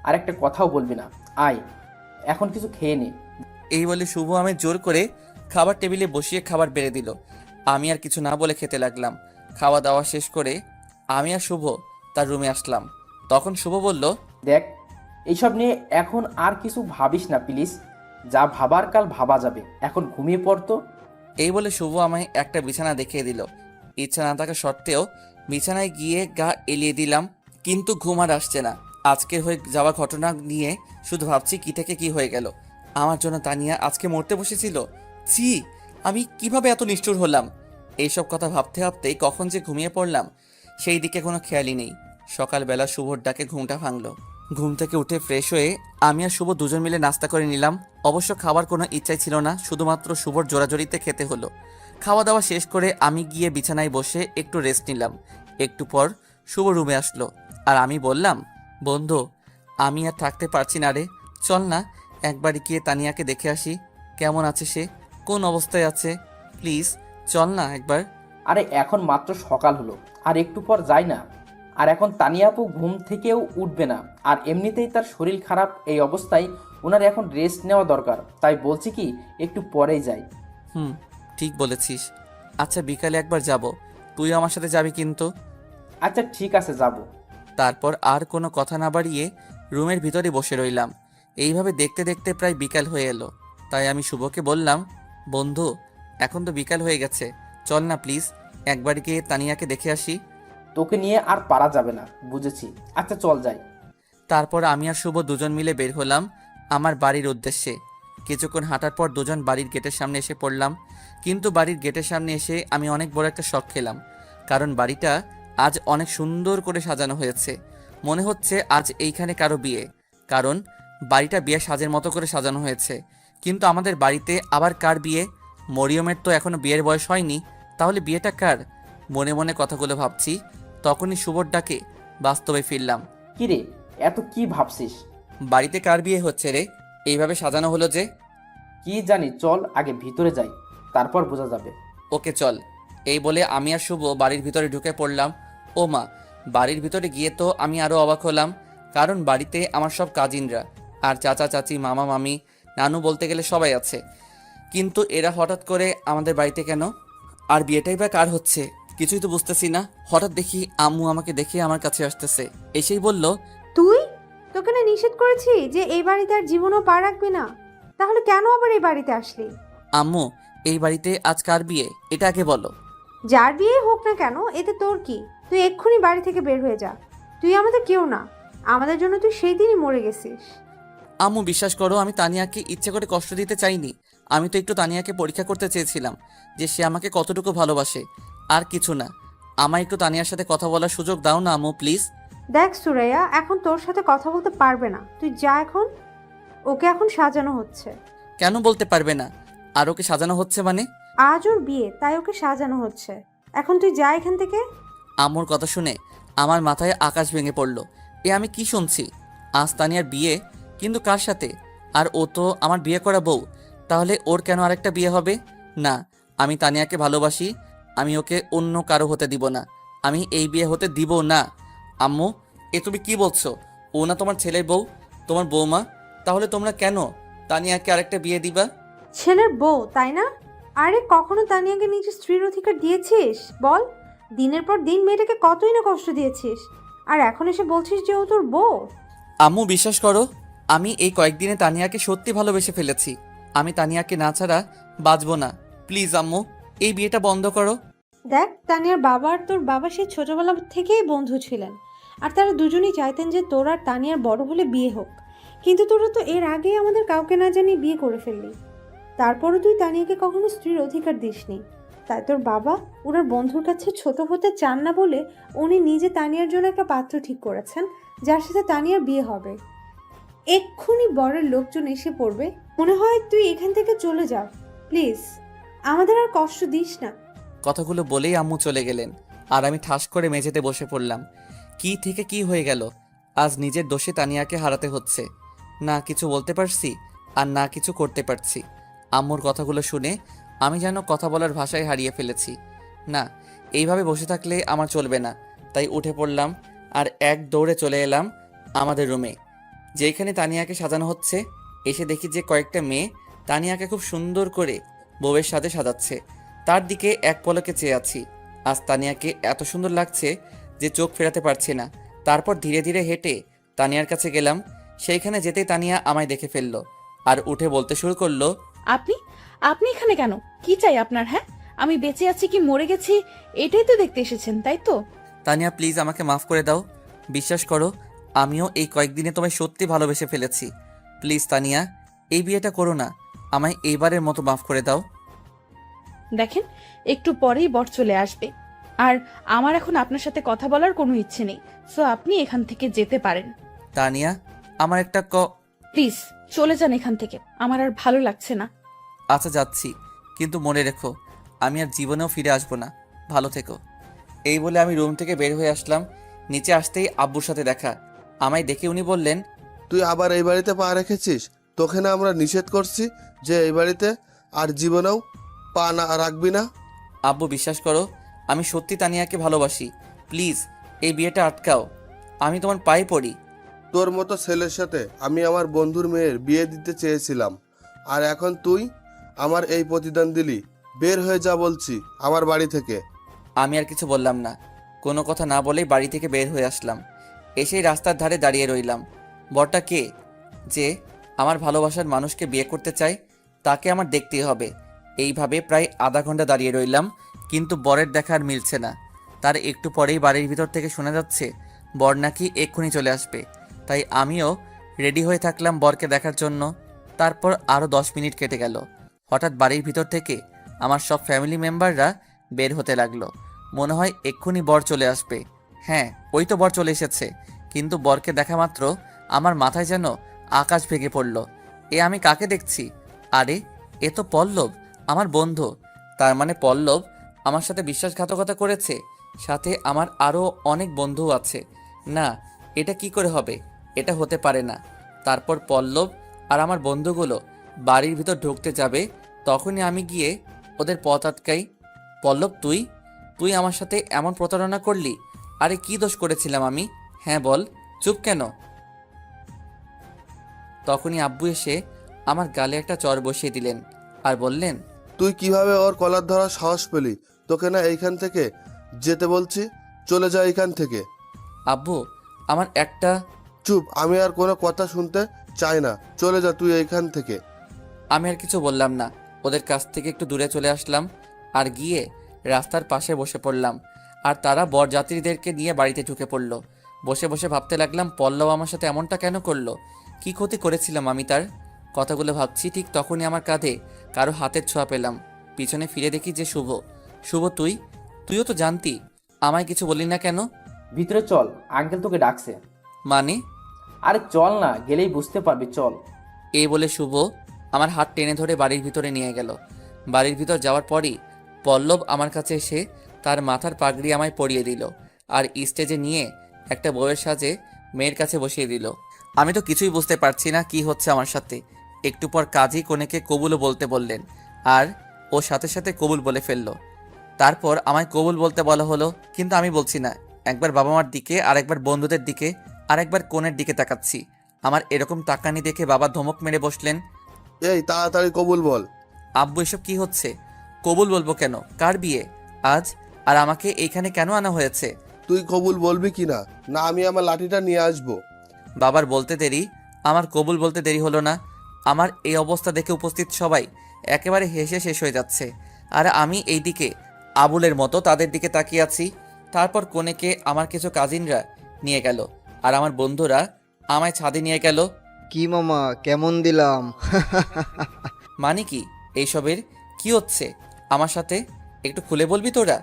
[SPEAKER 4] আর একটা কথাও বলবি না। আয়, এখন কিছু খেয়ে নে।
[SPEAKER 1] এই বলে শুভ আমি জোর করে খাবার টেবিলে বসিয়ে খাবার বেড়ে দিল। আমি আর কিছু না বলে খেতে লাগলাম। খাওয়া দাওয়া শেষ করে আমি আর শুভ তার রুমে আসলাম। তখন শুভ বলল,
[SPEAKER 4] দেখ, এইসব নিয়ে এখন আর কিছু ভাবিস না প্লিজ। যা ভাবার কাল ভাবা যাবে, এখন ঘুমিয়ে পড় তো।
[SPEAKER 1] এই বলে শুভ আমায় একটা বিছানা দেখিয়ে দিল। ইচ্ছা না থাকা সত্ত্বেও বিছানায় গিয়ে গা এলিয়ে দিলাম, কিন্তু ঘুম আর আসছে না। আজকের হয়ে যাওয়া ঘটনা নিয়ে শুধু ভাবছি কি থেকে কি হয়ে গেল। আমার জন্য তানিয়া আজকে মরতে বসেছিল। ছি, আমি কিভাবে এত নিষ্ঠুর হলাম। এইসব কথা ভাবতে ভাবতেই কখন যে ঘুমিয়ে পড়লাম সেই দিকে কোনো খেয়ালই নেই। সকালবেলা শুভর ডাকে ঘুমটা ভাঙলো। ঘুম থেকে উঠে ফ্রেশ হয়ে আমি আর শুভ দুজন মিলে নাস্তা করে নিলাম। অবশ্য খাবার কোনো ইচ্ছাই ছিল না, শুধুমাত্র শুভর জোরাজোরিতে খেতে হলো। খাওয়া দাওয়া শেষ করে আমি গিয়ে বিছানায় বসে একটু রেস্ট নিলাম। একটু পর শুভ রুমে আসলো আর আমি বললাম, বন্ধু, আমি আর থাকতে পারছি না রে, চল না একবার গিয়ে তানিয়াকে দেখে আসি। কেমন আছে সে, কোন অবস্থায় আছে, প্লিজ চল না একবার।
[SPEAKER 4] আরে এখন মাত্র সকাল হলো, আর একটু পর যাই না। আর এখন তানিয়া আপু ঘুম থেকেও উঠবে না, আর এমনিতেই তার শরীর খারাপ। এই অবস্থায় ওনার এখন রেস্ট নেওয়া দরকার। তাই বলছি কি, একটু পরেই যাই।
[SPEAKER 1] ঠিক বলেছিস। আচ্ছা বিকালে একবার যাব, তুই আমার সাথে যাবি কিন্তু।
[SPEAKER 4] আচ্ছা ঠিক আছে, যাব।
[SPEAKER 1] তারপর আর কোনো কথা না বাড়িয়ে রুমের ভিতরে বসে রইলাম। এইভাবে দেখতে দেখতে প্রায় বিকাল হয়ে এলো। তাই আমি শুভকে বললাম, বন্ধু, এখন তো বিকাল হয়ে গেছে, চল না প্লিজ একবার গিয়ে তানিয়াকে দেখে আসি।
[SPEAKER 4] তোকে নিয়ে আর পারা যাবে না, বুঝেছি। আচ্ছা চল যাই।
[SPEAKER 1] তারপর আমি আর শুভ দুজন মিলে বের হলাম আমার বাড়ির উদ্দেশ্যে। কিছুক্ষণ হাঁটার পর দুজন বাড়ির গেটের সামনে এসে পড়লাম। কিন্তু বাড়ির গেটের সামনে এসে আমি অনেক বড় একটা শক খেলাম, কারণ বাড়িটা আজ অনেক সুন্দর করে সাজানো হয়েছে। মনে হচ্ছে আজ এইখানে কারো বিয়ে, কারণ বাড়িটা বিয়ে সাজের মতো করে সাজানো হয়েছে। কিন্তু আমাদের বাড়িতে আবার কার বিয়ে? মরিয়মের তো এখনো বিয়ের বয়স হয়নি, তাহলে বিয়েটা কার? মনে মনে কথাগুলো ভাবছি, তখনই শুভর ডাকে বাস্তবে ফিরলাম।
[SPEAKER 4] কিরে, এত কি ভাবছিস?
[SPEAKER 1] বাড়িতে কার বিয়ে হচ্ছে রে, এইভাবে সাজানো হলো যে?
[SPEAKER 4] কি জানি, চল আগে ভিতরে যাই, তারপর বোঝা যাবে।
[SPEAKER 1] ওকে চল। এই বলে আমি আর শুভ বাড়ির ভিতরে ঢুকে পড়লাম। ও মা, বাড়ির ভিতরে গিয়ে তো আমি আরও অবাক হলাম, কারণ বাড়িতে আমার সব কাজিনরা আর চাচা চাচি মামা মামি নানু বলতে গেলে সবাই আছে। কিন্তু এরা হঠাৎ করে আমাদের বাড়িতে কেন? আর বিয়েটাই বা কার হচ্ছে কিছুই তো বুঝতেছি না। হঠাৎ দেখি আম্মু আমাকে দেখে আমার কাছে আসতেছে, এসেই বলল,
[SPEAKER 5] তুই, তোকে না নিষেধ করেছি যে এই বাড়িতে আর জীবনও পা রাখবি না? তাহলে কেন আবার এই বাড়িতে আসলি?
[SPEAKER 1] আম্মু, এই বাড়িতে আজ কার বিয়ে এটা আগে বলো।
[SPEAKER 5] যার বিয়ে হোক না কেন, এতে তোর কি? তুই এক্ষুনি বাড়ি থেকে বের হয়ে যা। তুই আমাদের কেউ না, আমাদের জন্য তুই সেই দিনই মরে গেছিস।
[SPEAKER 1] আম্মু বিশ্বাস করো, আমি তানিয়াকে ইচ্ছে করে কষ্ট দিতে চাইনি। আমি তো একটু তানিয়াকে পরীক্ষা করতে চেয়েছিলাম যে সে আমাকে কতটুকু ভালোবাসে, আর কিছু না। আমায় একটু তানিয়ার সাথে কথা বলার সুযোগ দাও না আম্মু প্লিজ।
[SPEAKER 5] দেখ সুরাইয়া, এখন তোর সাথে কথা বলতে পারবে না, তুই যা এখন। ওকে এখন সাজানো হচ্ছে।
[SPEAKER 1] কেন বলতে পারবে না? আর ওকে সাজানো হচ্ছে মানে?
[SPEAKER 5] আজ ওর বিয়ে, তাই ওকে সাজানো হচ্ছে। এখন তুই যা এখান থেকে।
[SPEAKER 1] আম্মুর কথা শুনে আমার মাথায় আকাশ ভেঙে পড়ল। এ আমি কি শুনছি? আজ তানিয়ার বিয়ে, কিন্তু কার সাথে? আর ও তো আমার বিয়ে করা বউ, তাহলে ওর কেন আরেকটা বিয়ে হবে? না, আমি তানিয়াকে ভালোবাসি, আমি ওকে অন্য কারো হতে দিব না। আমি এই বিয়ে হতে দিব না। আম্মু, এ তুমি কি বলছো? ও না তোমার ছেলের বউ, তোমার বৌমা, তাহলে তোমরা কেন তানিয়াকে আরেকটা বিয়ে দিবা?
[SPEAKER 5] ছেলের বউ, তাই না? আরে কখনো তানিয়াকে নিজের স্ত্রীর অধিকার দিয়েছিস বল? দিনের পর দিন মেয়েটাকে কতই না কষ্ট দিয়েছিস, আর এখন এসে বলছিস যে ও তোর বউ?
[SPEAKER 1] আম্মু বিশ্বাস করো, আমি এই কয়েকদিনে তানিয়াকে সত্যি ভালোবেসে ফেলেছি। আমি তানিয়াকে না ছাড়া বাঁচবো না। প্লিজ আম্মু, এই বিয়েটা বন্ধ করো।
[SPEAKER 5] দেখ, তানিয়ার বাবা আর তোর বাবা সেই ছোটবেলা থেকেই বন্ধু ছিলেন, আর তারা দুজনেই চাইতেন যে তোর আর তানিয়ার বড় হলে বিয়ে হোক। কিন্তু তোরা তো এর আগেই আমাদের কাউকে না জানিয়ে বিয়ে করে ফেললি। তারপরও তুই তানিয়াকে কখনো স্ত্রীর অধিকার দিসনি। তাই তোর বাবা ওনার বন্ধুর কাছে ছোট হতে চান না বলে উনি নিজে তানিয়ার জন্য একটা পাত্র ঠিক করেছেন, যার সাথে তানিয়ার বিয়ে হবে। এক্ষুনি বরের লোকজন এসে পড়বে। মনে হয় তুই এখান থেকে চলে যা প্লিজ, আমাদের আর কষ্ট দিস না।
[SPEAKER 1] কথাগুলো বলেই আম্মু চলে গেলেন, আর আমি ঠাস করে মেঝেতে বসে পড়লাম। কি থেকে কি হয়ে গেল? আজ নিজের দোষে তানিয়াকে হারাতে হচ্ছে। না কিছু বলতে পারছি আর না কিছু করতে পারছি। আম্মুর কথাগুলো শুনে আমি যেন কথা বলার ভাষায় হারিয়ে ফেলেছি। না, এইভাবে বসে থাকলে আমার চলবে না। তাই উঠে পড়লাম আর এক দৌড়ে চলে এলাম আমাদের রুমে, যেখানে তানিয়াকে সাজানো হচ্ছে। এসে দেখি যে কয়েকটা মেয়ে তানিয়াকে খুব সুন্দর করে বউয়ের সাথে সাজাচ্ছে। তার দিকে এক পলকে চেয়ে আছি। আজ তানিয়াকে এত সুন্দর লাগছে যে চোখ ফেরাতে পারছি না। তারপর ধীরে ধীরে হেঁটে তানিয়ার কাছে গেলাম। সেইখানে যেতেই তানিয়া আমায় দেখে ফেললো আর উঠে বলতে শুরু করলো,
[SPEAKER 3] আপনি আপনি এখানে কেন? কি চাই আপনার? হ্যাঁ, আমি বেঁচে আছি কি মরে গেছি এটাই তো দেখতে এসেছেন, তাই তো?
[SPEAKER 1] তানিয়া প্লিজ আমাকে মাফ করে দাও। বিশ্বাস করো, আমিও এই কয়েকদিনে তোমায় সত্যি ভালোবেসে ফেলেছি। প্লিজ তানিয়া, এই বিয়েটা করো না। আমায় এইবারের মতো মাফ করে দাও।
[SPEAKER 3] দেখেন, একটু পরেই বর চলে আসবে, আর আমার এখন আপনার সাথে কথা বলার কোনো ইচ্ছে নেই। সো আপনি এখান থেকে যেতে পারেন।
[SPEAKER 1] তানিয়া, আমার একটা
[SPEAKER 3] প্লিজ চলে যান এখান থেকে, আমার আর ভালো লাগছে না।
[SPEAKER 1] আচ্ছা যাচ্ছি, কিন্তু মনে রেখো আমি আর জীবনেও ফিরে আসবো না। ভালো থেকো। এই বলে আমি রুম থেকে বের হয়ে আসলাম। নিচে আসতেই আব্বুর সাথে দেখা। আমায় দেখে উনি বললেন,
[SPEAKER 2] তুই আবার এই বাড়িতে পা রেখেছিস? তোকে না আমরা নিষেধ করছি যে এই বাড়িতে আর জীবনেও পা না রাখবি না?
[SPEAKER 1] আব্বু বিশ্বাস করো, আমি সত্যি তানিয়াকে ভালোবাসি। প্লিজ এই বিয়েটা আটকাও। আমি তোমার পায়ে পড়ি।
[SPEAKER 2] তোর মতো ছেলের সাথে আমি আমার বন্ধুর মেয়ের বিয়ে দিতে চেয়েছিলাম, আর এখন তুই আমার এই প্রতিদান দিলি। বের হয়ে যা বলছি আমার বাড়ি থেকে।
[SPEAKER 1] আমি আর কিছু বললাম না। কোনো কথা না বলেই বাড়ি থেকে বের হয়ে আসলাম। এসেই রাস্তার ধারে দাঁড়িয়ে রইলাম। বরটা কে যে আমার ভালোবাসার মানুষকে বিয়ে করতে চায়, তাকে আমার দেখতেই হবে। এইভাবে প্রায় আধা ঘন্টা দাঁড়িয়ে রইলাম, কিন্তু বরের দেখা আর মিলছে না। তার একটু পরেই বাড়ির ভিতর থেকে শোনা যাচ্ছে বর নাকি এক্ষুনি চলে আসবে। তাই আমিও রেডি হয়ে থাকলাম বরকে দেখার জন্য। তারপর আরও 10 মিনিট কেটে গেল। হঠাৎ বাড়ির ভিতর থেকে আমার সব ফ্যামিলি মেম্বাররা বের হতে লাগলো। মনে হয় এক্ষুনি বর চলে আসবে। হ্যাঁ, ওই তো বর চলে এসেছে। কিন্তু বরকে দেখা মাত্র আমার মাথায় যেন আকাশ ভেঙে পড়ল। এ আমি কাকে দেখছি? আরে, এ তো পল্লব, আমার বন্ধু। তার মানে পল্লব আমার সাথে বিশ্বাসঘাতকতা করেছে। সাথে আমার আরও অনেক বন্ধু আছে। না, এটা কি করে হবে? এটা হতে পারে না। তারপর পল্লব আর আমার বন্ধুগুলো বাড়ির ভিতর ঢুকতে যাবে, তখনই আমি গিয়ে ওদের পথ আটকাই। পল্লব, তুই তুই আমার সাথে এমন প্রতারণা করলি? আরে কি দোষ করেছিলাম আমি? হ্যাঁ বল, চুপ কেন? তখনই আব্বু এসে আমার গালে একটা চর বসিয়ে দিলেন আর বললেন,
[SPEAKER 2] তুই কিভাবে ওর কলার ধরার সাহস পেলি? তোকে না এইখান থেকে যেতে বলছি, চলে যা এইখান থেকে।
[SPEAKER 1] আব্বু আমার একটা
[SPEAKER 2] চুপ, আমি আর কোনো কথা শুনতে চাই না, চলে যা তুই এইখান থেকে।
[SPEAKER 1] আমি আর কিছু বললাম না। ওদের কাছ থেকে একটু দূরে চলে আসলাম আর গিয়ে রাস্তার পাশে বসে পড়লাম। আর তারা বরযাত্রীদেরকে নিয়ে বাড়িতে ঢুকে পড়লো। বসে বসে ভাবতে লাগলাম পল্লব আমার সাথে এমনটা কেন করলো? কি ক্ষতি করেছিলাম আমি তার? কথাগুলো ভাবছি, ঠিক তখনই আমার কাঁধে কারো হাতের ছোঁয়া পেলাম। পিছনে ফিরে দেখি যে শুভ। শুভ, তুইও তো জানতি, আমায় কিছু বললি না কেন?
[SPEAKER 4] ভিতরে চল, আঙ্কেল তোকে ডাকছে।
[SPEAKER 1] মানে?
[SPEAKER 4] আরে চল না, গেলেই বুঝতে পারবি, চল।
[SPEAKER 1] এই বলে শুভ আমার হাত টেনে ধরে বাড়ির ভিতরে নিয়ে গেল। বাড়ির ভিতর যাওয়ার পরই পল্লব আমার কাছে এসে তার মাথার পাগড়ি আমায় পরিয়ে দিল আর স্টেজে নিয়ে একটা বউয়ের সাজে মেয়ের কাছে বসিয়ে দিল। আমি তো কিছুই বুঝতে পারছি না কি হচ্ছে আমার সাথে। একটু পর কাজী কনেকে কবুলও বলতে বললেন, আর ও সাথে সাথে কবুল বলে ফেললো। তারপর আমায় কবুল বলতে বলা হলো, কিন্তু আমি বলছি না। একবার বাবা মার দিকে, আর একবার বন্ধুদের দিকে, আর একবার কনের দিকে তাকাচ্ছি। আমার এরকম তাকানি দেখে বাবা ধমক মেরে বসলেন।
[SPEAKER 2] এই তাড়াতাড়ি কবুল বল।
[SPEAKER 1] আব্বু, এসব কি হচ্ছে? কবুল বলবো কেন? কার বিয়ে আজ? আর আমাকে এইখানে কেন আনা হয়েছে?
[SPEAKER 2] তুই কবুল বলবি কি না? না আমি আমার লাঠিটা নিয়ে আসবো।
[SPEAKER 1] বাবার বলতে দেরি, আমার কবুল বলতে দেরি হলো না। আমার এই অবস্থা দেখে উপস্থিত সবাই একেবারে হেসে শেষ হয়ে যাচ্ছে, আর আমি এইদিকে আবুলের মতো তাদের দিকে তাকিয়ে আছি। তারপর কনেকে আমার কিছু কাজিনরা নিয়ে গেল, আর আমার বন্ধুরা আমায় ছাদে নিয়ে গেল।
[SPEAKER 7] কি মামা, কেমন দিলাম?
[SPEAKER 1] মানে কি এইসবের? কি হচ্ছে আমার সাথে? একটু খুলে বলবি তোরা?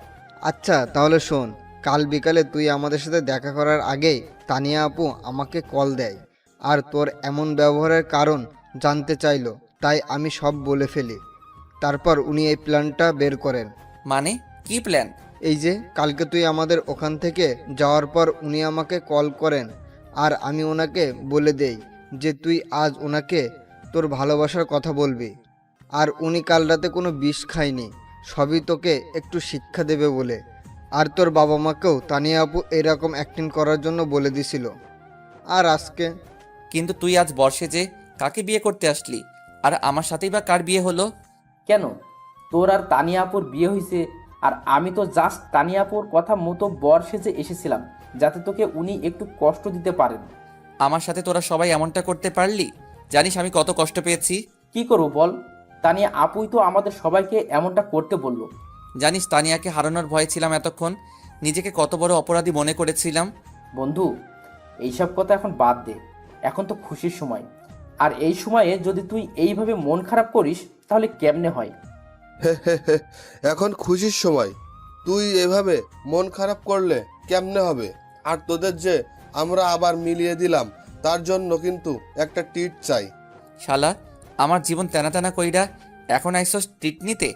[SPEAKER 7] আচ্ছা তাহলে শোন, কাল বিকালে তুই আমাদের সাথে দেখা করার আগেই তানিয়া আপু আমাকে কল দেয়, আর তোর এমন ব্যবহারের কারণ জানতে চাইলো, তাই আমি সব বলে ফেলি। তারপর উনি এই প্ল্যানটা বের করেন।
[SPEAKER 1] মানে কি প্ল্যান?
[SPEAKER 7] এই যে কালকে তুই আমাদের ওখান থেকে যাওয়ার পর উনি আমাকে কল করেন, আর আমি ওনাকে বলে দেই যে তুই আজ ওনাকে তোর ভালোবাসার কথা বলবি, আর উনি কাল রাতে কোনো বিষ খায়নি, সবই তোকে একটু শিক্ষা দেবে বলে। আর তোর বাবা মাকেও তানিয়া আপু এরকম অ্যাক্টিং করার জন্য বলে দিছিল। আর আজকে
[SPEAKER 1] কিন্তু তুই আজ বর্ষে যে কাকে বিয়ে করতে আসলি, আর আমার সাথেই বা কার বিয়ে হলো?
[SPEAKER 4] কেন, তোর আর তানিয়া আপুর বিয়ে হয়েছে, আর আমি তো জাস্ট তানিয়া আপুর কথা মতো বর সেজে এসেছিলাম, যাতে তোকে উনি একটু কষ্ট দিতে পারেন।
[SPEAKER 1] আমার সাথে তোরা সবাই এমনটা করতে পারলি? জানিস আমি কত কষ্ট পেয়েছি?
[SPEAKER 4] কি করবো বল, তানিয়া আপুই তো আমাদের সবাইকে এমনটা করতে বলল।
[SPEAKER 1] জানিস তানিয়াকে হারানোর ভয়ে ছিলাম এতক্ষণ, নিজেকে কত বড় অপরাধী মনে করেছিলাম।
[SPEAKER 4] বন্ধু, এইসব কথা এখন বাদ দে, এখন তো খুশির সময়। আর এই সময়ে যদি তুই এইভাবে মন খারাপ করিস তাহলে কেমনে হয়?
[SPEAKER 2] এখন খুশির সময়, তুই এভাবে মন খারাপ করলে কেমনে হবে? আর তোদের যে আমরা আবার মিলিয়ে দিলাম, তার জন্য কিন্তু একটা ট্রিট চাই।
[SPEAKER 1] শালা, আমার জীবন তেনা তেনা কইরা এখন আইসস ট্রিট নিতে?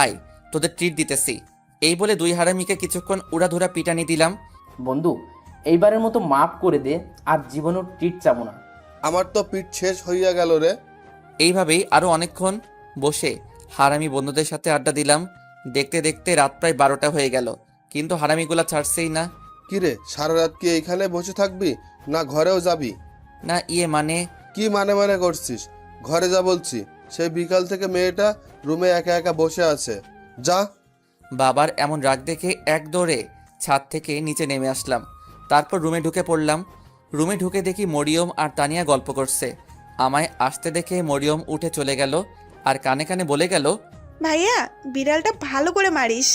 [SPEAKER 1] আয়, তোদের ট্রিট দিতেছি। এই বলে দুই হারামিকে কিছুক্ষণ উড়াধুরা পিটানি দিলাম।
[SPEAKER 4] বন্ধু, এইবারের মতো মাফ করে দে, আর জীবনেও ট্রিট চাবো না।
[SPEAKER 2] আমার তো পিঠ শেষ হইয়া গেল রে।
[SPEAKER 1] এইভাবেই আরও অনেকক্ষণ বসে হারামি বন্ধুদের সাথে আড্ডা দিলাম। দেখতে দেখতে রাত প্রায় 12টা হয়ে গেল, কিন্তু হারামিগুলা ছাড়ছেই না।
[SPEAKER 2] কিরে, সারা রাত কি এইখানে বসে থাকবি, না ঘরেও যাবি?
[SPEAKER 1] না মানে
[SPEAKER 2] কি মানে মানে করছিস? ঘরে যা বলছি। সেই বিকাল থেকে মেয়েটা রুমে একা একা বসে আছে, যা।
[SPEAKER 1] বাবার এমন রাগ দেখে এক দৌড়ে ছাদ থেকে নিচে নেমে আসলাম। তারপর রুমে ঢুকে পড়লাম। রুমে ঢুকে দেখি মরিয়ম আর তানিয়া গল্প করছে। আমায় আসতে দেখে মরিয়ম উঠে চলে গেল আর কানে কানে বলে গেল,
[SPEAKER 6] ভাইয়া, বিড়ালটা ভালো করে মারিস।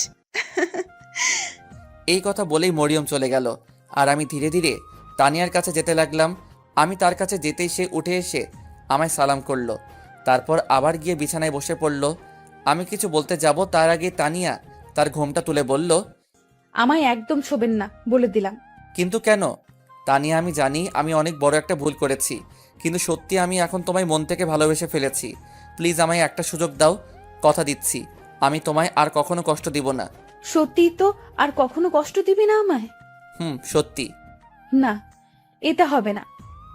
[SPEAKER 1] এই কথা বলেই মরিয়ম চলে গেল। আর আমি ধীরে ধীরে তানিয়ার কাছে যেতে লাগলাম। আমি তার কাছে যেতেই সে উঠে এসে আমায় সালাম করলো। তারপর আবার গিয়ে বিছানায় বসে পড়ল। আমি কিছু বলতে যাব তার আগে তানিয়া তার ঘোমটা তুলে বলল,
[SPEAKER 3] আমায় একদম শোবেন না বলে দিলাম।
[SPEAKER 1] কিন্তু কেন? তানিয়া, আমি জানি আমি অনেক বড় একটা ভুল করেছি, কিন্তু সত্যি আমি এখন তোমায় মন থেকে ভালোবেসে ফেলেছি। প্লিজ আমায় একটা সুযোগ দাও, কথা দিচ্ছি আমি তোমায় আর কখনো কষ্ট দিব না।
[SPEAKER 3] সত্যি তো? আর কখনো কষ্ট দিবি না আমায়?
[SPEAKER 1] সত্যি।
[SPEAKER 3] না, এটা হবে না।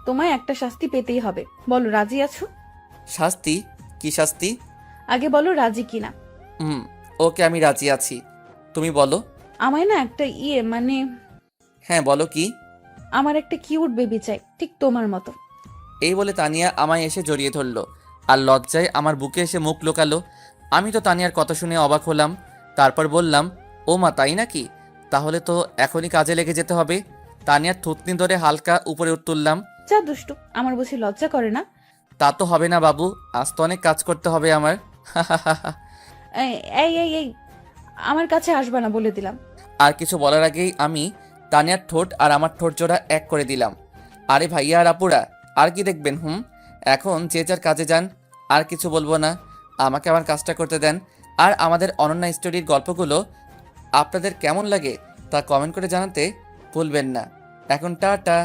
[SPEAKER 3] তোমায় একটা শাস্তি পেতেই হবে। বলো রাজি আছো?
[SPEAKER 1] শাস্তি? কি শাস্তি?
[SPEAKER 3] আগে বলো রাজি কিনা।
[SPEAKER 1] ওকে, আমি রাজি আছি, তুমি বলো।
[SPEAKER 3] আমায় না একটা মানে
[SPEAKER 1] হ্যাঁ বলো কি?
[SPEAKER 3] আমার একটা কিউট বেবি চাই, ঠিক তোমার মতো।
[SPEAKER 1] এই বলে তানিয়া আমায় এসে জড়িয়ে ধরলো আর লজ্জায় আমার বুকে এসে মুখ লুকালো। আমি তো তানিয়ার কথা শুনে অবাক হলাম। তারপর বললাম, ও মা, তাই নাকি? তাহলে তো এখনই কাজে লেগে যেতে হবে। তানিয়ার থুতনি ধরে হালকা উপরে তুললাম।
[SPEAKER 3] যা দুষ্টু, আমার বুঝি লজ্জা করে না?
[SPEAKER 1] তা তো হবে না বাবু, আজ তো অনেক কাজ করতে হবে আমার।
[SPEAKER 3] এই এই এই এই, আমার কাছে আসবা না বলে দিলাম।
[SPEAKER 1] আর কিছু বলার আগেই আমি তানিয়ার ঠোঁট আর আমার ঠোঁট জোড়া এক করে দিলাম। আরে ভাইয়া আর আপুরা, আর কি দেখবেন? এখন যে যার কাজে যান, আর কিছু বলবো না। আমাকে আমার কাজটা করতে দেন। আর আমাদের অনন্যা স্টোরির গল্পগুলো আপনাদের কেমন লাগে তা কমেন্ট করে জানাতে ভুলবেন না। এখন টাটা।